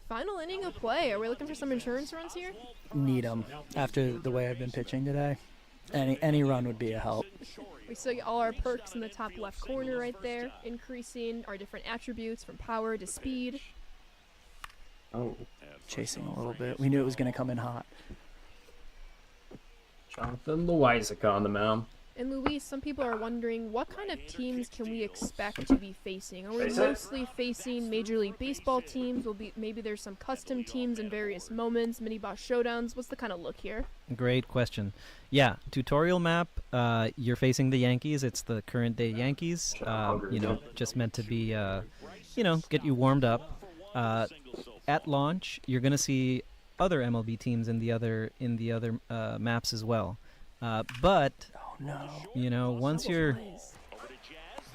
Final inning of play. Are we looking for some insurance runs here? Need 'em after the way I've been pitching today. Any run would be a help. We see all our perks in the top left corner right there, increasing our different attributes from power to speed. Oh, Chasing a little bit. We knew it was going to come in hot. Jonathan Loizaga on the mound. And Luis, some people are wondering, what kind of teams can we expect to be facing? Are we Face it. mostly facing Major League Baseball teams? Maybe there's some custom teams in various moments, mini boss showdowns. What's the kind of look here? Great question. Yeah, tutorial map. You're facing the Yankees. It's the current day Yankees. Just meant to be, get you warmed up. At launch, you're gonna see other MLB teams in the other maps as well. But Oh, no. once you're,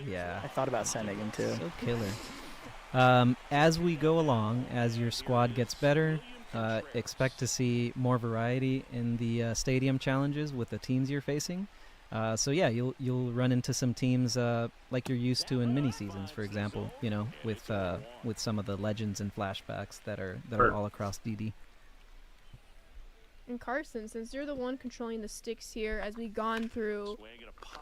yeah, I thought about sending him, too. so killer. As we go along, as your squad gets better, expect to see more variety in the stadium challenges with the teams you're facing. So yeah, you'll run into some teams like you're used to in mini seasons, for example. With some of the legends and flashbacks that are all across DD. And Carson, since you're the one controlling the sticks here, as we've gone through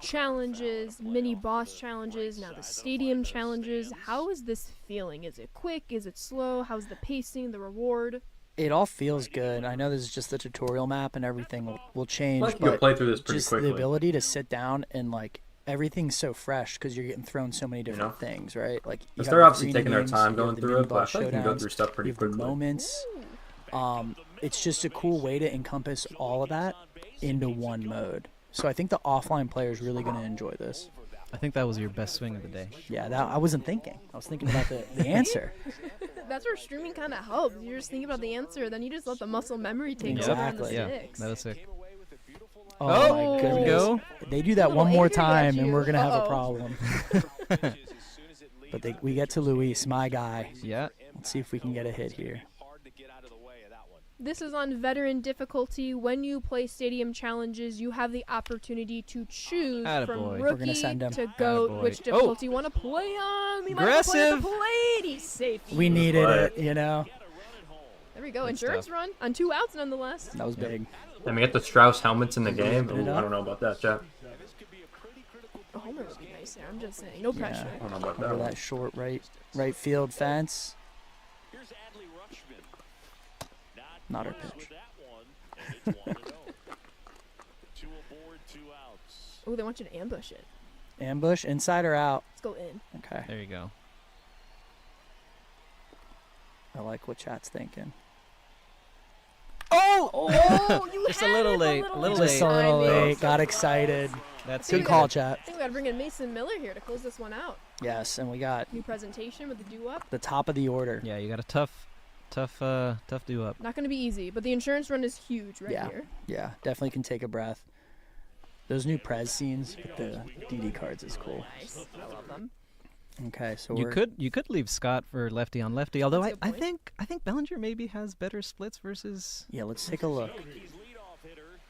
challenges, mini boss challenges, now the stadium challenges, how is this feeling? Is it quick? Is it slow? How's the pacing, the reward? It all feels good. I know this is just the tutorial map and everything will change, I feel like you'll but play through this pretty just quickly. the ability to sit down and, like, everything's so fresh because you're getting thrown so many different things, right? Like, you Because have they're the obviously arena taking their games, time you have going the through mini it, but I boss feel like you can go showdowns, through stuff pretty you have the quickly. moments. It's just a cool way to encompass all of that into one mode. So I think the offline player is really going to enjoy this. I think that was your best swing of the day. Yeah, I wasn't thinking. I was thinking about the answer. That's where streaming kind of helps. You're just thinking about the answer, then you just let the muscle memory take over on the Exactly. Yeah, sticks. that was sick. Oh, Oh, my there we goodness. go. They do that Little one more Adrian got time, and you. we're going to have a Uh-oh. problem. But we get to Luis, my guy. Yeah. Let's see if we can get a hit here. This is on veteran difficulty. When you play stadium challenges, you have the opportunity to choose Attaboy. from We're gonna rookie send him. to goat Attaboy. which Oh. difficulty you want to play on. We might have to play at the Aggressive. plate. He's safe. We needed it, you know? There we go. Good Insurance stuff. run on 2 outs nonetheless. That was big. And we get the Strauss helmets in the game. Ooh, I don't know about that, Jeff. A homer would be nice there. I'm just saying. No pressure. I don't know about Over that one. that short right field fence. Not our pitch. Oh, they want you to ambush it. Ambush, inside or out? Let's go in. Okay. There you go. I like what chat's thinking. Oh, you Just a had little it late, a little Just a late. little timing. late. Got excited. That's Good you call, gotta- chat. I think we got to bring in Mason Miller here to close this one out. Yes, and we got New presentation with the do-up. the top of the order. Yeah, you got a tough do up. Not going to be easy, but the insurance run is huge right Yeah. here. Yeah, definitely can take a breath. Those new Prez scenes with the DD cards is cool. Nice. I love them. Okay, so You could leave Scott for lefty on lefty. Although That's a I good point. think Bellinger maybe has better splits versus Yeah, let's take a look.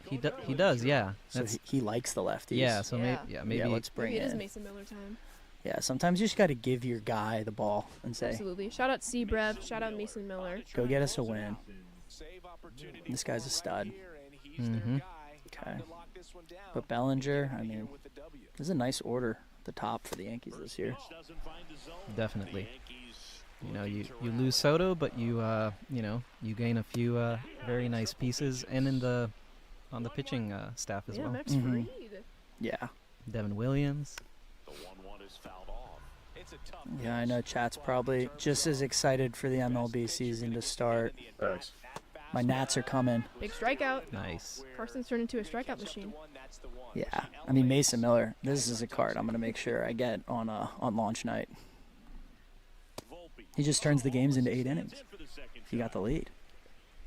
he does. Yeah. So he likes the lefties. yeah. So Yeah. maybe Yeah, let's bring Maybe it is in. Mason Miller time. Yeah, sometimes you just got to give your guy the ball and say, Absolutely. Shout out Seabrev. Shout out Mason Miller. go get us a win. This guy's a stud. Mhm. Okay. But Bellinger, I mean, this is a nice order at the top for the Yankees this year. definitely. You know, you lose Soto, but you you gain a few very nice pieces, and on the pitching staff as Yeah, well. Max Mhm. Fried. Yeah. Devin Williams. Yeah, I know chat's probably just as excited for the MLB season to start. Thanks. My Nats are coming. Big strikeout. Nice. Carson's turned into a strikeout machine. Yeah, I mean Mason Miller. This is a card I'm gonna make sure I get on launch night. He just turns the games into 8 innings. He got the lead.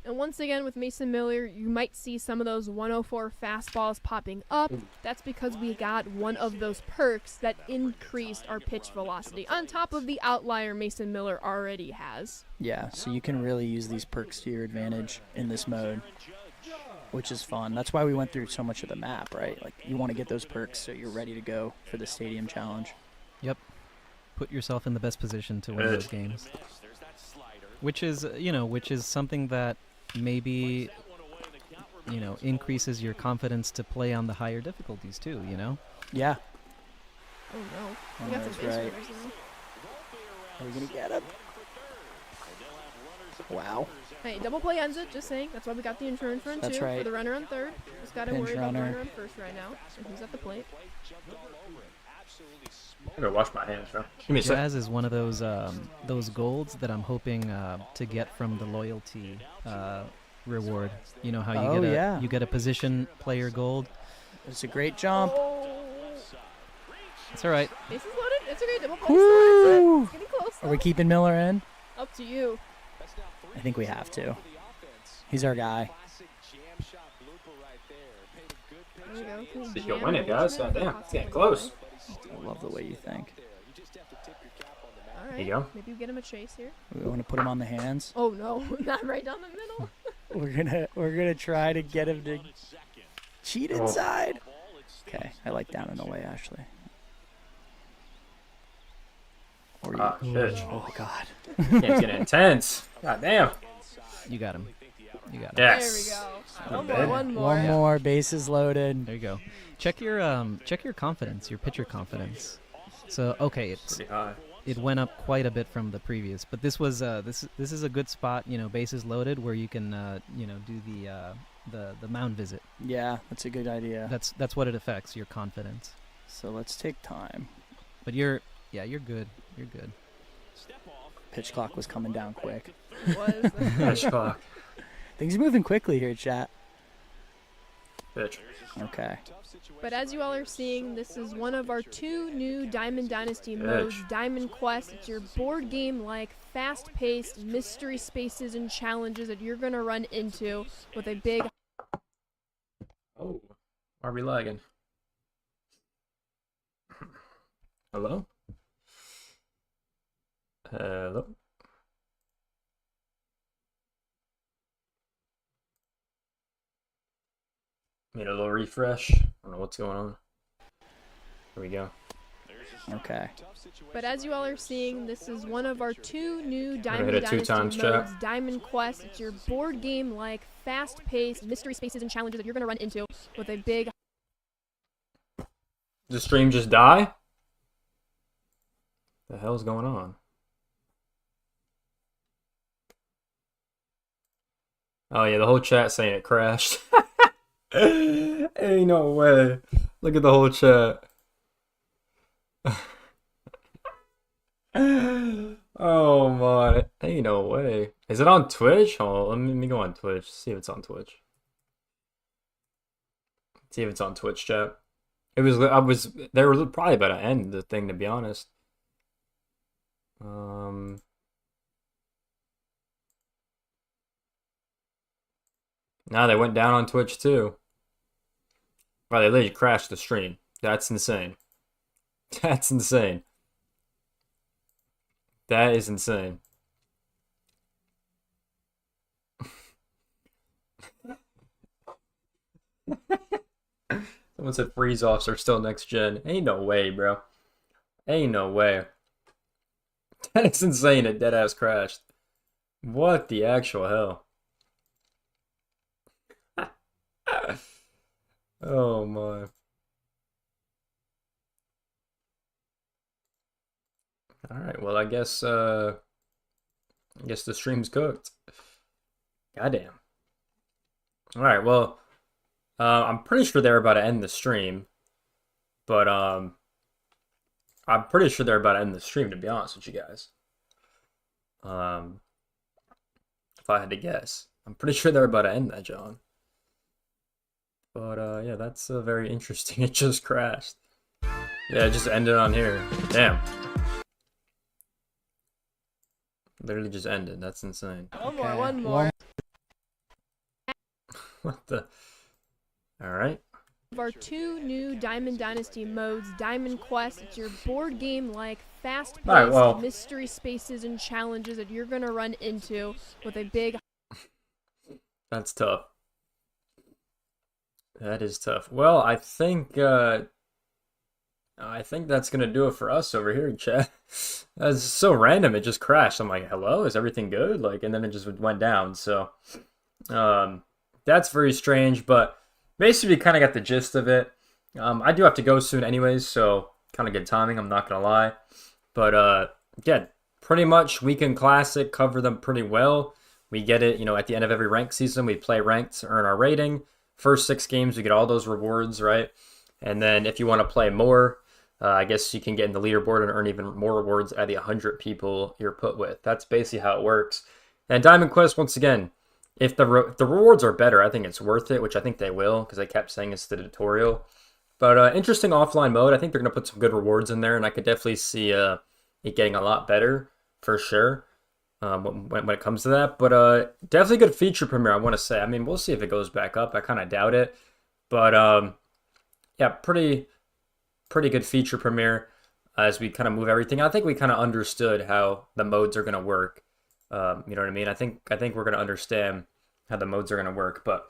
And once again, with Mason Miller, you might see some of those 104 fastballs popping up. That's because we got one of those perks that increased our pitch velocity, on top of the outlier Mason Miller already has. Yeah, so you can really use these perks to your advantage in this mode, which is fun. That's why we went through so much of the map, right? Like you want to get those perks so you're ready to go for the stadium challenge. Yep. Put yourself in the best position to win those games. Which is something that maybe increases your confidence to play on the higher difficulties too, Yeah. Oh no. Oh, We got some that's base right. runners now. Are we gonna get him? Wow. Hey, double play ends it, just saying. That's why we got the insurance run That's too. right. For the runner on third. Just gotta Pinch worry about the runner. runner on first right now. And who's at the plate? I'm gonna wash my hands, bro. Give me a sec. Jazz is one of those golds that I'm hoping to get from the loyalty reward. You know how Oh, yeah. you get a position player gold. It's a great jump. It's all right. Bases loaded. It's okay. Double play. Woo! It's getting close. Are we keeping Miller in? Up to you. I think we have to. He's our guy. There we go. Cool Think you'll jam win it, guys. arrangement. Goddamn, it's getting close. I love the way you think. All right. There you go. Maybe we get him a chase here. We want to put him on the hands. Oh no, not right down the middle. We're gonna try to get him to cheat Oh. inside. Okay, I like down and away, Ashley. Or you. Ah, shit. Oh God. Game's getting intense. God damn. You got him. You got him. Yes. There we go. Not One more. bad. One more. One more. Bases loaded. There you go. Check your confidence, your pitcher confidence. So okay, Pretty high. it went up quite a bit from the previous, but this was this is a good spot, bases loaded, where you can do the mound visit. Yeah, that's a good idea. That's what it affects, your confidence. So let's take time. But you're good. You're good. Pitch clock was coming down quick. It was. Pitch clock. Things are moving quickly here, chat. Pitch. Okay. But as you all are seeing, this is one of our 2 new Diamond Dynasty modes, Diamond Quest. It's your board game-like, fast-paced mystery spaces and challenges that you're going to run into with a big... Oh, are we lagging? Hello? Hello? Made a little refresh. I don't know what's going on. Here we go. Okay. But as you all are seeing, this is one of our 2 new hit Diamond it 2 Dynasty times, modes, chat. Diamond Quest. It's your board game-like, fast-paced mystery spaces and challenges that you're going to run into with a big... Did the stream just die? The hell's going on? Oh yeah, the whole chat saying it crashed. Ain't no way. Look at the whole chat. Oh my, ain't no way. Is it on Twitch? Hold on, let me go on Twitch. See if it's on Twitch. See if it's on Twitch, chat. They were probably about to end the thing, to be honest. Now they went down on Twitch too. Wow, they literally crashed the stream. That's insane. That's insane. That is insane. Someone said freeze offs are still next gen. Ain't no way, bro. Ain't no way. That is insane. It dead ass crashed. What the actual hell? Oh my. All right. Well, I guess the stream's cooked. Goddamn. All right. Well, I'm pretty sure they're about to end the stream, but I'm pretty sure they're about to end the stream, to be honest with you guys. If I had to guess, I'm pretty sure they're about to end that, John. But yeah, that's very interesting. It just crashed. Yeah, it just ended on here. Damn. Literally just ended. That's insane. One more. What the? All right. Of our 2 new Diamond Dynasty modes, Diamond Quest. It's your board game-like, fast-paced Alright, well. mystery spaces and challenges that you're going to run into with a big... That's tough. That is tough. Well, I think that's gonna do it for us over here in chat. That's so random. It just crashed. I'm like, hello, is everything good? Like, and then it just went down. So, that's very strange. But basically, kind of got the gist of it. I do have to go soon, anyways. So, kind of good timing. I'm not gonna lie. But yeah, pretty much weekend classic. Cover them pretty well. We get it. You know, at the end of every ranked season, we play ranked to earn our rating. First 6 games, we get all those rewards, right? And then if you want to play more, I guess you can get in the leaderboard and earn even more rewards out of the 100 people you're put with. That's basically how it works. And Diamond Quest, once again, if the rewards are better, I think it's worth it, which I think they will, because I kept saying it's the tutorial. But interesting offline mode. I think they're going to put some good rewards in there, and I could definitely see it getting a lot better, for sure. When it comes to that, but definitely good feature premiere, I want to say. I mean, we'll see if it goes back up. I kind of doubt it, but yeah, pretty good feature premiere as we kind of move everything. I think we kind of understood how the modes are going to work. You know what I mean? I think we're going to understand how the modes are going to work, but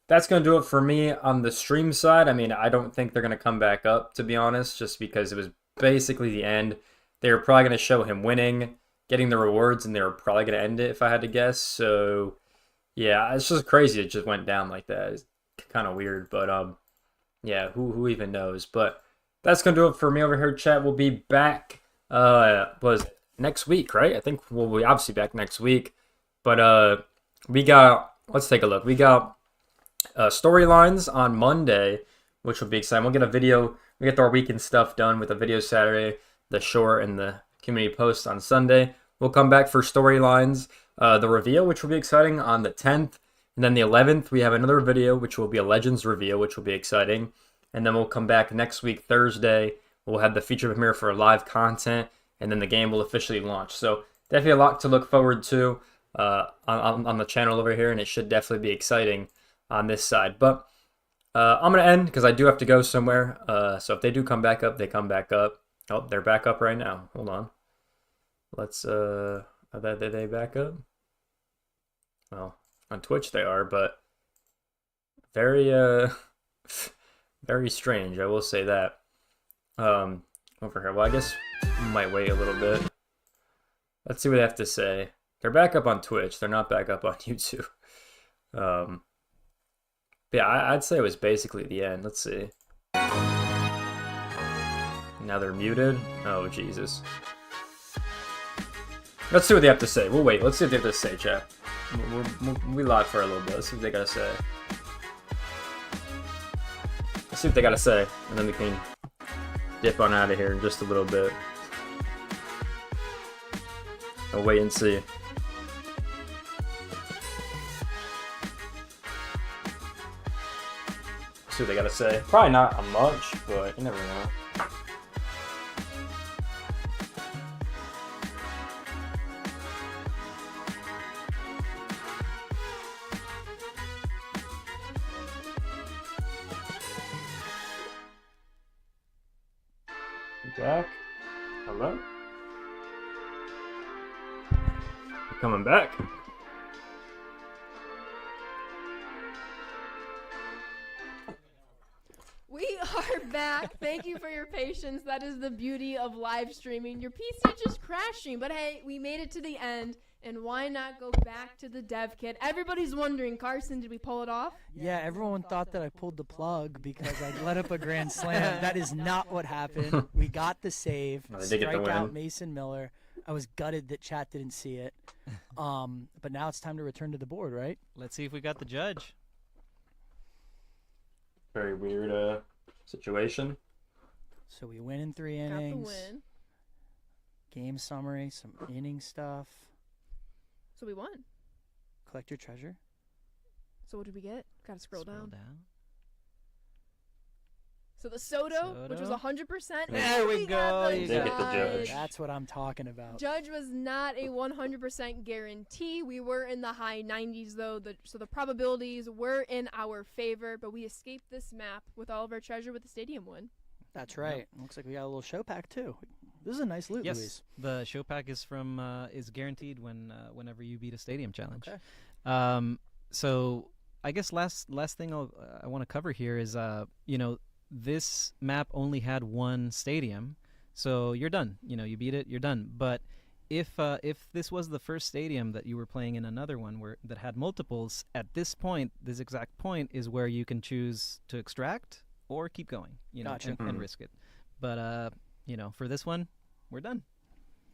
that's going to do it for me on the stream side. I mean, I don't think they're going to come back up, to be honest, just because it was basically the end. They were probably going to show him winning, getting the rewards, and they were probably going to end it if I had to guess. So yeah, it's just crazy it just went down like that. It's kind of weird, but yeah, who even knows? But that's going to do it for me over here, chat. We'll be back was next week, right? I think we'll be obviously back next week. But let's take a look. We got storylines on Monday, which will be exciting. We'll get a video. We get our weekend stuff done with a video Saturday, the short, and the community post on Sunday. We'll come back for storylines, the reveal, which will be exciting, on the 10th. And then the 11th, we have another video, which will be a Legends reveal, which will be exciting. And then we'll come back next week, Thursday. We'll have the feature premiere for live content, and then the game will officially launch. So definitely a lot to look forward to on the channel over here, and it should definitely be exciting on this side. But I'm going to end because I do have to go somewhere. So if they do come back up, they come back up. Oh, they're back up right now. Hold on. Let's, are they back up? Well, on Twitch they are, but very, very strange, I will say that. Well, over here. Well, I guess we might wait a little bit. Let's see what they have to say. They're back up on Twitch. They're not back up on YouTube. But yeah, I'd say it was basically the end. Let's see. Now they're muted. Oh, Jesus. Let's see what they have to say. We'll wait. Let's see what they have to say, chat. We'll live for a little bit. Let's see what they gotta say. Let's see what they gotta say. And then we can dip on out of here in just a little bit. I'll wait and see. See what they gotta say. Probably not much, but you never know. Back. Hello? You coming back? We are back. Thank you for your patience. That is the beauty of live streaming. Your PC just crashing, but hey, we made it to the end, and why not go back to the dev kit? Everybody's wondering, Carson, did we pull it off? Yeah, everyone thought that I pulled the plug because I let up a grand slam. That is not what happened. We got the save. They did get the Strike out win. Mason Miller. I was gutted that chat didn't see it. But now it's time to return to the board, right? Let's see if we got the judge. Very weird situation. So we win in 3 Got the innings. win. Game summary, some inning stuff. So we won. Collect your treasure. So what did we get? Gotta scroll down. down. So the Soto, which was Soto. 100%. There and we got go. the You got the judge. That's what I'm talking about. Judge was not a 100% guarantee. We were in the high 90s, though, so the probabilities were in our favor, but we escaped this map with all of our treasure with the stadium win. That's right. Looks like we got a little show pack too. This is a nice loot, Yes, Luis. the show pack is from is guaranteed whenever you beat a stadium challenge. Okay. So I guess last thing I want to cover here is this map only had one stadium, so you're done. You beat it, you're done. But if this was the first stadium that you were playing in another one that had multiples, at this exact point is where you can choose to extract or keep going, Gotcha. and risk it. But for this one, we're done.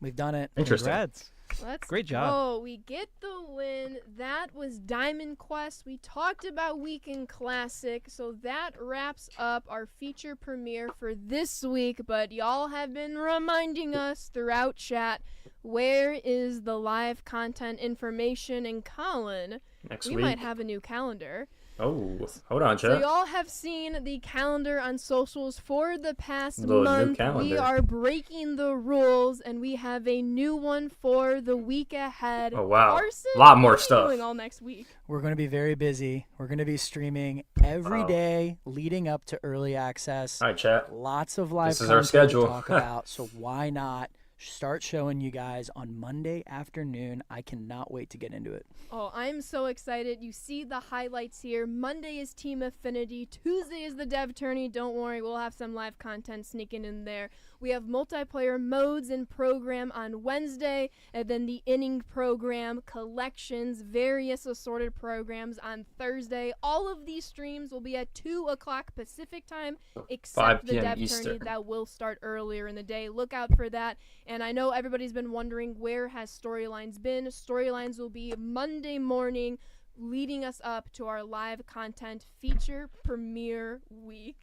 We've done it. Interesting. Congrats. Let's Great job. go. We get the win. That was Diamond Quest. We talked about Weekend Classic, so that wraps up our feature premiere for this week. But y'all have been reminding us throughout chat, where is the live content information? And Colin, Next we week. might have a new calendar. Oh, hold on, So chat. y'all have seen the calendar on socials for the past Little new month. We calendar. are breaking the rules, and we have a new one for the week ahead. Oh, wow. Carson, Lot more what are you stuff. doing all next week? We're going to be very busy. We're going to be streaming every Wow. day leading up to early access. All right, chat. Lots of live This is our content schedule. to talk about. So why not start showing you guys on Monday afternoon? I cannot wait to get into it. Oh, I'm so excited. You see the highlights here. Monday is Team Affinity. Tuesday is the Dev Tourney. Don't worry, we'll have some live content sneaking in there. We have multiplayer modes and program on Wednesday, and then the inning program, collections, various assorted programs on Thursday. All of these streams will be at 2 o'clock Pacific time, 5 except the p.m. Dev Tourney Eastern. that will start earlier in the day. Look out for that. And I know everybody's been wondering, where has Storylines been? Storylines will be Monday morning, leading us up to our live content feature premiere week.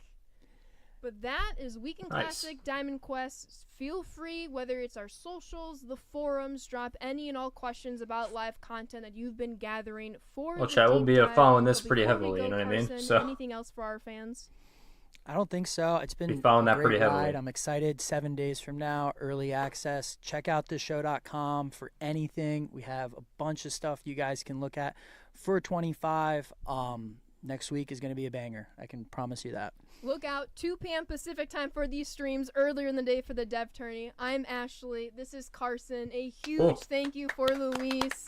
But that is Weekend Nice. Classic Diamond Quest. Feel free, whether it's our socials, the forums, drop any and all questions about live content that you've been gathering for Well, the chat, we'll deep be dive. following this But pretty before we heavily, you go, know what I mean? Carson, So- anything else for our fans? I don't think so. It's been Be following a that great pretty heavily. ride. I'm excited. 7 days from now, early access. Check out theshow.com for anything. We have a bunch of stuff you guys can look at for 25. Next week is going to be a banger. I can promise you that. Look out, 2 p.m. Pacific time for these streams earlier in the day for the Dev Tourney. I'm Ashley. This is Carson. A huge Cool. thank you for Luis.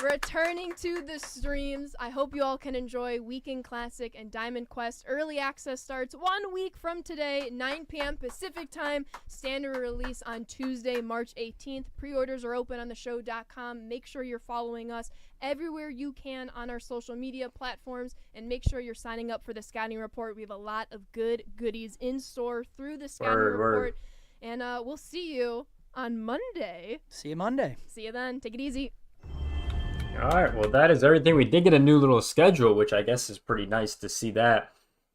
Returning to the streams, I hope you all can enjoy Weekend Classic and Diamond Quest. Early access starts 1 week from today, 9 p.m. Pacific time. Standard release on Tuesday, March 18th. Pre-orders are open on theshow.com. Make sure you're following us everywhere you can on our social media platforms, and make sure you're signing up for the scouting report. We have a lot of good goodies in store through the scouting report. And we'll see you on Monday. See you Monday. See you then. Take it easy. All right, well, that is everything. We did get a new little schedule, which I guess is pretty nice to see that.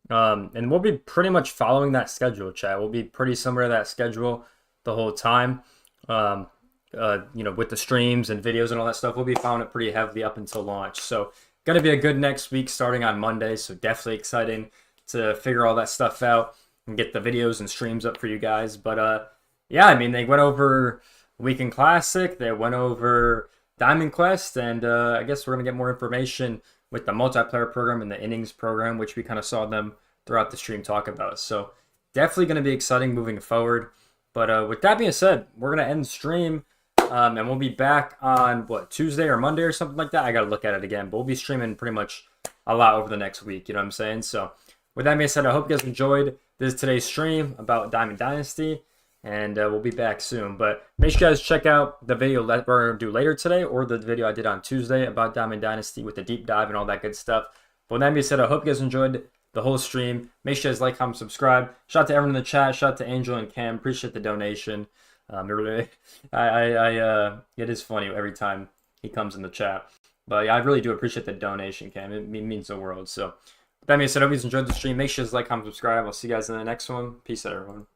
And we'll be pretty much following that schedule, chat. We'll be pretty similar to that schedule the whole time. With the streams and videos and all that stuff, we'll be following it pretty heavily up until launch. So, going to be a good next week starting on Monday. So, definitely exciting to figure all that stuff out and get the videos and streams up for you guys. But, they went over Weekend Classic. They went over Diamond Quest, and I guess we're going to get more information with the multiplayer program and the innings program, which we kind of saw them throughout the stream talk about. So definitely going to be exciting moving forward. But with that being said, we're going to end the stream, and we'll be back on, Tuesday or Monday or something like that? I got to look at it again, but we'll be streaming pretty much a lot over the next week, you know what I'm saying? So with that being said, I hope you guys enjoyed today's stream about Diamond Dynasty. And we'll be back soon. But make sure you guys check out the video that we're going to do later today, or the video I did on Tuesday about Diamond Dynasty with the deep dive and all that good stuff. But with that being said, I hope you guys enjoyed the whole stream. Make sure you guys like, comment, subscribe. Shout out to everyone in the chat. Shout out to Angel and Cam. Appreciate the donation. It is funny every time he comes in the chat. But yeah, I really do appreciate the donation, Cam. It means the world. So with that being said, I hope you guys enjoyed the stream. Make sure you guys like, comment, subscribe. I'll see you guys in the next one. Peace out, everyone.